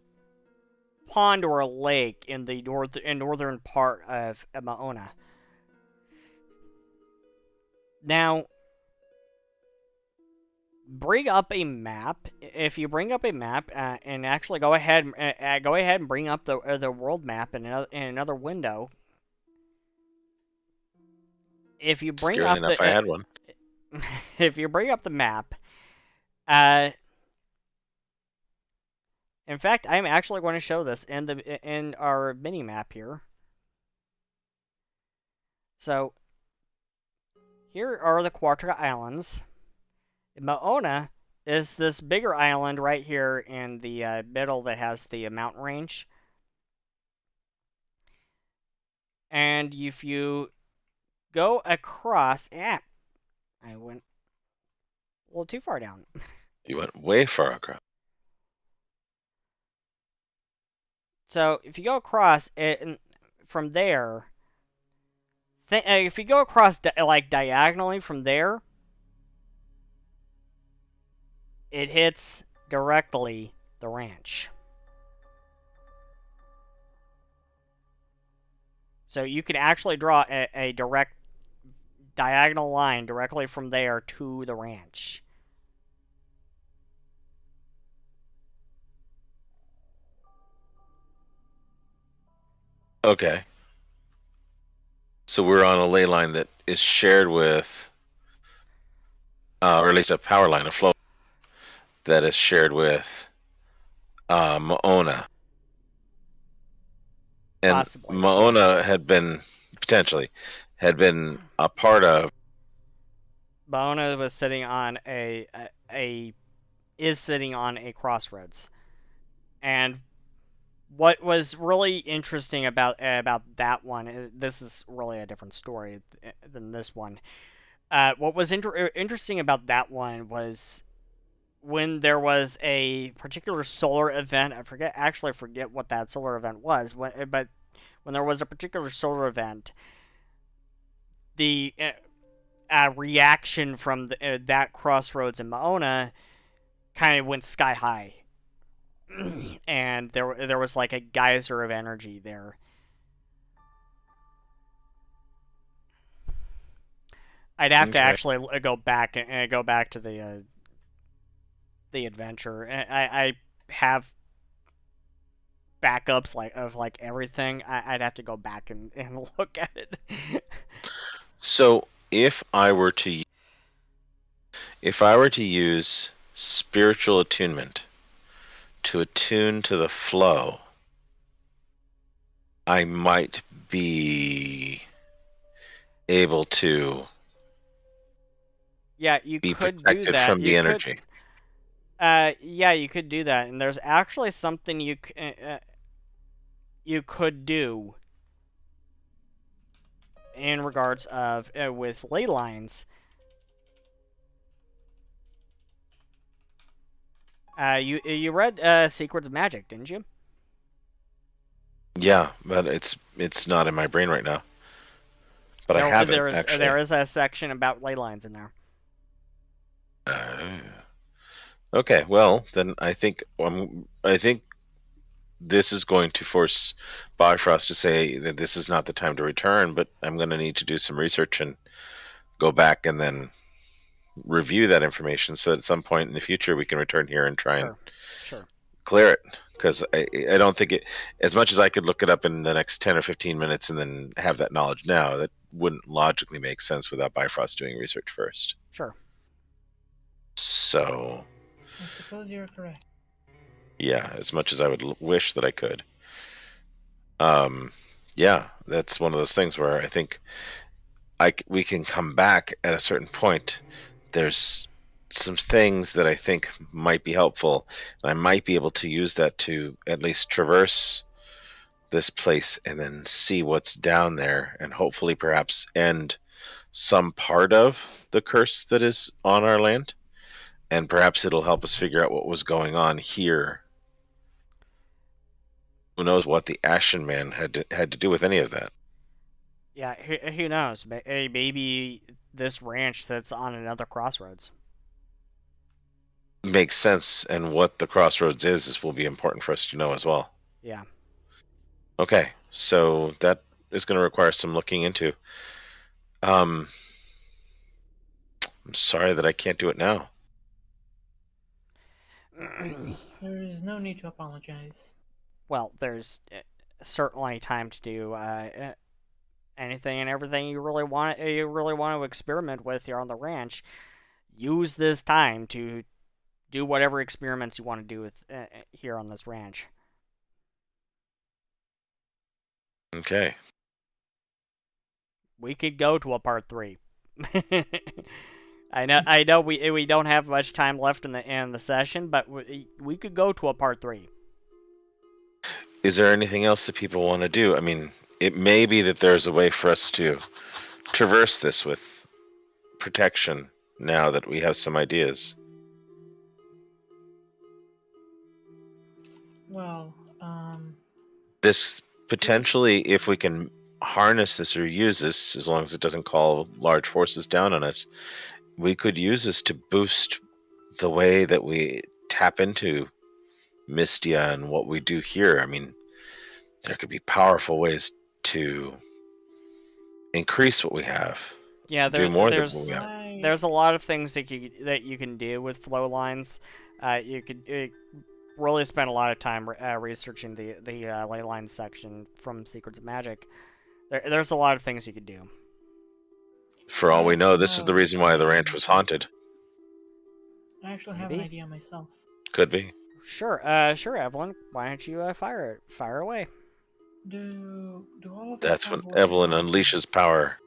pond or a lake in the northern part of Moona. Now, bring up a map. If you bring up a map and actually go ahead and bring up the world map in another window. If you bring Scary up enough, I had one. If you bring up the map, in fact, I'm actually going to show this in our mini map here. So here are the Quatra Islands. Moona is this bigger island right here in the middle that has the mountain range. And if you go across, I went a little too far down. You went way far across. So if you go across it from there, if you go across like diagonally from there, it hits directly the ranch. So you can actually draw a direct diagonal line directly from there to the ranch. Okay. So we're on a ley line that is shared with, or at least a power line, a flow that is shared with Moona. And Possibly. Moona had been a part of. Moona was sitting on is sitting on a crossroads, and what was really interesting about that one, this is really a different story than this one. What was interesting about that one was when there was a particular solar event. I forget what that solar event was. But when there was a particular solar event, the reaction from that crossroads in Moona kind of went sky high. And there was like a geyser of energy there. I'd have to actually go back to the adventure. I have backups of everything. I'd have to go back and look at it. So if I were to use spiritual attunement to attune to the flow, I might be able to you be could protected do that from the energy. Yeah, you could do that, and there's actually something you could do in regards of with ley lines. You read Secrets of Magic, didn't you? Yeah, but it's not in my brain right now. But I have it, actually. There is a section about ley lines in there. Okay, well then I think this is going to force Bifrost to say that this is not the time to return, but I'm going to need to do some research and go back and then review that information so at some point in the future we can return here and try and clear it. Because I don't think it, as much as I could look it up in the next 10 or 15 minutes and then have that knowledge now, that wouldn't logically make sense without Bifrost doing research first. Sure. So I suppose you're correct. yeah, as much as I would wish that I could. Yeah, that's one of those things where I think we can come back at a certain point. There's some things that I think might be helpful, and I might be able to use that to at least traverse this place and then see what's down there, and hopefully perhaps end some part of the curse that is on our land, and perhaps it'll help us figure out what was going on here. Who knows what the Ashen Man had to do with any of that? Yeah, who knows? Maybe this ranch sits on another crossroads. Makes sense, and what the crossroads is will be important for us to know as well. Yeah. Okay, so that is going to require some looking into. I'm sorry that I can't do it now. There is no need to apologize. Well, there's certainly time to do anything and everything you really want to experiment with here on the ranch. Use this time to do whatever experiments you want to do with here on this ranch. Okay. We could go to a part 3. I know we don't have much time left in the session, but we could go to a part 3. Is there anything else that people want to do? I mean, it may be that there's a way for us to traverse this with protection now that we have some ideas. Well, This potentially, if we can harness this or use this, as long as it doesn't call large forces down on us, we could use this to boost the way that we tap into Mystia and what we do here. I mean, there could be powerful ways to increase what we have. Yeah, do more than what we have. There's a lot of things that you can do with flow lines. You could really spend a lot of time researching the ley line section from Secrets of Magic. There's a lot of things you could do. For all we know, this is the reason why the ranch was haunted. I actually have an idea myself. Could be. Sure, sure, Evelyn. Why don't you fire away? Do all of us That's have when Evelyn unleashes power.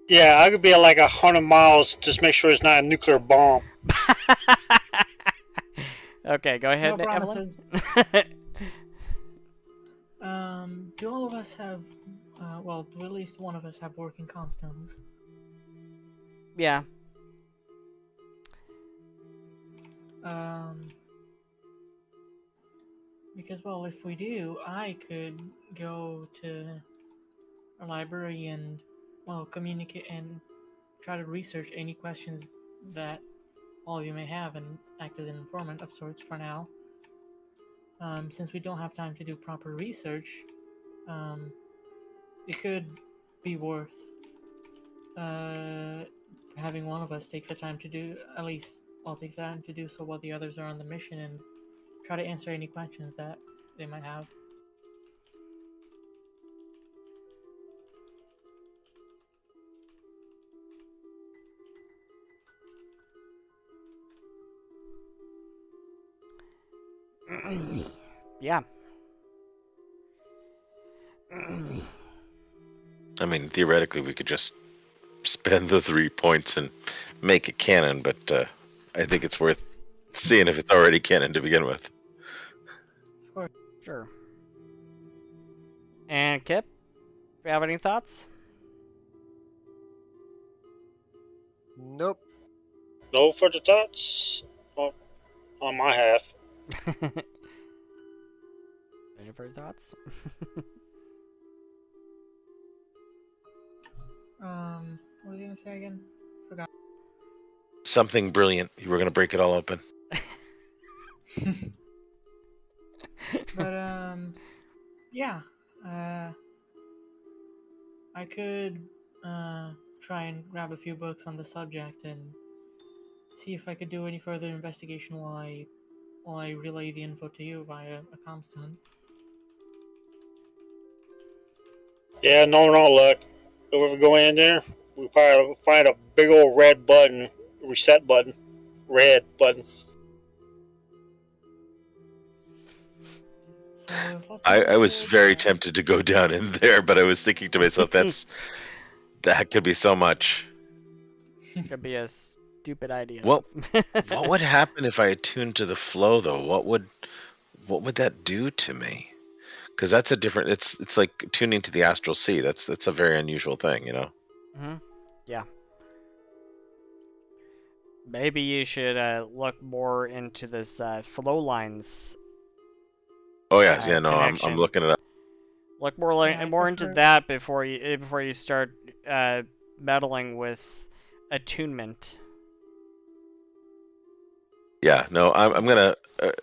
Yeah, I could be at like 100 miles. Just make sure it's not a nuclear bomb. Okay, go ahead, No Evelyn. Do all of us have, well, do at least one of us have working comm stones? Yeah. Because, well, if we do, I could go to a library and, well, communicate and try to research any questions that all of you may have and act as an informant of sorts for now. Since we don't have time to do proper research, it could be worth having one of us take the time to do, at least, well, take the time to do so while the others are on the mission and try to answer any questions that they might have. Yeah. I mean, theoretically, we could just spend the 3 points and make it canon, but I think it's worth seeing if it's already canon to begin with. Sure. And Kip, do you have any thoughts? Nope. No further thoughts on my half. Any further thoughts? What was I gonna say again? Forgot. Something brilliant. You were going to break it all open. But, yeah. I could, try and grab a few books on the subject and see if I could do any further investigation while I relay the info to you via a comstone. Yeah, no luck. If we go in there, we probably find a big old red button, reset button, red button. So, So if that's I was all very good, tempted to go down in there, but I was thinking to myself, that could be so much. Could be a stupid idea. What would happen if I attuned to the flow, though? What would that do to me? Because that's a different. It's like tuning to the astral sea. That's a very unusual thing, you know. Mm-hmm. Yeah. Maybe you should look more into this flow lines. Oh yes, yeah, no, I'm Connection. looking it up. Look more Yeah, I more into prefer- that before you start meddling with attunement. Yeah, no, I'm gonna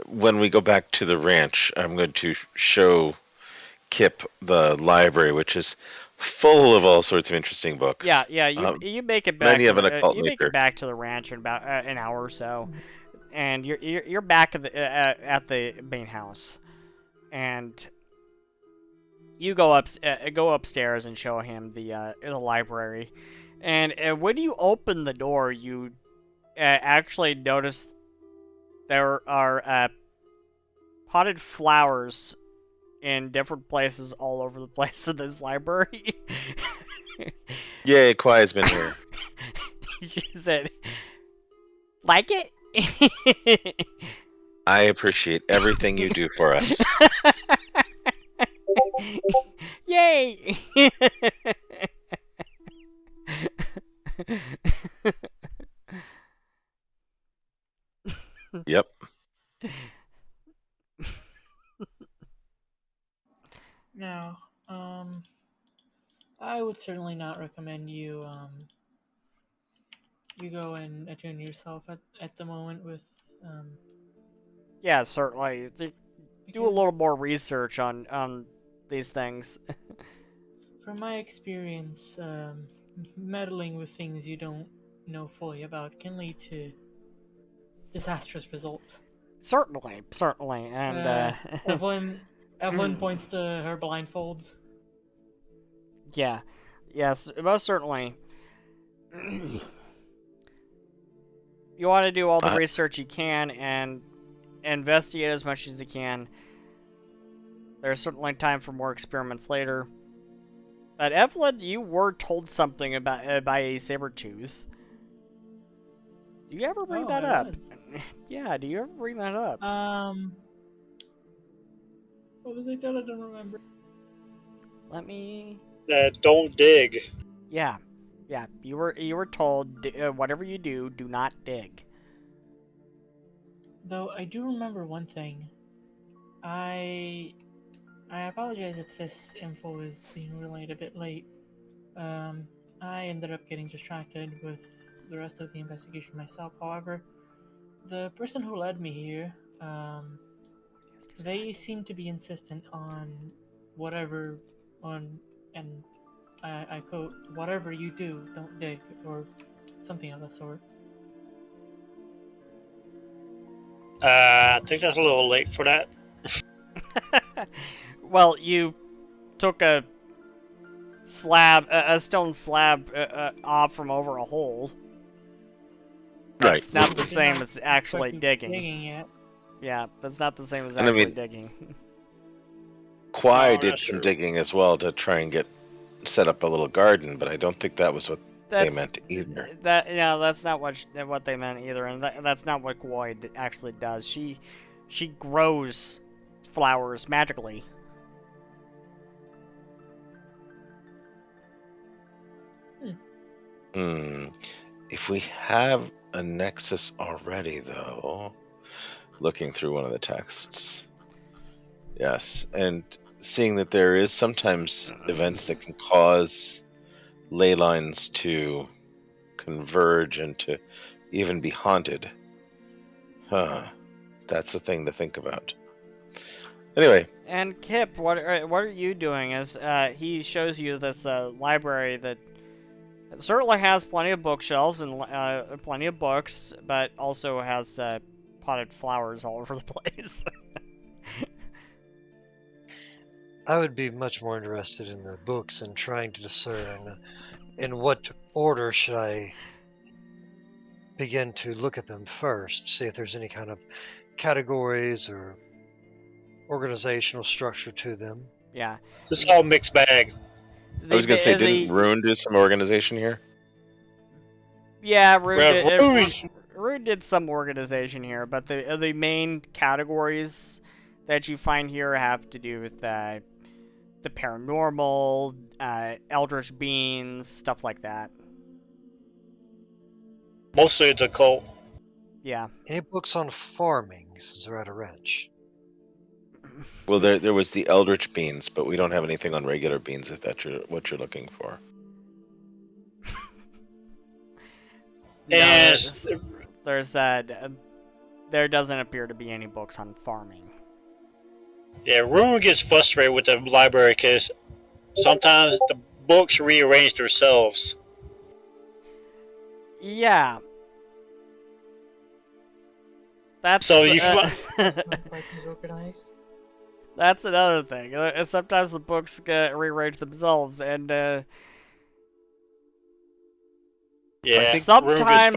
when we go back to the ranch, I'm going to show Kip the library, which is full of all sorts of interesting books. Yeah, yeah. You make it back. Many To of an the, occult you make it nature. back to the ranch in about an hour or so, and you're back at the main house, and you go upstairs and show him the library, and when you open the door, you actually notice there are potted flowers in different places all over the place in this library. Yay, Kwai's been here. She said, like it? I appreciate everything you do for us. Yay! Yep. Now, I would certainly not recommend you you go and attune yourself at the moment with Yeah, certainly. Do a because little more research on these things. from my experience, meddling with things you don't know fully about can lead to disastrous results. Certainly, and Evelyn points to her blindfolds. yeah, yes, most certainly. You want to do all the I- research you can and investigate as much as you can. There's certainly time for more experiments later. But Evelyn, you were told something about by a saber tooth. Do you ever bring that I up? was. Yeah, do you ever bring that up? What was I done? I don't remember. Let me. Don't dig. Yeah. You were told whatever you do, do not dig. Though I do remember one thing. I apologize if this info is being relayed a bit late. I ended up getting distracted with the rest of the investigation myself. However, the person who led me here, they seem to be insistent on whatever, and I quote, whatever you do, don't dig, or something of that sort. I think that's a little late for that. Well, you took a stone slab off from over a hole. Right. That's not the same Not as actually exactly digging. yet. Yeah, that's not the same as And I actually mean- digging. Kwai No, did that's some true. digging as well to try and set up a little garden, but I don't think that was what they That's, meant either. That's not what they meant either, and that's not what Koi actually does. She grows flowers magically. If we have a nexus already, though, looking through one of the texts, yes, and seeing that there is sometimes events that can cause ley lines to converge and to even be haunted. That's a thing to think about. Anyway, And Kip, what are you doing? As he shows you this library that certainly has plenty of bookshelves and plenty of books, but also has potted flowers all over the place. I would be much more interested in the books and trying to discern in what order should I begin to look at them first, see if there's any kind of categories or organizational structure to them. Yeah. It's all mixed bag. I was gonna say, didn't the Rune do some organization here? yeah, Rune Well, did, Rouge, Rune did some organization here, but the main categories that you find here have to do with the paranormal, eldritch beings, stuff like that. mostly it's occult. Yeah. Any books on farming since they're at a ranch? Well, there was the Eldritch beans, but we don't have anything on regular beans. If that's what you're looking for. No, And there's there doesn't appear to be any books on farming. yeah, Rune gets frustrated with the library because sometimes the books rearrange themselves. Yeah. That's So you It's not quite as organized. that's another thing. Sometimes the books get rearranged themselves, and yeah, sometimes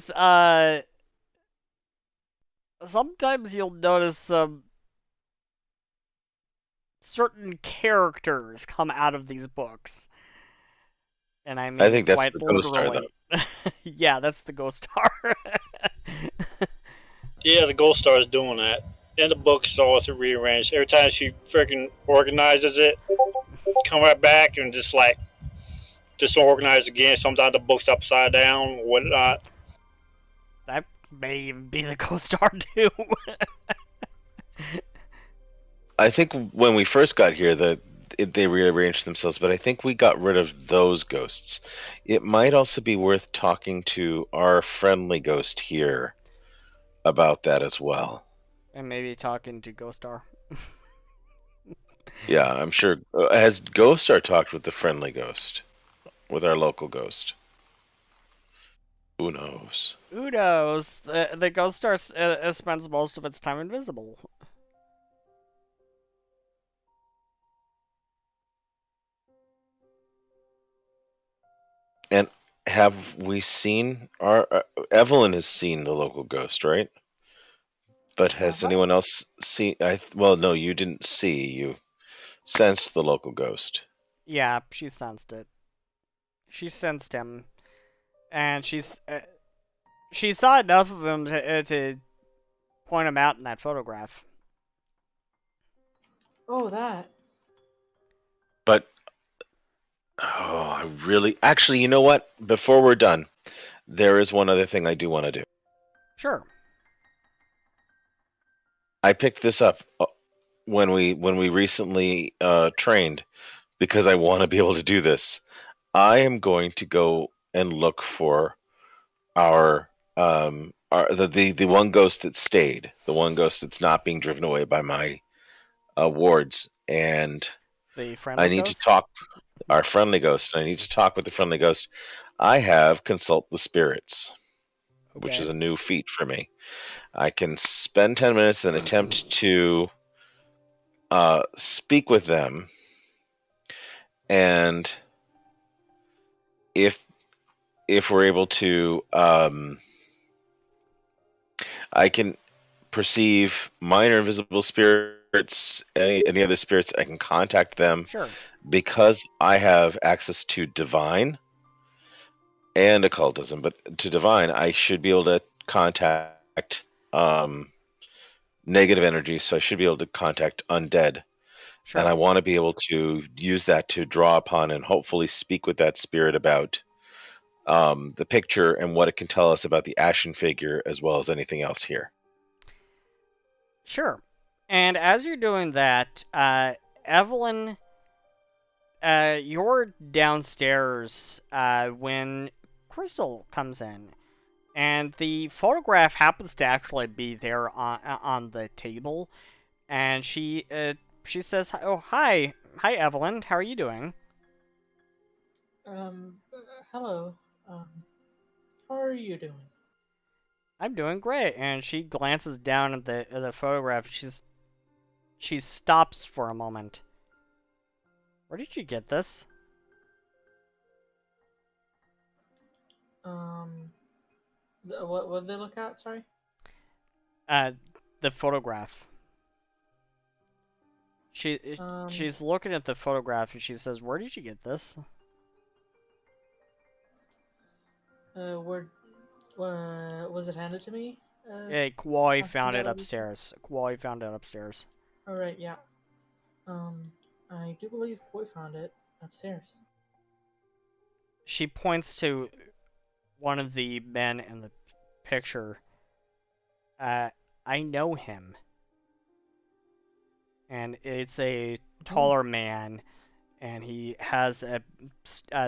gets sometimes you'll notice some certain characters come out of these books, and I mean I think that's quite the Ghost Star, literally. Yeah, that's the Ghost Star. yeah, the Gold Star is doing that. And the book's always rearranged. Every time she freaking organizes it, come right back and just like disorganized again. Sometimes the book's upside down, whatnot. That may even be the Ghost Star too. I think when we first got here, they rearranged themselves, but I think we got rid of those ghosts. It might also be worth talking to our friendly ghost here about that as well. And maybe talking to Ghost Star. Yeah, I'm sure. Has Ghost Star talked with the friendly ghost? With our local ghost? Who knows? Who knows? The Ghost Star spends most of its time invisible. And have we seen our Evelyn has seen the local ghost, right? But has anyone else seen? Well, no, you didn't see. You sensed the local ghost. Yeah, she sensed it. She sensed him, and she saw enough of him to point him out in that photograph. Oh, that. But I really, actually, you know what? Before we're done, there is one other thing I do want to do. Sure. I picked this up when we recently trained because I want to be able to do this. I am going to go and look for the one ghost that stayed, the one ghost that's not being driven away by my wards, and The I friendly need ghost? to talk our friendly ghost. I need to talk with the friendly ghost. I have consult the spirits, which is a new feat for me. I can spend 10 minutes and attempt to speak with them, and if we're able to, I can perceive minor invisible spirits, any other spirits. I can contact them. Sure. Because I have access to divine and occultism, but to divine, I should be able to contact negative energy, so I should be able to contact undead. Sure. And I want to be able to use that to draw upon and hopefully speak with that spirit about the picture and what it can tell us about the ashen figure as well as anything else here. Sure. And as you're doing that, Evelyn, you're downstairs when Crystal comes in, and the photograph happens to actually be there on the table, and she says, "Oh, hi, Evelyn. How are you doing?" Hello. How are you doing? I'm doing great. And she glances down at the photograph. She stops for a moment. Where did you get this? What did they look at? Sorry. The photograph. She's looking at the photograph and she says, "Where did you get this?" Where was it handed to me? Yeah, Kwai Asked found it about upstairs. Kwai found it upstairs. All right, yeah. I do believe Koi found it upstairs. She points to one of the men in the picture. I know him. And it's a taller man, and he has a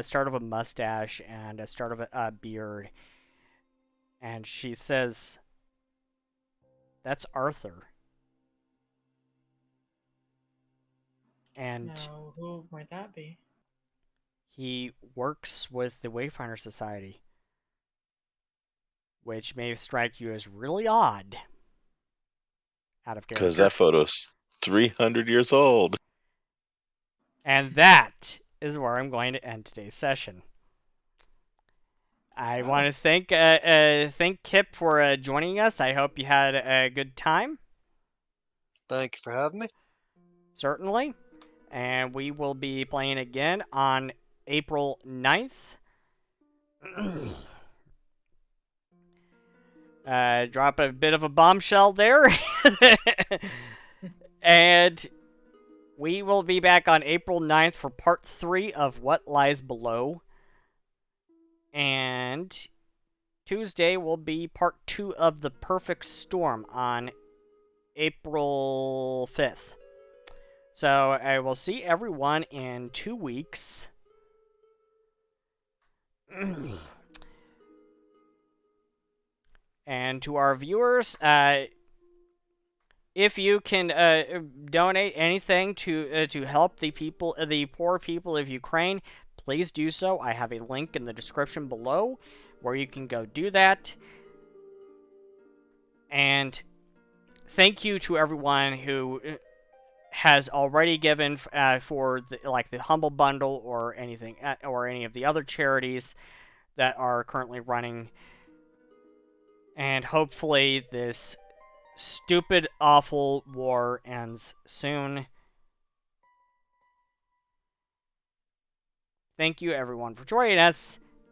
start of a mustache and a start of a beard. And she says, "That's Arthur." And Now, who might that be? he works with the Wayfinder Society, which may strike you as really odd. Out of Because character. that photo's 300 years old. And that is where I'm going to end today's session. I want to thank Kip for joining us. I hope you had a good time. Thank you for having me. Certainly. And we will be playing again on April 9th. Drop a bit of a bombshell there. And we will be back on April 9th for part 3 of What Lies Below. And Tuesday will be part 2 of The Perfect Storm on April 5th. So I will see everyone in 2 weeks. And to our viewers, if you can donate anything to help the poor people of Ukraine, please do so. I have a link in the description below where you can go do that. And thank you to everyone who has already given for the Humble Bundle or anything or any of the other charities that are currently running. And hopefully this stupid, awful war ends soon. Thank you everyone for joining us.